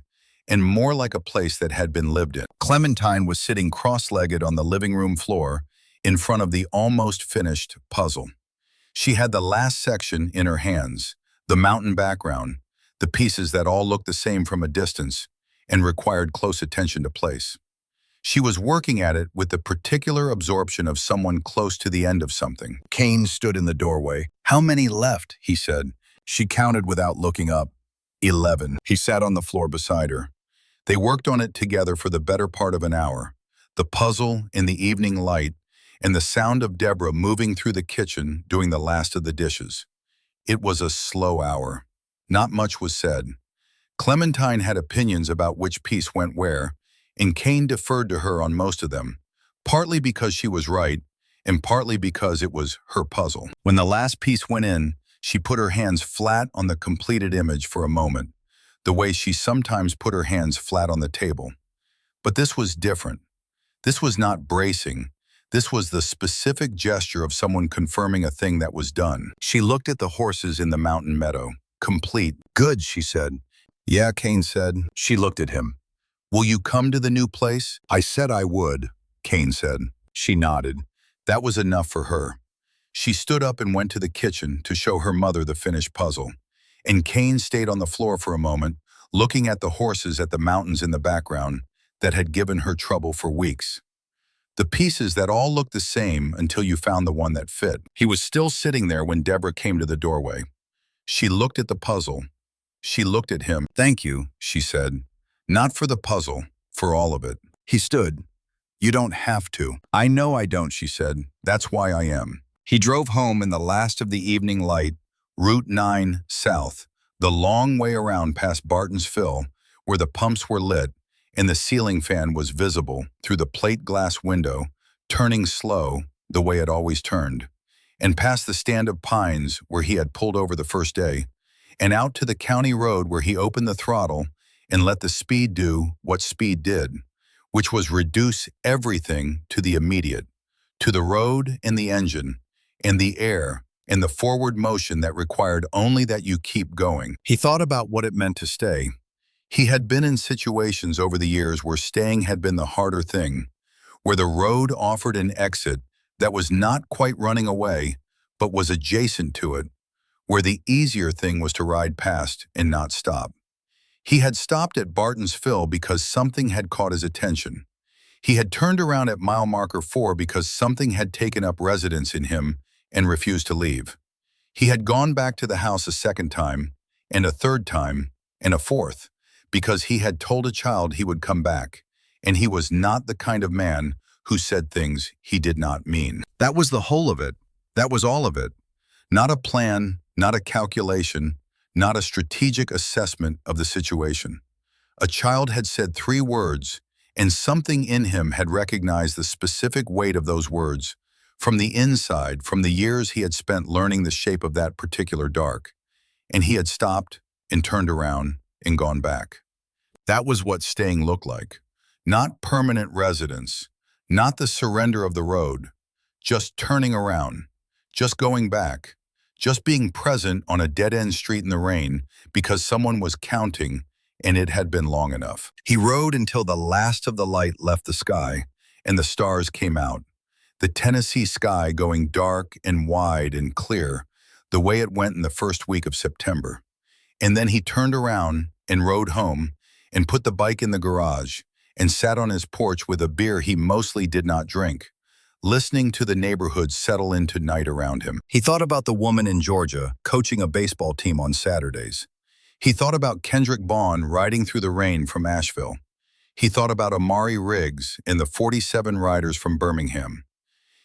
and more like a place that had been lived in. Clementine was sitting cross-legged on the living room floor in front of the almost finished puzzle. She had the last section in her hands, the mountain background, the pieces that all looked the same from a distance and required close attention to place. She was working at it with the particular absorption of someone close to the end of something. Kane stood in the doorway. How many left? He said. She counted without looking up. 11. He sat on the floor beside her. They worked on it together for the better part of an hour. The puzzle in the evening light and the sound of Deborah moving through the kitchen doing the last of the dishes. It was a slow hour. Not much was said. Clementine had opinions about which piece went where, and Kane deferred to her on most of them, partly because she was right, and partly because it was her puzzle. When the last piece went in, she put her hands flat on the completed image for a moment, the way she sometimes put her hands flat on the table. But this was different. This was not bracing. This was the specific gesture of someone confirming a thing that was done. She looked at the horses in the mountain meadow. Complete. Good, she said. Yeah, Kane said. She looked at him. Will you come to the new place? I said I would, Kane said. She nodded. That was enough for her. She stood up and went to the kitchen to show her mother the finished puzzle. And Kane stayed on the floor for a moment, looking at the horses at the mountains in the background that had given her trouble for weeks. The pieces that all looked the same until you found the one that fit. He was still sitting there when Deborah came to the doorway. She looked at the puzzle. She looked at him. Thank you, she said. Not for the puzzle, for all of it. He stood. You don't have to. I know I don't, she said. That's why I am. He drove home in the last of the evening light, Route 9 south, the long way around past Barton's Fill, where the pumps were lit and the ceiling fan was visible through the plate glass window, turning slow the way it always turned, and past the stand of pines where he had pulled over the first day, and out to the county road where he opened the throttle and let the speed do what speed did, which was reduce everything to the immediate, to the road and the engine, and the air, and the forward motion that required only that you keep going. He thought about what it meant to stay. He had been in situations over the years where staying had been the harder thing, where the road offered an exit that was not quite running away, but was adjacent to it, where the easier thing was to ride past and not stop. He had stopped at Barton's Fill because something had caught his attention. He had turned around at mile marker 4 because something had taken up residence in him and refused to leave. He had gone back to the house a second time, and a third time, and a fourth, because he had told a child he would come back, and he was not the kind of man who said things he did not mean. That was the whole of it. That was all of it. Not a plan, not a calculation, not a strategic assessment of the situation. A child had said 3 words, and something in him had recognized the specific weight of those words from the inside, from the years he had spent learning the shape of that particular dark. And he had stopped and turned around and gone back. That was what staying looked like. Not permanent residence, not the surrender of the road, just turning around, just going back, just being present on a dead-end street in the rain because someone was counting and it had been long enough. He rode until the last of the light left the sky, and the stars came out. The Tennessee sky going dark and wide and clear, the way it went in the first week of September. And then he turned around and rode home and put the bike in the garage and sat on his porch with a beer he mostly did not drink, listening to the neighborhood settle into night around him. He thought about the woman in Georgia coaching a baseball team on Saturdays. He thought about Kendrick Vaughn riding through the rain from Asheville. He thought about Amari Riggs and the 47 riders from Birmingham.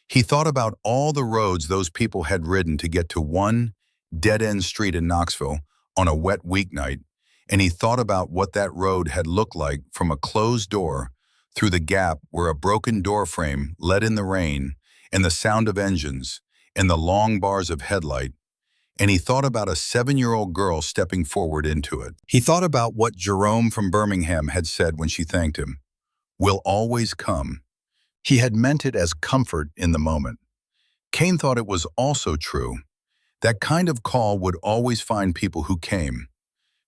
He thought about all the roads those people had ridden to get to one dead-end street in Knoxville on a wet weeknight, and he thought about what that road had looked like from a closed door through the gap where a broken door frame let in the rain and the sound of engines and the long bars of headlight, and he thought about a 7-year-old girl stepping forward into it. He thought about what Jerome from Birmingham had said when she thanked him, "Will always come." He had meant it as comfort in the moment. Kane thought it was also true. That kind of call would always find people who came,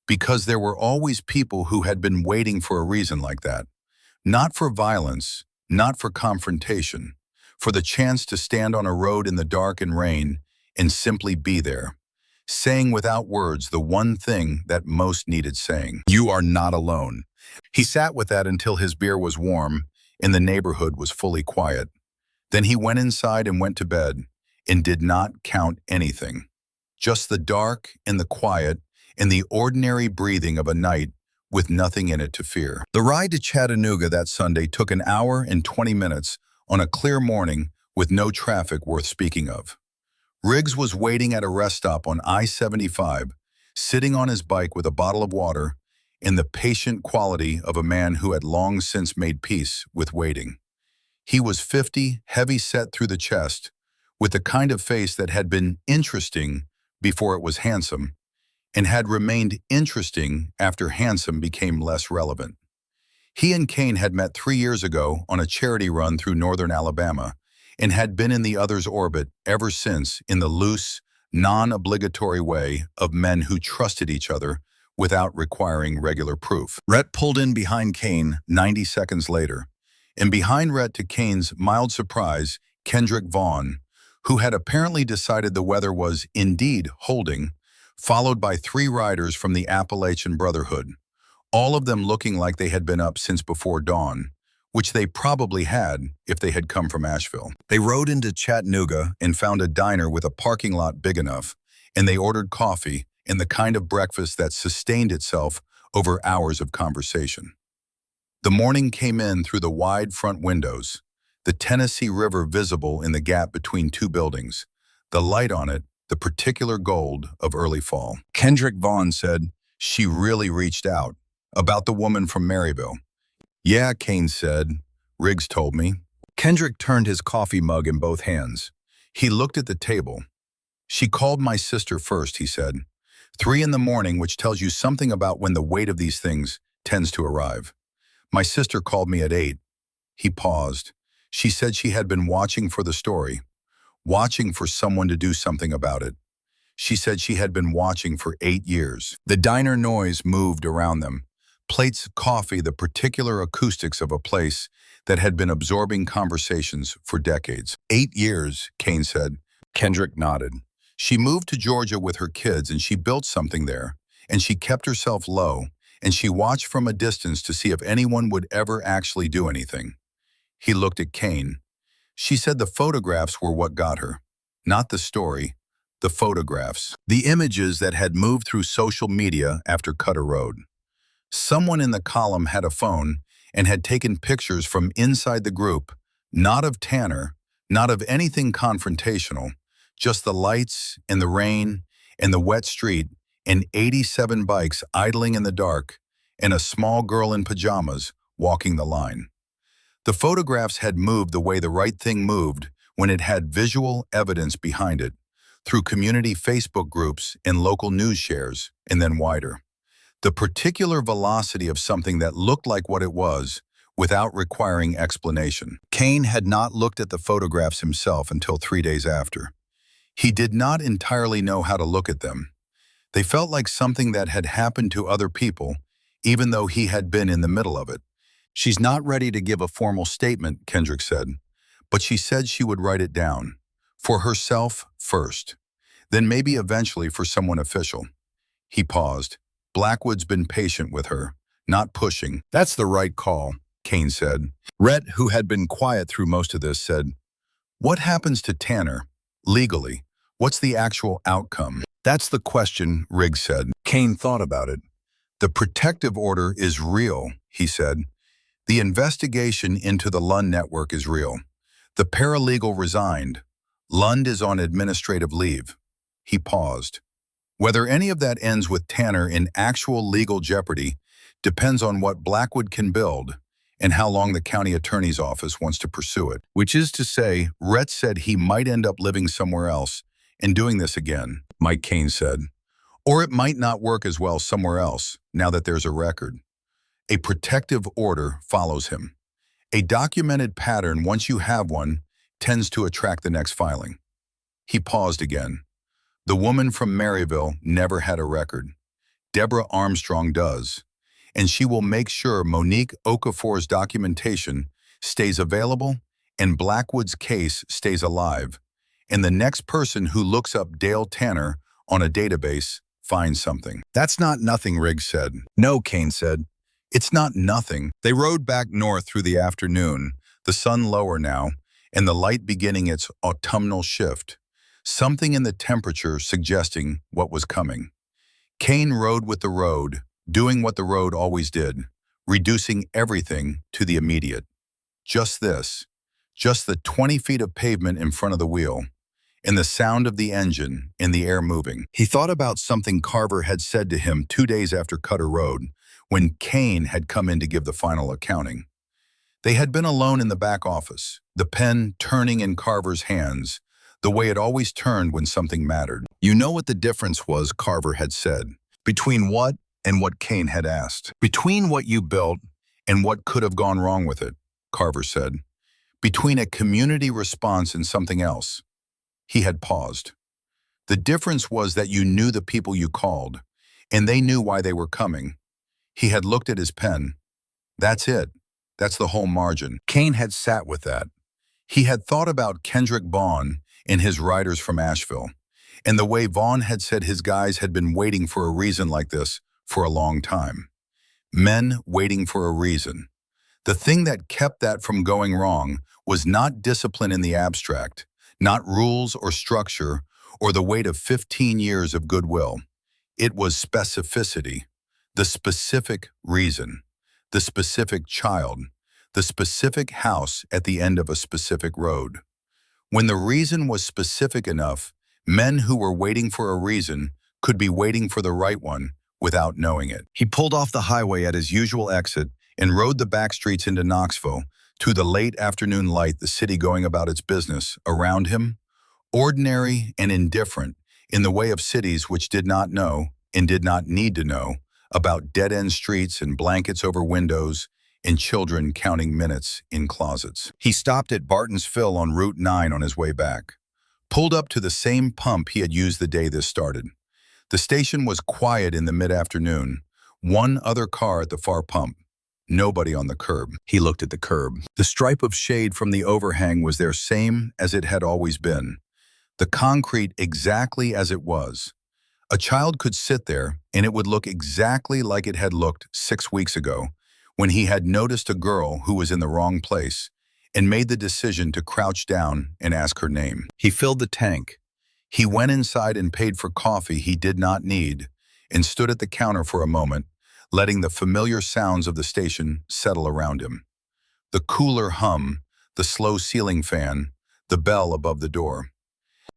because there were always people who had been waiting for a reason like that. Not for violence, not for confrontation, for the chance to stand on a road in the dark and rain and simply be there, saying without words the one thing that most needed saying. You are not alone. He sat with that until his beer was warm and the neighborhood was fully quiet. Then he went inside and went to bed and did not count anything. Just the dark and the quiet and the ordinary breathing of a night with nothing in it to fear. The ride to Chattanooga that Sunday took an hour and 20 minutes on a clear morning with no traffic worth speaking of. Riggs was waiting at a rest stop on I-75, sitting on his bike with a bottle of water and the patient quality of a man who had long since made peace with waiting. He was 50, heavy set through the chest, with the kind of face that had been interesting before it was handsome, and had remained interesting after handsome became less relevant. He and Kane had met 3 years ago on a charity run through northern Alabama, and had been in the other's orbit ever since in the loose, non-obligatory way of men who trusted each other without requiring regular proof. Rhett pulled in behind Kane 90 seconds later, and behind Rhett, to Kane's mild surprise, Kendrick Vaughn, who had apparently decided the weather was indeed holding, followed by 3 riders from the Appalachian Brotherhood, all of them looking like they had been up since before dawn, which they probably had if they had come from Asheville. They rode into Chattanooga and found a diner with a parking lot big enough, and they ordered coffee and the kind of breakfast that sustained itself over hours of conversation. The morning came in through the wide front windows, the Tennessee River visible in the gap between 2 buildings, the light on it, the particular gold of early fall. Kendrick Vaughn said, "She really reached out." About the woman from Maryville. "Yeah," Kane said, "Riggs told me." Kendrick turned his coffee mug in both hands. He looked at the table. "She called my sister first," he said. 3 in the morning, which tells you something about when the weight of these things tends to arrive. "My sister called me at 8. He paused. "She said she had been watching for the story, watching for someone to do something about it. She said she had been watching for 8 years. The diner noise moved around them. Plates of coffee, the particular acoustics of a place that had been absorbing conversations for decades. 8 years, Kane said. Kendrick nodded. She moved to Georgia with her kids and she built something there, and she kept herself low, and she watched from a distance to see if anyone would ever actually do anything. He looked at Kane. She said the photographs were what got her. Not the story, the photographs. The images that had moved through social media after Cutter Road. Someone in the column had a phone and had taken pictures from inside the group, not of Tanner, not of anything confrontational, just the lights and the rain and the wet street and 87 bikes idling in the dark and a small girl in pajamas walking the line. The photographs had moved the way the right thing moved when it had visual evidence behind it, through community Facebook groups and local news shares, and then wider. The particular velocity of something that looked like what it was, without requiring explanation. Kane had not looked at the photographs himself until 3 days after. He did not entirely know how to look at them. They felt like something that had happened to other people, even though he had been in the middle of it. "She's not ready to give a formal statement," Kendrick said, "but she said she would write it down. For herself first, then maybe eventually for someone official." He paused. "Blackwood's been patient with her, not pushing." "That's the right call," Kane said. Rhett, who had been quiet through most of this, said, "What happens to Tanner? Legally, what's the actual outcome?" "That's the question," Riggs said. Kane thought about it. "The protective order is real," he said. "The investigation into the Lund network is real. The paralegal resigned. Lund is on administrative leave." He paused. "Whether any of that ends with Tanner in actual legal jeopardy depends on what Blackwood can build and how long the county attorney's office wants to pursue it." Which is to say, Rhett said he might end up living somewhere else and doing this again, Mike Kane said. Or it might not work as well somewhere else, now that there's a record. A protective order follows him. A documented pattern, once you have one, tends to attract the next filing. He paused again. The woman from Maryville never had a record. Deborah Armstrong does. And she will make sure Monique Okafor's documentation stays available and Blackwood's case stays alive. And the next person who looks up Dale Tanner on a database finds something. "That's not nothing," Riggs said. "No," Kane said. "It's not nothing." They rode back north through the afternoon, the sun lower now, and the light beginning its autumnal shift, something in the temperature suggesting what was coming. Kane rode with the road, doing what the road always did, reducing everything to the immediate. Just this, just the 20 feet of pavement in front of the wheel, and the sound of the engine and the air moving. He thought about something Carver had said to him 2 days after Cutter Road, when Kane had come in to give the final accounting. They had been alone in the back office, the pen turning in Carver's hands, the way it always turned when something mattered. "You know what the difference was," Carver had said. "Between what and what Kane had asked. Between what you built and what could have gone wrong with it," Carver said. "Between a community response and something else." He had paused. "The difference was that you knew the people you called, and they knew why they were coming." He had looked at his pen. "That's it. That's the whole margin." Kane had sat with that. He had thought about Kendrick Vaughn and his riders from Asheville, and the way Vaughn had said his guys had been waiting for a reason like this for a long time. Men waiting for a reason. The thing that kept that from going wrong was not discipline in the abstract, not rules or structure, or the weight of 15 years of goodwill. It was specificity, the specific reason, the specific child, the specific house at the end of a specific road. When the reason was specific enough, men who were waiting for a reason could be waiting for the right one without knowing it. He pulled off the highway at his usual exit and rode the back streets into Knoxville, to the late afternoon light, the city going about its business. Around him, ordinary and indifferent in the way of cities which did not know and did not need to know about dead-end streets and blankets over windows and children counting minutes in closets. He stopped at Barton's Fill on Route 9 on his way back, pulled up to the same pump he had used the day this started. The station was quiet in the mid-afternoon, one other car at the far pump. Nobody on the curb. He looked at the curb. The stripe of shade from the overhang was there, same as it had always been. The concrete exactly as it was. A child could sit there and it would look exactly like it had looked 6 weeks ago when he had noticed a girl who was in the wrong place and made the decision to crouch down and ask her name. He filled the tank. He went inside and paid for coffee he did not need and stood at the counter for a moment, letting the familiar sounds of the station settle around him. The cooler hum, the slow ceiling fan, the bell above the door.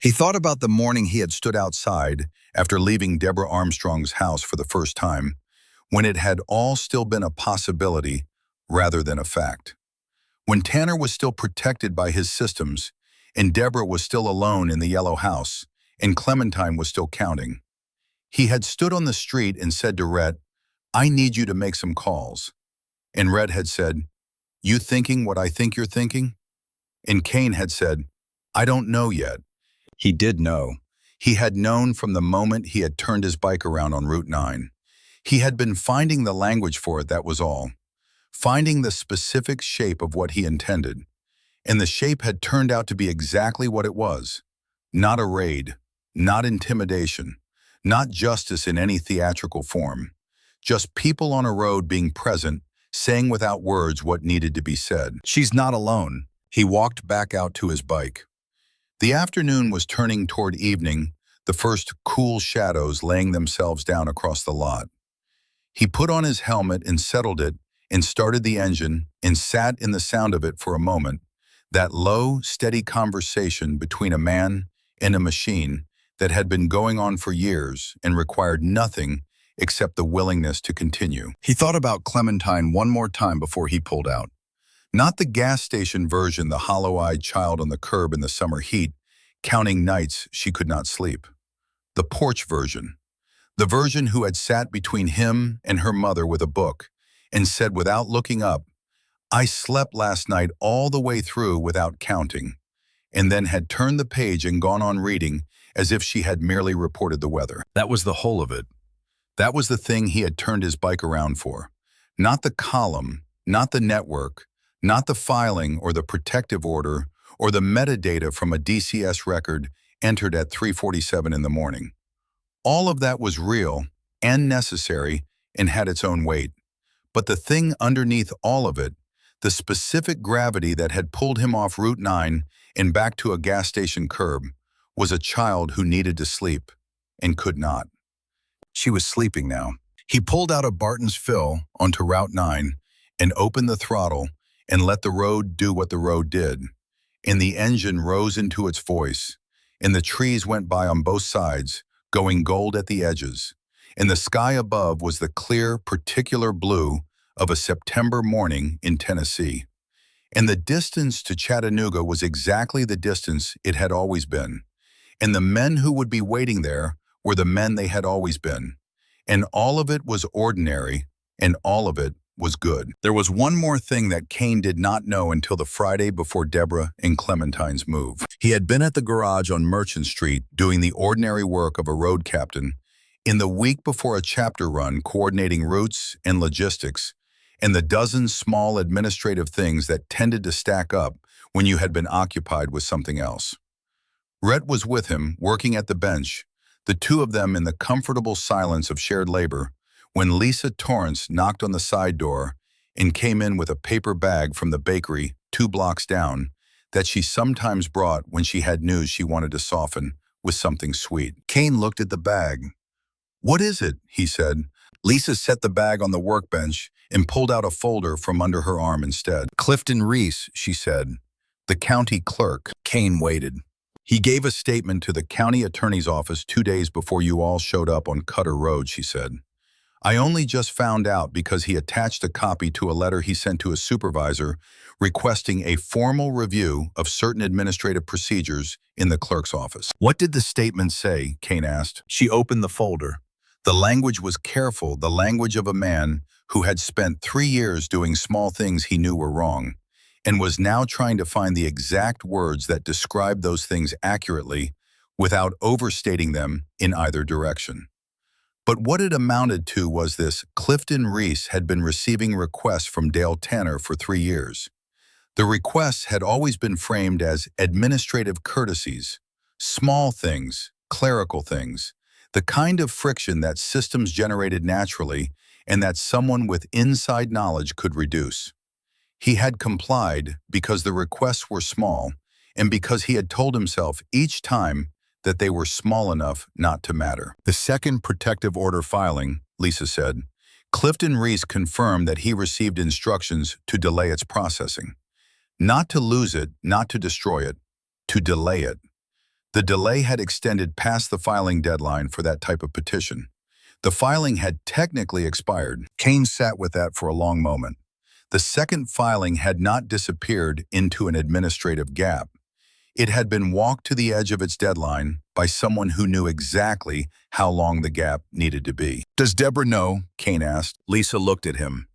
He thought about the morning he had stood outside after leaving Deborah Armstrong's house for the first time, when it had all still been a possibility rather than a fact. When Tanner was still protected by his systems, and Deborah was still alone in the yellow house, and Clementine was still counting. He had stood on the street and said to Rhett, "I need you to make some calls." And Rhett had said, "You thinking what I think you're thinking?" And Kane had said, "I don't know yet." He did know. He had known from the moment he had turned his bike around on Route 9. He had been finding the language for it, that was all. Finding the specific shape of what he intended. And the shape had turned out to be exactly what it was. Not a raid, not intimidation, not justice in any theatrical form. Just people on a road being present, saying without words what needed to be said. She's not alone. He walked back out to his bike. The afternoon was turning toward evening, the first cool shadows laying themselves down across the lot. He put on his helmet and settled it and started the engine and sat in the sound of it for a moment, that low, steady conversation between a man and a machine that had been going on for years and required nothing except the willingness to continue. He thought about Clementine one more time before he pulled out. Not the gas station version, the hollow-eyed child on the curb in the summer heat, counting nights she could not sleep. The porch version. The version who had sat between him and her mother with a book and said without looking up, "I slept last night all the way through without counting," and then had turned the page and gone on reading as if she had merely reported the weather. That was the whole of it. That was the thing he had turned his bike around for. Not the column, not the network, not the filing or the protective order or the metadata from a DCS record entered at 3:47 in the morning. All of that was real and necessary and had its own weight. But the thing underneath all of it, the specific gravity that had pulled him off Route 9 and back to a gas station curb, was a child who needed to sleep and could not. She was sleeping now. He pulled out of Barton's Fill onto Route 9 and opened the throttle and let the road do what the road did. And the engine rose into its voice, and the trees went by on both sides, going gold at the edges, and the sky above was the clear, particular blue of a September morning in Tennessee. And the distance to Chattanooga was exactly the distance it had always been. And the men who would be waiting there were the men they had always been. And all of it was ordinary, and all of it was good. There was one more thing that Kane did not know until the Friday before Deborah and Clementine's move. He had been at the garage on Merchant Street doing the ordinary work of a road captain in the week before a chapter run coordinating routes and logistics and the dozen small administrative things that tended to stack up when you had been occupied with something else. Rhett was with him, working at the bench, the two of them in the comfortable silence of shared labor, when Lisa Torrance knocked on the side door and came in with a paper bag from the bakery 2 blocks down that she sometimes brought when she had news she wanted to soften with something sweet. Kane looked at the bag. "What is it?" he said. Lisa set the bag on the workbench and pulled out a folder from under her arm instead. "Clifton Reese," she said. "The county clerk." Kane waited. "He gave a statement to the county attorney's office 2 days before you all showed up on Cutter Road," she said. "I only just found out because he attached a copy to a letter he sent to his supervisor requesting a formal review of certain administrative procedures in the clerk's office." "What did the statement say?" Kane asked. She opened the folder. The language was careful, the language of a man who had spent 3 years doing small things he knew were wrong, and was now trying to find the exact words that described those things accurately without overstating them in either direction. But what it amounted to was this: Clifton Reese had been receiving requests from Dale Tanner for 3 years. The requests had always been framed as administrative courtesies, small things, clerical things, the kind of friction that systems generated naturally and that someone with inside knowledge could reduce. He had complied because the requests were small and because he had told himself each time that they were small enough not to matter. The second protective order filing, Lisa said, Clifton Reese confirmed that he received instructions to delay its processing. Not to lose it, not to destroy it, to delay it. The delay had extended past the filing deadline for that type of petition. The filing had technically expired. Kane sat with that for a long moment. The second filing had not disappeared into an administrative gap. It had been walked to the edge of its deadline by someone who knew exactly how long the gap needed to be. "Does Deborah know?" Kane asked. Lisa looked at him.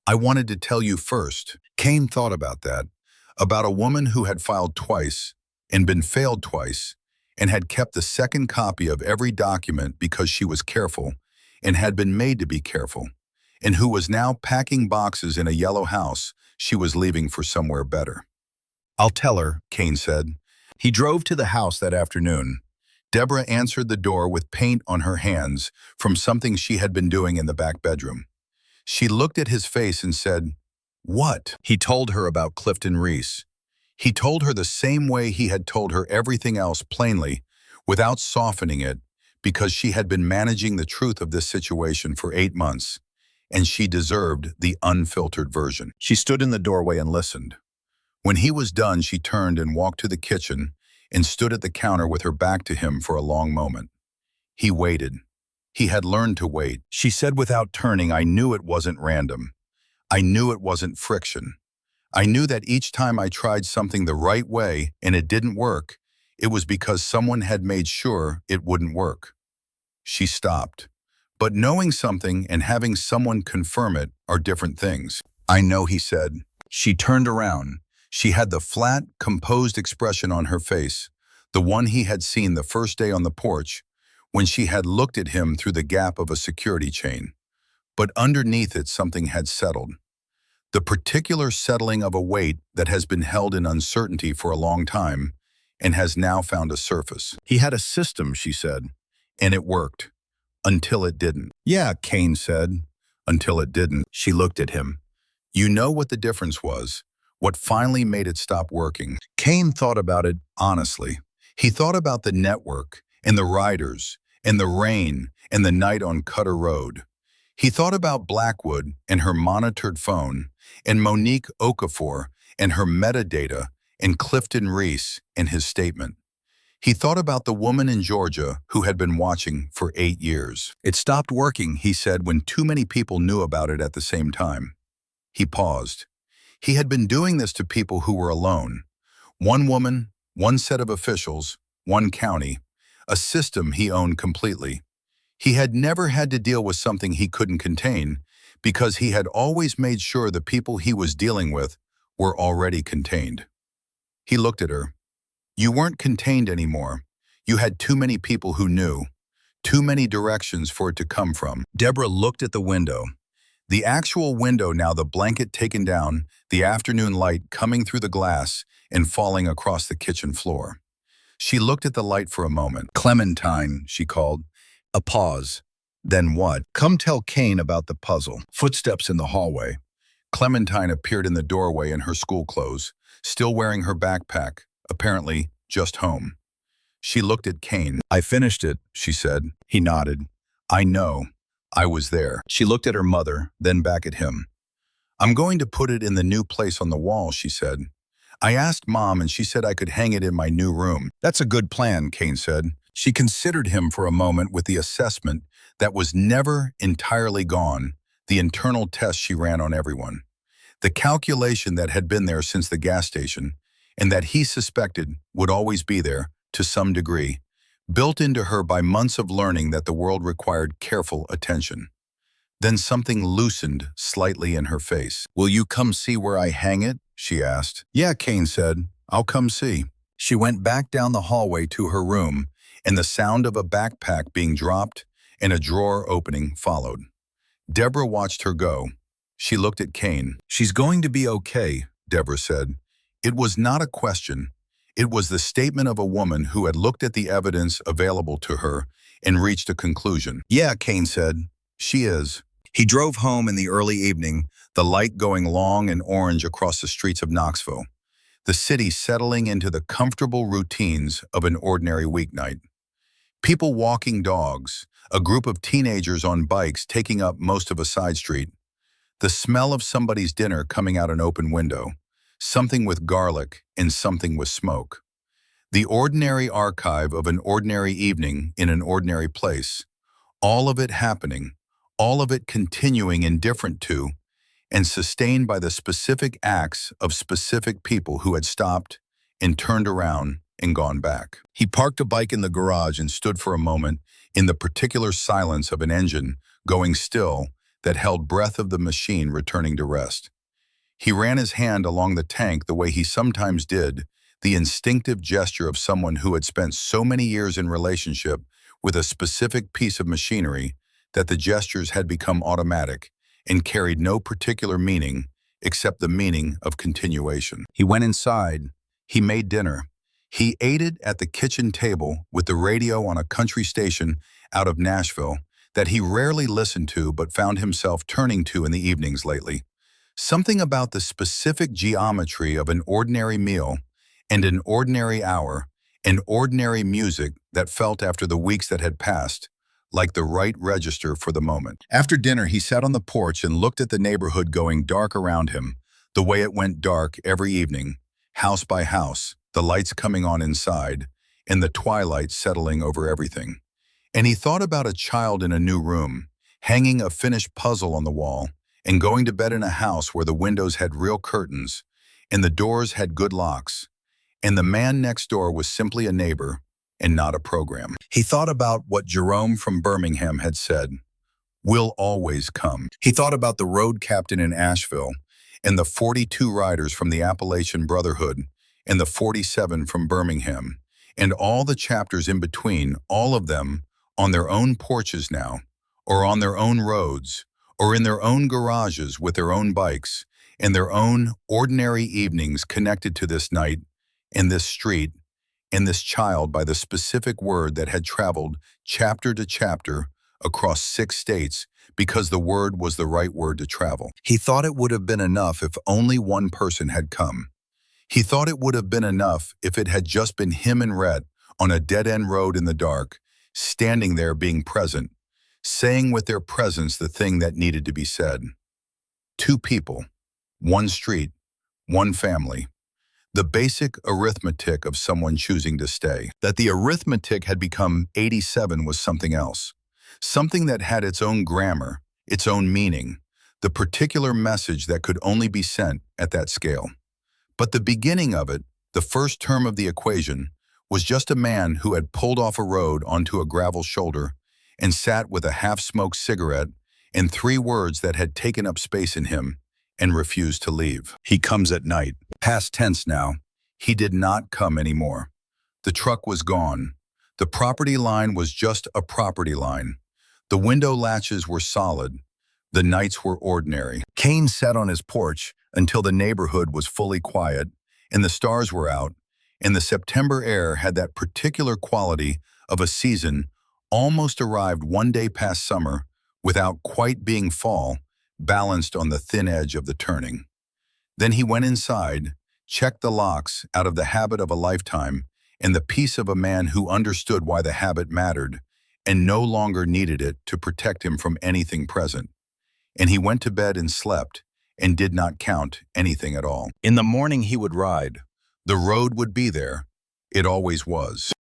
"I wanted to tell you first." Kane thought about that, about a woman who had filed twice and been failed twice and had kept the second copy of every document because she was careful and had been made to be careful, and who was now packing boxes in a yellow house she was leaving for somewhere better. "I'll tell her," Kane said. He drove to the house that afternoon. Deborah answered the door with paint on her hands from something she had been doing in the back bedroom. She looked at his face and said, "What?" He told her about Clifton Reese. He told her the same way he had told her everything else plainly, without softening it, because she had been managing the truth of this situation for 8 months, and she deserved the unfiltered version. She stood in the doorway and listened. When he was done, she turned and walked to the kitchen and stood at the counter with her back to him for a long moment. He waited. He had learned to wait. She said without turning, "I knew it wasn't random. I knew it wasn't friction. I knew that each time I tried something the right way and it didn't work, it was because someone had made sure it wouldn't work." She stopped. But knowing something and having someone confirm it are different things. "I know," he said. She turned around. She had the flat, composed expression on her face, the one he had seen the first day on the porch, when she had looked at him through the gap of a security chain. But underneath it, something had settled. The particular settling of a weight that has been held in uncertainty for a long time and has now found a surface. "He had a system," she said, "and it worked. Until it didn't." "Yeah," Kane said. "Until it didn't." She looked at him. "You know what the difference was? What finally made it stop working?" Kane thought about it honestly. He thought about the network and the riders and the rain and the night on Cutter Road. He thought about Blackwood and her monitored phone, and Monique Okafor and her metadata, and Clifton Reese and his statement. He thought about the woman in Georgia who had been watching for 8 years. "It stopped working," he said, "when too many people knew about it at the same time." He paused. He had been doing this to people who were alone. One woman, one set of officials, one county, a system he owned completely. He had never had to deal with something he couldn't contain because he had always made sure the people he was dealing with were already contained. He looked at her. "You weren't contained anymore. You had too many people who knew, too many directions for it to come from." Deborah looked at the window. The actual window now, the blanket taken down, the afternoon light coming through the glass and falling across the kitchen floor. She looked at the light for a moment. "Clementine," she called. A pause. "Then what?" "Come tell Kane about the puzzle." Footsteps in the hallway. Clementine appeared in the doorway in her school clothes, still wearing her backpack, apparently just home. She looked at Kane. "I finished it," she said. He nodded. "I know. I was there." She looked at her mother, then back at him. "I'm going to put it in the new place on the wall," she said. "I asked Mom and she said I could hang it in my new room." "That's a good plan," Kane said. She considered him for a moment with the assessment that was never entirely gone, the internal test she ran on everyone. The calculation that had been there since the gas station, and that he suspected would always be there, to some degree, built into her by months of learning that the world required careful attention. Then something loosened slightly in her face. "Will you come see where I hang it?" she asked. "Yeah," Kane said. "I'll come see." She went back down the hallway to her room, and the sound of a backpack being dropped and a drawer opening followed. Deborah watched her go. She looked at Kane. "She's going to be okay," Deborah said. It was not a question. It was the statement of a woman who had looked at the evidence available to her and reached a conclusion. "Yeah," Kane said. "She is." He drove home in the early evening, the light going long and orange across the streets of Knoxville, the city settling into the comfortable routines of an ordinary weeknight. People walking dogs, a group of teenagers on bikes taking up most of a side street, the smell of somebody's dinner coming out an open window, something with garlic and something with smoke. The ordinary archive of an ordinary evening in an ordinary place, all of it happening, all of it continuing indifferent to and sustained by the specific acts of specific people who had stopped and turned around and gone back. He parked a bike in the garage and stood for a moment in the particular silence of an engine going still that held breath of the machine returning to rest. He ran his hand along the tank the way he sometimes did, the instinctive gesture of someone who had spent so many years in relationship with a specific piece of machinery that the gestures had become automatic and carried no particular meaning except the meaning of continuation. He went inside. He made dinner. He ate it at the kitchen table with the radio on a country station out of Nashville that he rarely listened to but found himself turning to in the evenings lately. Something about the specific geometry of an ordinary meal and an ordinary hour and ordinary music that felt after the weeks that had passed, like the right register for the moment. After dinner, he sat on the porch and looked at the neighborhood going dark around him, the way it went dark every evening, house by house, the lights coming on inside, and the twilight settling over everything. And he thought about a child in a new room, hanging a finished puzzle on the wall, and going to bed in a house where the windows had real curtains, and the doors had good locks, and the man next door was simply a neighbor and not a program. He thought about what Jerome from Birmingham had said, "Will always come." He thought about the road captain in Asheville, and the 42 riders from the Appalachian Brotherhood, and the 47 from Birmingham, and all the chapters in between, all of them on their own porches now, or on their own roads, or in their own garages with their own bikes, and their own ordinary evenings connected to this night, and this street, and this child by the specific word that had traveled chapter to chapter across 6 states because the word was the right word to travel. He thought it would have been enough if only one person had come. He thought it would have been enough if it had just been him and Rhett on a dead-end road in the dark, standing there being present, saying with their presence the thing that needed to be said. 2 people, 1 street, 1 family. The basic arithmetic of someone choosing to stay. That the arithmetic had become 87 was something else. Something that had its own grammar, its own meaning, the particular message that could only be sent at that scale. But the beginning of it, the first term of the equation, was just a man who had pulled off a road onto a gravel shoulder and sat with a half-smoked cigarette and 3 words that had taken up space in him and refused to leave. He comes at night. Past tense now. He did not come anymore. The truck was gone. The property line was just a property line. The window latches were solid. The nights were ordinary. Kane sat on his porch until the neighborhood was fully quiet and the stars were out, and the September air had that particular quality of a season almost arrived 1 day past summer without quite being fall, balanced on the thin edge of the turning. Then he went inside, checked the locks out of the habit of a lifetime and the peace of a man who understood why the habit mattered and no longer needed it to protect him from anything present. And he went to bed and slept and did not count anything at all. In the morning he would ride. The road would be there. It always was.